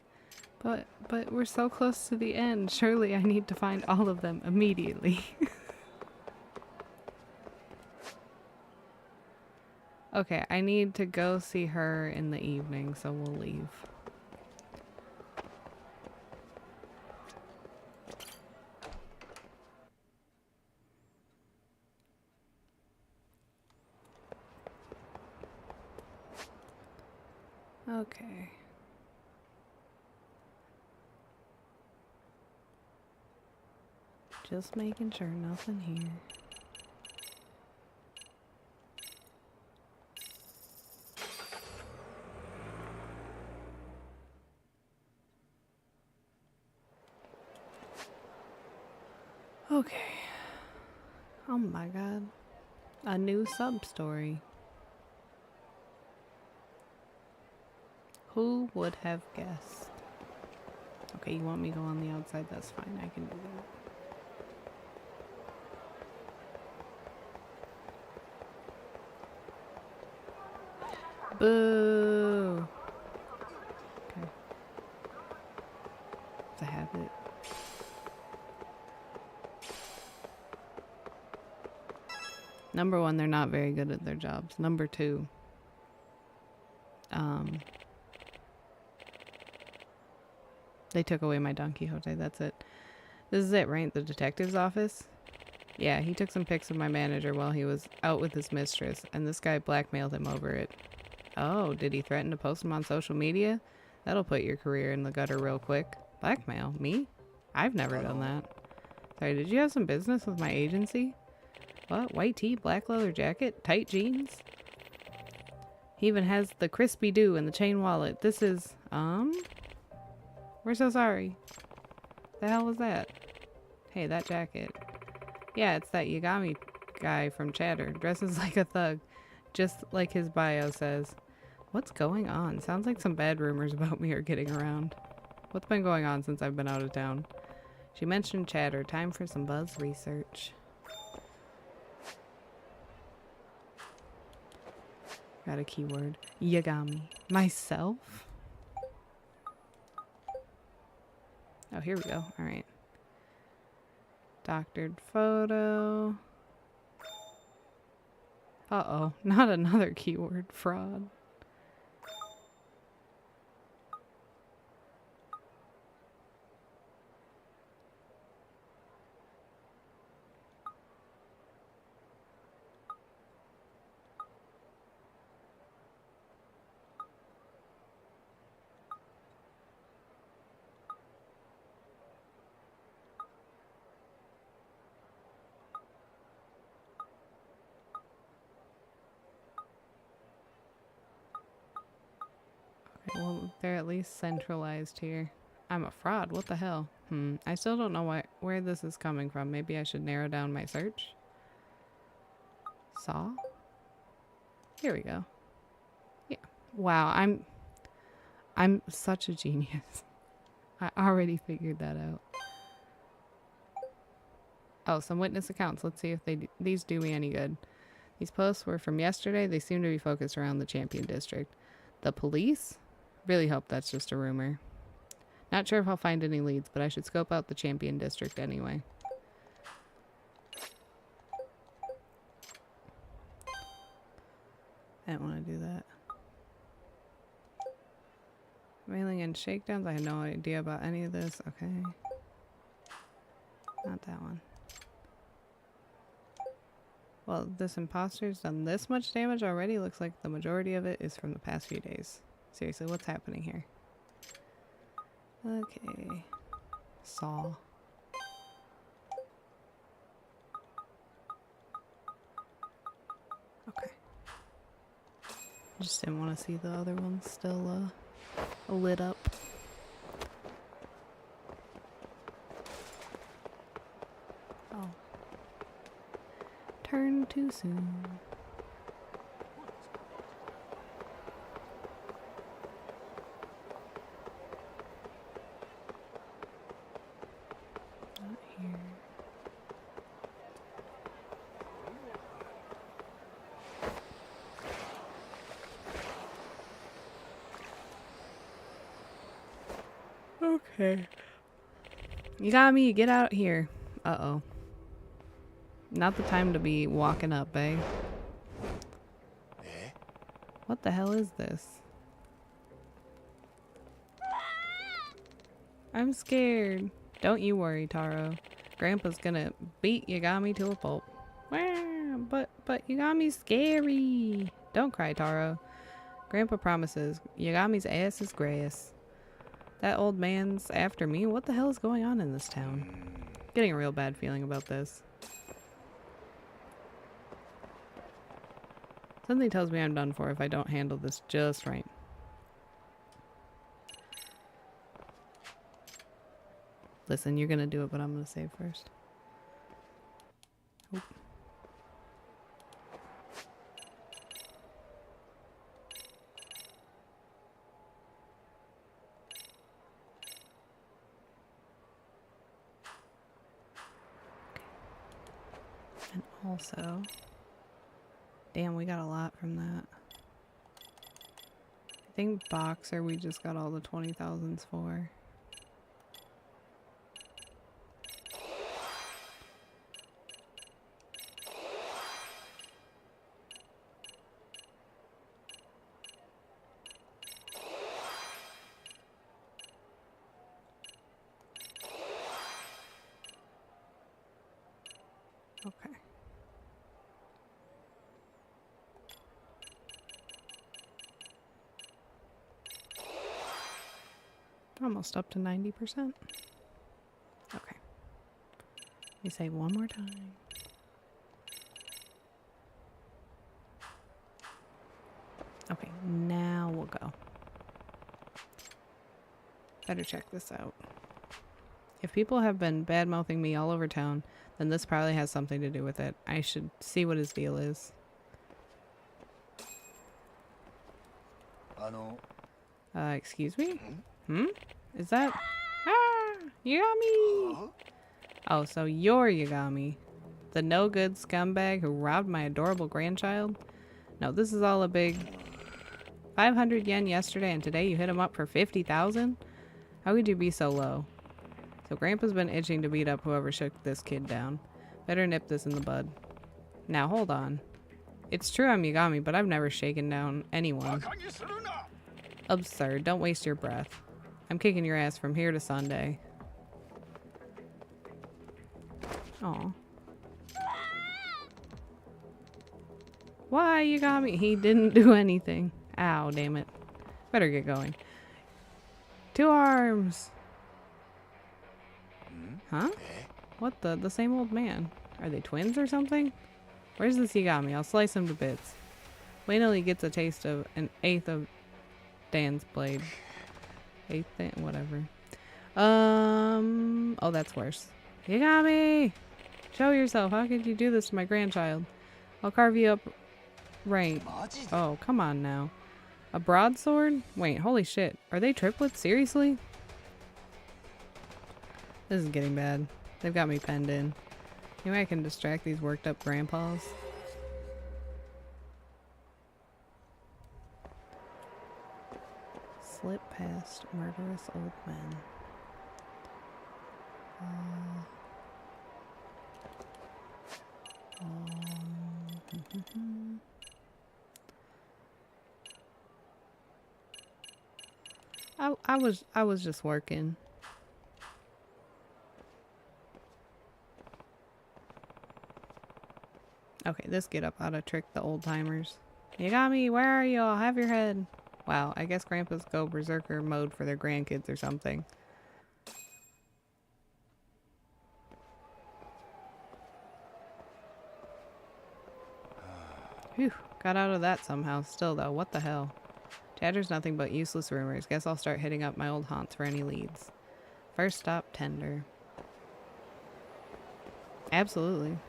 but we're so close to the end. Surely I need to find all of them immediately. Okay, I need to go see her in the evening, so we'll leave. Okay. Just making sure nothing here. Okay. Oh my god. A new sub-story. Who would have guessed? Okay, you want me to go on the outside? That's fine. I can do that. Boo! Okay. It's a habit. Number one, they're not very good at their jobs. Number two, they took away my Don Quixote. That's it. This is it, right? The detective's office? Yeah, he took some pics of my manager while he was out with his mistress, and this guy blackmailed him over it. Oh, did he threaten to post him on social media? That'll put your career in the gutter real quick. Blackmail? Me? I've never done that. Sorry, did you have some business with my agency? What? White tee, black leather jacket, tight jeans? He even has the crispy do and the chain wallet. This is, we're so sorry. The hell was that? Hey, that jacket. Yeah, it's that Yagami guy from Chatter. Dresses like a thug. Just like his bio says. What's going on? Sounds like some bad rumors about me are getting around. What's been going on since I've been out of town? She mentioned Chatter. Time for some buzz research. Got a keyword. Yagami. Myself? Oh, here we go. Alright. Doctored photo. Uh-oh. Not another keyword. Fraud. Well, they're at least centralized here. I'm a fraud. What the hell? I still don't know where this is coming from. Maybe I should narrow down my search. Saw? Here we go. Yeah. Wow, I'm such a genius. I already figured that out. Oh, some witness accounts. Let's see if these do me any good. These posts were from yesterday. They seem to be focused around the Champion District. The police? Really hope that's just a rumor. Not sure if I'll find any leads, but I should scope out the Champion District anyway. I didn't want to do that. Mailing and shakedowns. I had no idea about any of this. Okay. Not that one. Well, this imposter's done this much damage already. Looks like the majority of it is from the past few days. Seriously, what's happening here? Okay. Saw. Okay. Just didn't want to see the other ones still lit up. Oh. Turn too soon. Not here. Okay. You got me. Get out here. Uh-oh. Not the time to be walking up, eh? What the hell is this? I'm scared. Don't you worry, Taro. Grandpa's gonna beat Yagami to a pulp. But Yagami's scary. Don't cry, Taro. Grandpa promises. Yagami's ass is grass. That old man's after me? What the hell is going on in this town? Getting a real bad feeling about this. Something tells me I'm done for if I don't handle this just right. Listen, you're gonna do it, but I'm gonna save first. Oop. And also, damn, we got a lot from that. I think Boxer we just got all the 20,000s for. Okay. Almost up to 90%. Okay. Let me say one more time. Okay, now we'll go. Better check this out. If people have been bad-mouthing me all over town, then this probably has something to do with it. I should see what his deal is. Excuse me? Is that... Ah! Yagami! Oh, so you're Yagami. The no-good scumbag who robbed my adorable grandchild? No, this is all a big... 500 yen yesterday, and today you hit him up for 50,000? How could you be so low? So Grandpa's been itching to beat up whoever shook this kid down. Better nip this in the bud. Now, hold on. It's true I'm Yagami, but I've never shaken down anyone. Absurd. Don't waste your breath. I'm kicking your ass from here to Sunday. Aw. Why, Yagami? He didn't do anything. Ow, damn it. Better get going. 2 arms! Huh? What the same old man? Are they twins or something? Where's this Yagami? I'll slice him to bits. Wait till he gets a taste of an eighth of Dan's blade. Whatever. Oh, that's worse. Yagami! Show yourself. How could you do this to my grandchild? I'll carve you up right. Oh, come on now. A broadsword? Wait, holy shit. Are they triplets? Seriously? This is getting bad. They've got me penned in. Maybe I can distract these worked up grandpas. Slip past murderous old men. I was just working. Okay, this get up ought to trick the old timers. You got me. Where are you? I'll have your head. Wow, I guess grandpas go berserker mode for their grandkids or something. Phew, got out of that somehow. Still though, what the hell? Chatter's nothing but useless rumors. Guess I'll start hitting up my old haunts for any leads. First stop, Tender. Absolutely.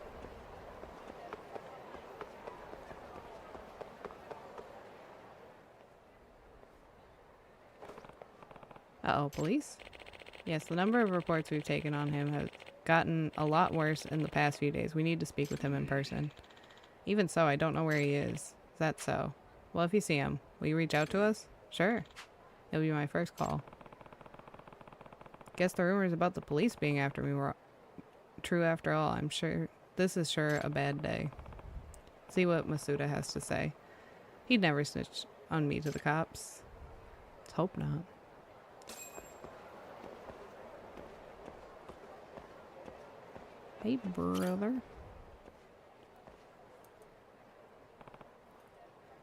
Uh-oh, police? Yes, the number of reports we've taken on him has gotten a lot worse in the past few days. We need to speak with him in person. Even so, I don't know where he is. Is that so? Well, if you see him, will you reach out to us? Sure. It'll be my first call. Guess the rumors about the police being after me were true after all. I'm sure this is sure a bad day. See what Masuda has to say. He'd never snitch on me to the cops. Let's hope not. Hey, brother.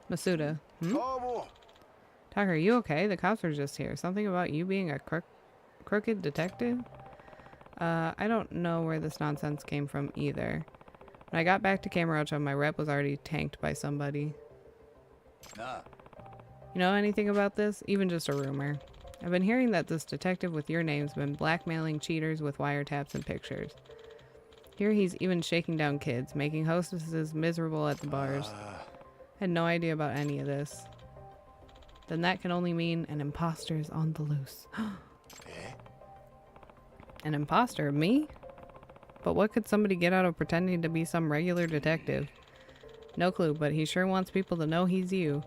Masuda. Tucker, are you okay? The cops were just here. Something about you being a crooked detective? I don't know where this nonsense came from either. When I got back to Camarocho, my rep was already tanked by somebody. Nah. You know anything about this? Even just a rumor. I've been hearing that this detective with your name's been blackmailing cheaters with wiretaps and pictures. Here he's even shaking down kids, making hostesses miserable at the bars. Had no idea about any of this. Then that can only mean an imposter is on the loose. An imposter? Me? But what could somebody get out of pretending to be some regular detective? No clue, but he sure wants people to know he's you.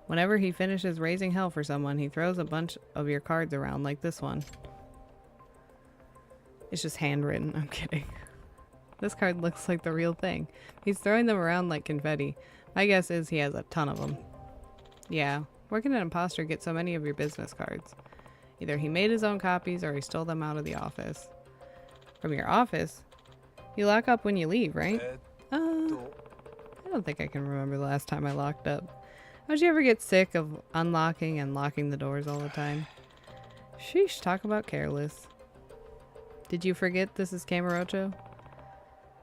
Whenever he finishes raising hell for someone, he throws a bunch of your cards around like this one. It's just handwritten. I'm kidding. This card looks like the real thing. He's throwing them around like confetti. My guess is he has a ton of them. Yeah, where can an imposter get so many of your business cards? Either he made his own copies or he stole them out of the office. From your office? You lock up when you leave, right? I don't think I can remember the last time I locked up. How'd you ever get sick of unlocking and locking the doors all the time? Sheesh, talk about careless. Did you forget this is Camarocho?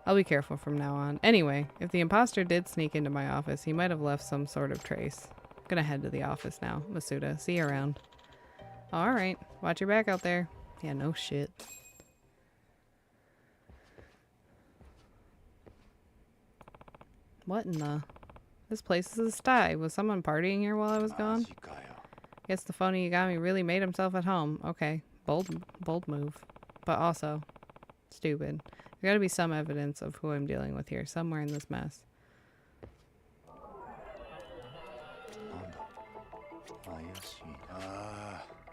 I'll be careful from now on. Anyway, if the imposter did sneak into my office, he might have left some sort of trace. I'm gonna head to the office now. Masuda, see you around. Alright, watch your back out there. Yeah, no shit. What in the... This place is a sty. Was someone partying here while I was gone? Guess the phony you got me really made himself at home. Okay, bold move. But also, stupid. There gotta be some evidence of who I'm dealing with here, somewhere in this mess.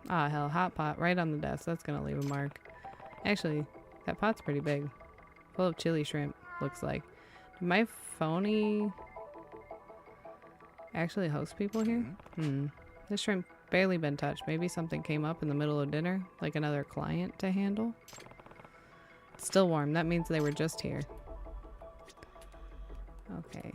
Ah, hell, hot pot right on the desk. That's gonna leave a mark. Actually, that pot's pretty big. Full of chili shrimp, looks like. Did my phony actually host people here? This shrimp barely been touched. Maybe something came up in the middle of dinner, like another client to handle. It's still warm. That means they were just here. Okay.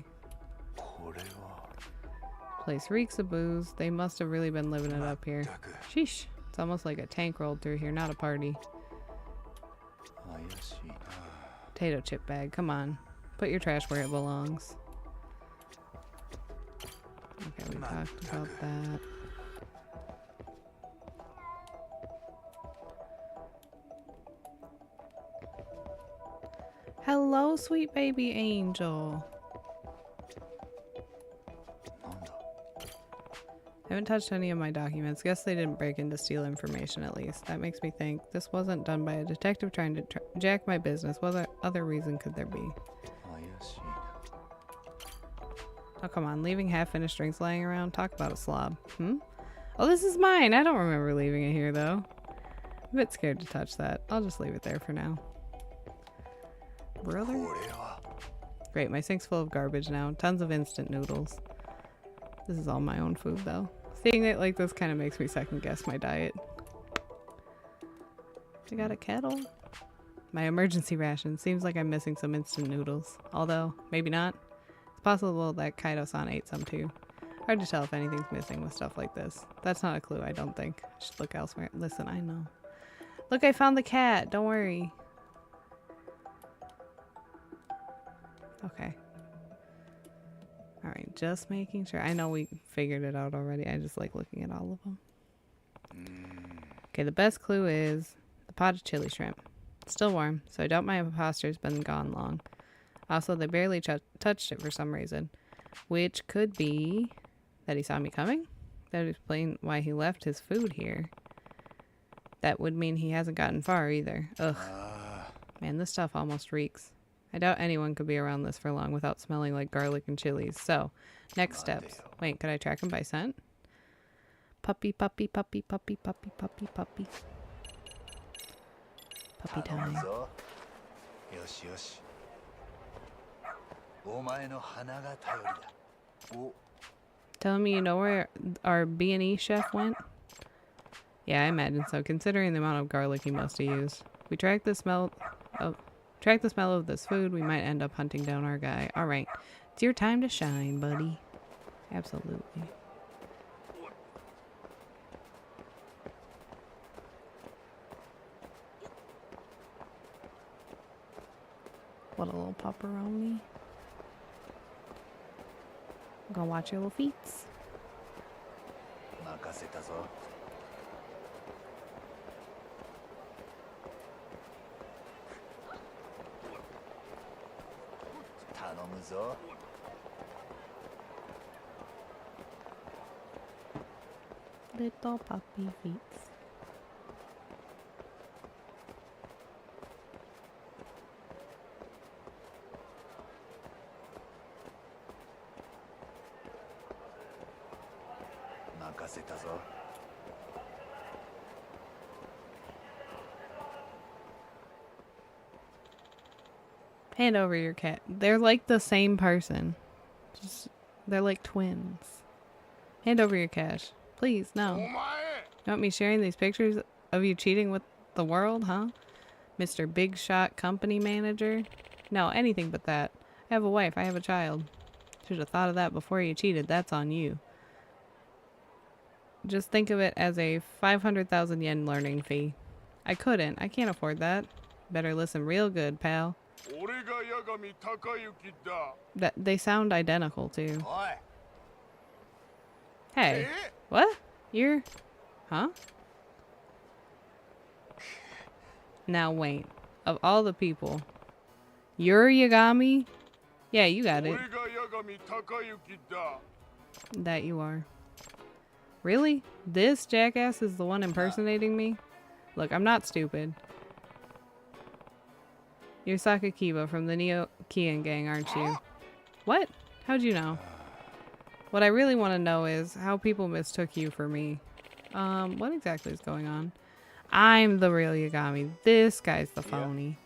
Place reeks of booze. They must have really been living it up here. Sheesh. It's almost like a tank rolled through here, not a party. Potato chip bag. Come on. Put your trash where it belongs. Okay, we talked about that. Hello, sweet baby angel. I haven't touched any of my documents. Guess they didn't break in to steal information at least. That makes me think this wasn't done by a detective trying to jack my business. What other reason could there be? Oh, come on. Leaving half-finished drinks lying around? Talk about a slob. Oh, this is mine. I don't remember leaving it here, though. I'm a bit scared to touch that. I'll just leave it there for now. Brother? Great, my sink's full of garbage now. Tons of instant noodles. This is all my own food, though. Seeing it like this kind of makes me second-guess my diet. I got a kettle. My emergency ration. Seems like I'm missing some instant noodles. Although, maybe not. It's possible that Kaido-san ate some too. Hard to tell if anything's missing with stuff like this. That's not a clue, I don't think. I should look elsewhere. Listen, I know. Look, I found the cat. Don't worry. Okay. Alright, just making sure. I know we figured it out already. I just like looking at all of them. Okay, the best clue is the pot of chili shrimp. It's still warm, so I doubt my imposter's been gone long. Also, they barely touched it for some reason. Which could be that he saw me coming? That would explain why he left his food here. That would mean he hasn't gotten far either. Ugh. Man, this stuff almost reeks. I doubt anyone could be around this for long without smelling like garlic and chilies. So, next steps. Wait, could I track him by scent? Puppy, puppy, puppy, puppy, puppy, puppy, puppy. Puppy time. Telling me you know where our B&E chef went? Yeah, I imagine so, considering the amount of garlic he must have used. We tracked the smell of this food, we might end up hunting down our guy. Alright, it's your time to shine, buddy. Absolutely. What a little pepperoni. I'm gonna watch your little feet. Little puppy feet. Hand over your cat. They're like the same person. They're like twins. Hand over your cash. Please, no. You want me sharing these pictures of you cheating with the world, huh? Mr. Big Shot Company Manager? No, anything but that. I have a wife. I have a child. Should have thought of that before you cheated. That's on you. Just think of it as a 500,000 yen learning fee. I can't afford that. Better listen real good, pal. They sound identical, too. Hey. What? You're... Huh? Now, wait. Of all the people... You're Yagami? Yeah, you got it. That you are. Really? This jackass is the one impersonating me? Look, I'm not stupid. You're Sakakiba from the Neo Kian gang, aren't you? What? How'd you know? What I really want to know is how people mistook you for me. What exactly is going on? I'm the real Yagami. This guy's the phony.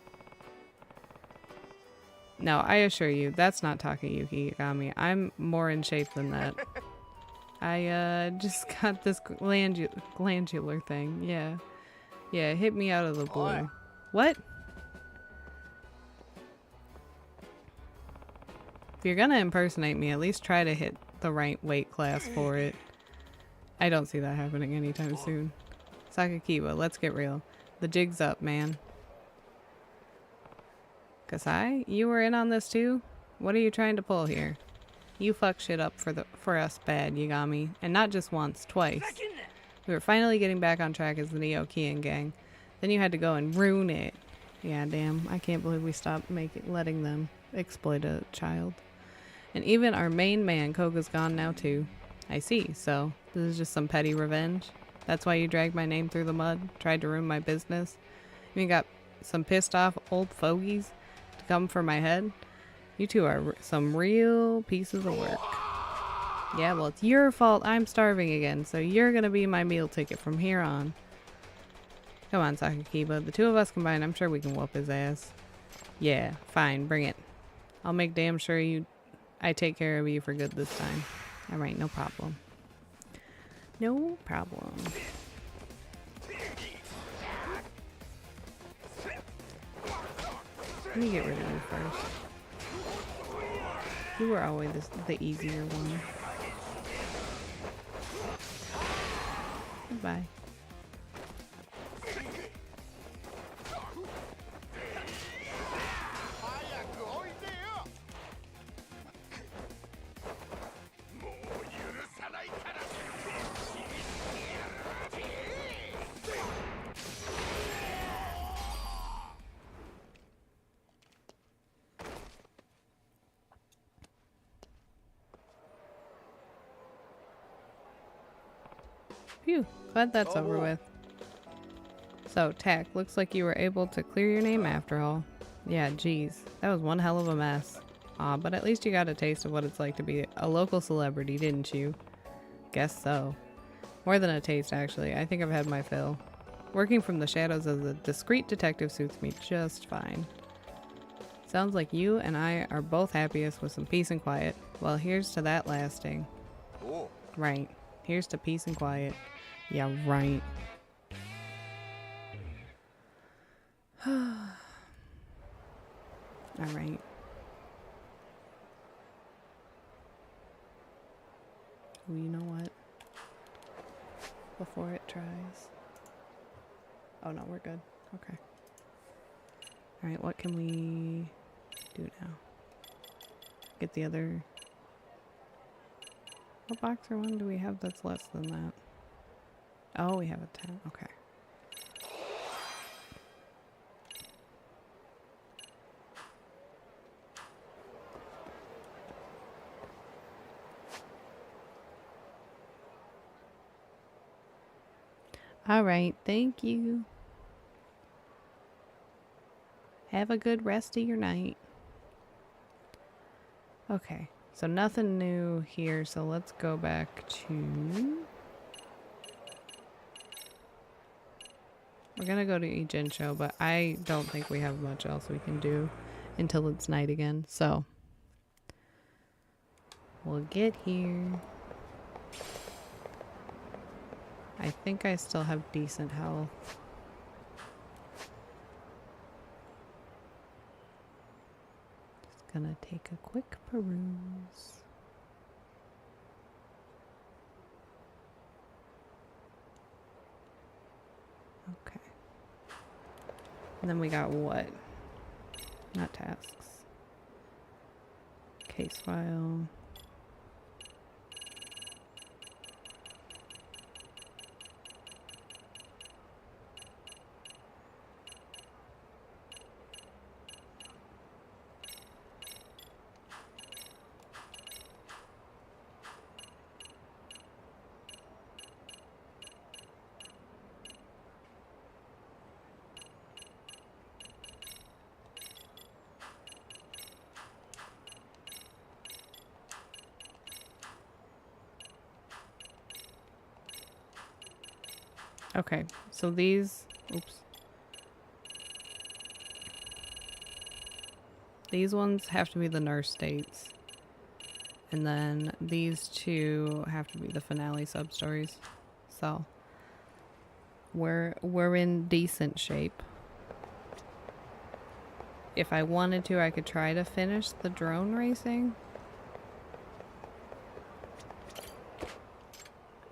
No, I assure you, that's not Takayuki Yagami. I'm more in shape than that. I just got this glandular thing. Yeah. Yeah, it hit me out of the blue. What? If you're gonna impersonate me, at least try to hit the right weight class for it. I don't see that happening anytime soon. Sakakiba, let's get real. The jig's up, man. Kasai, you were in on this too? What are you trying to pull here? You fuck shit up for us bad, Yagami. And not just once, twice. We were finally getting back on track as the Neo Kian gang. Then you had to go and ruin it. Yeah, damn. I can't believe we stopped letting them exploit a child. And even our main man, Koga's gone now too. I see. So this is just some petty revenge. That's why you dragged my name through the mud, tried to ruin my business. You got some pissed off old fogies to come for my head. You two are some real pieces of work. Yeah, well, it's your fault I'm starving again, so you're gonna be my meal ticket from here on. Come on, Sakakiba. The two of us combined, I'm sure we can whoop his ass. Yeah, fine, bring it. I'll make damn sure I take care of you for good this time. Alright, no problem. No problem. Let me get rid of you first. You were always the easier one. Goodbye. Phew, glad that's over with. So, Tack, looks like you were able to clear your name after all. Yeah, geez, that was one hell of a mess. Aw, but at least you got a taste of what it's like to be a local celebrity, didn't you? Guess so. More than a taste, actually. I think I've had my fill. Working from the shadows as a discreet detective suits me just fine. Sounds like you and I are both happiest with some peace and quiet. Well, here's to that lasting. Oh. Right. Here's to peace and quiet. Yeah, right. Alright. Well, you know what? Before it tries. Oh no, we're good. Okay. Alright, what can we do now? Get the other... What boxer one do we have that's less than that? Oh, we have a 10. Okay. All right, thank you. Have a good rest of your night. Okay, so nothing new here, so let's go back to... We're gonna go to Ijincho, but I don't think we have much else we can do until it's night again, so... We'll get here. I think I still have decent health. Just gonna take a quick peruse. Okay. And then we got what? Not tasks. Case file. Okay, so these, oops. These ones have to be the nurse states. And then these two have to be the finale sub-stories. So, we're in decent shape. If I wanted to, I could try to finish the drone racing.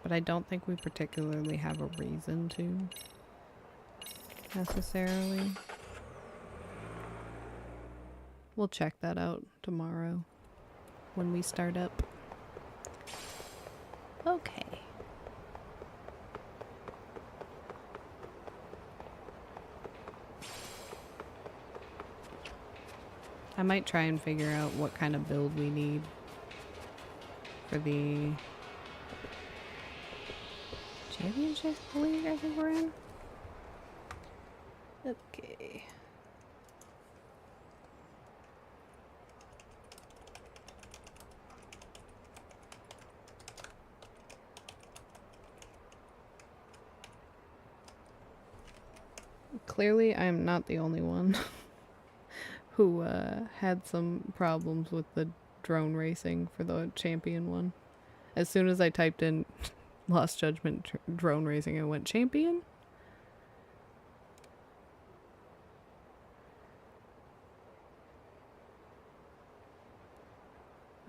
But I don't think we particularly have a reason to, necessarily. We'll check that out tomorrow when we start up. Okay. I might try and figure out what kind of build we need for the Championship league, I think we're in. Okay. Clearly, I am not the only one who had some problems with the drone racing for the champion one. As soon as I typed in Lost Judgment drone racing, I went champion.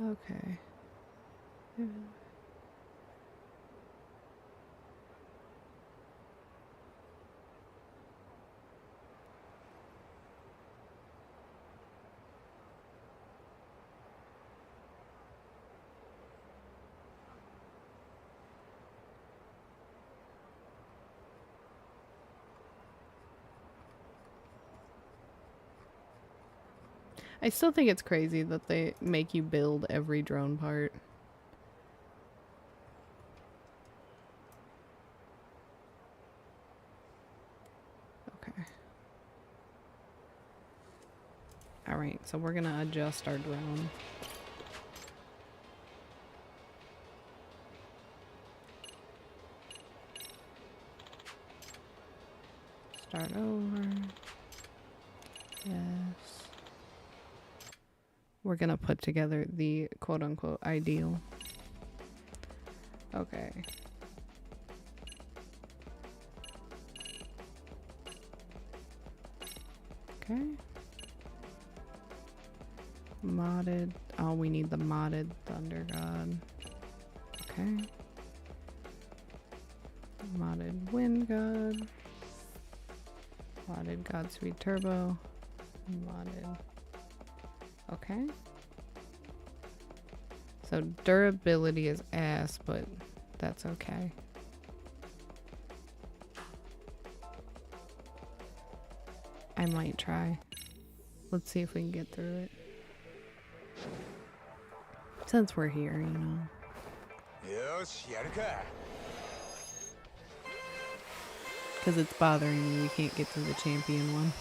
Okay. I still think it's crazy that they make you build every drone part. Okay. Alright, so we're gonna adjust our drone. Start over. Yes. We're gonna put together the quote-unquote ideal. Okay. Okay. Modded. Oh, we need the modded Thunder God. Okay. Modded Wind God. Modded Godspeed Turbo. Modded. Okay. So durability is ass, but that's okay. I might try. Let's see if we can get through it. Since we're here, you know. Because it's bothering me we can't get to the champion one.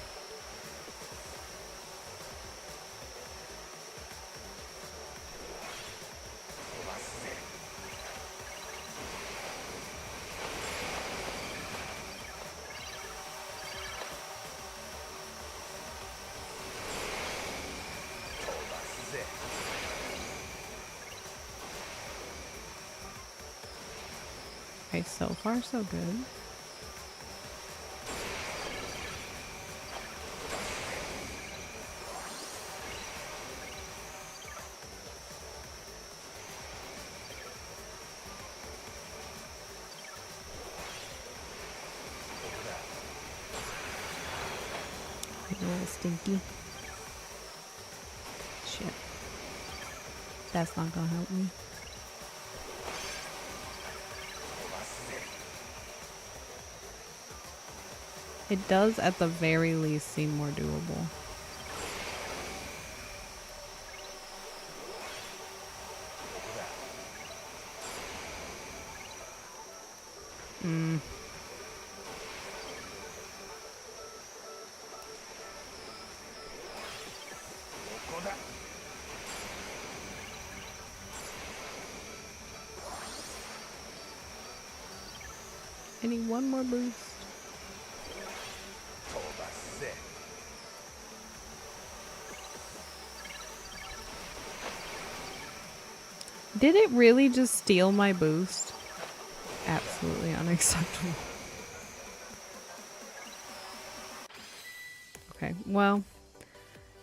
Okay, so far so good. A little stinky. Shit. That's not gonna help me. It does, at the very least, seem more doable. I need one more boost. Did it really just steal my boost? Absolutely unacceptable. Okay, well,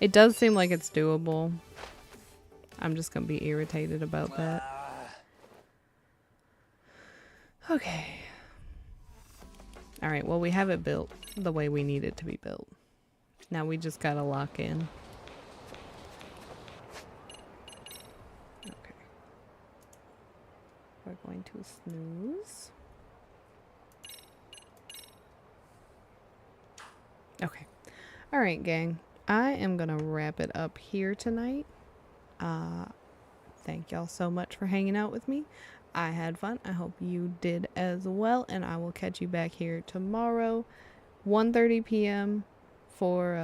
it does seem like it's doable. I'm just gonna be irritated about that. Okay. Alright, well, we have it built the way we need it to be built. Now we just gotta lock in. Okay. We're going to snooze. Okay. Alright, gang. I am gonna wrap it up here tonight. Thank y'all so much for hanging out with me. I had fun. I hope you did as well. And I will catch you back here tomorrow, 1:30 p.m. for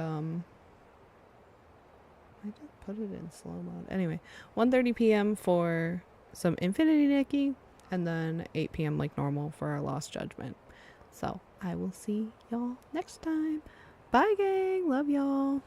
I just put it in slow mode. Anyway, 1:30 p.m. for some Infinity Nikki, and then 8 p.m. like normal for our Lost Judgment. So I will see y'all next time. Bye, gang. Love y'all.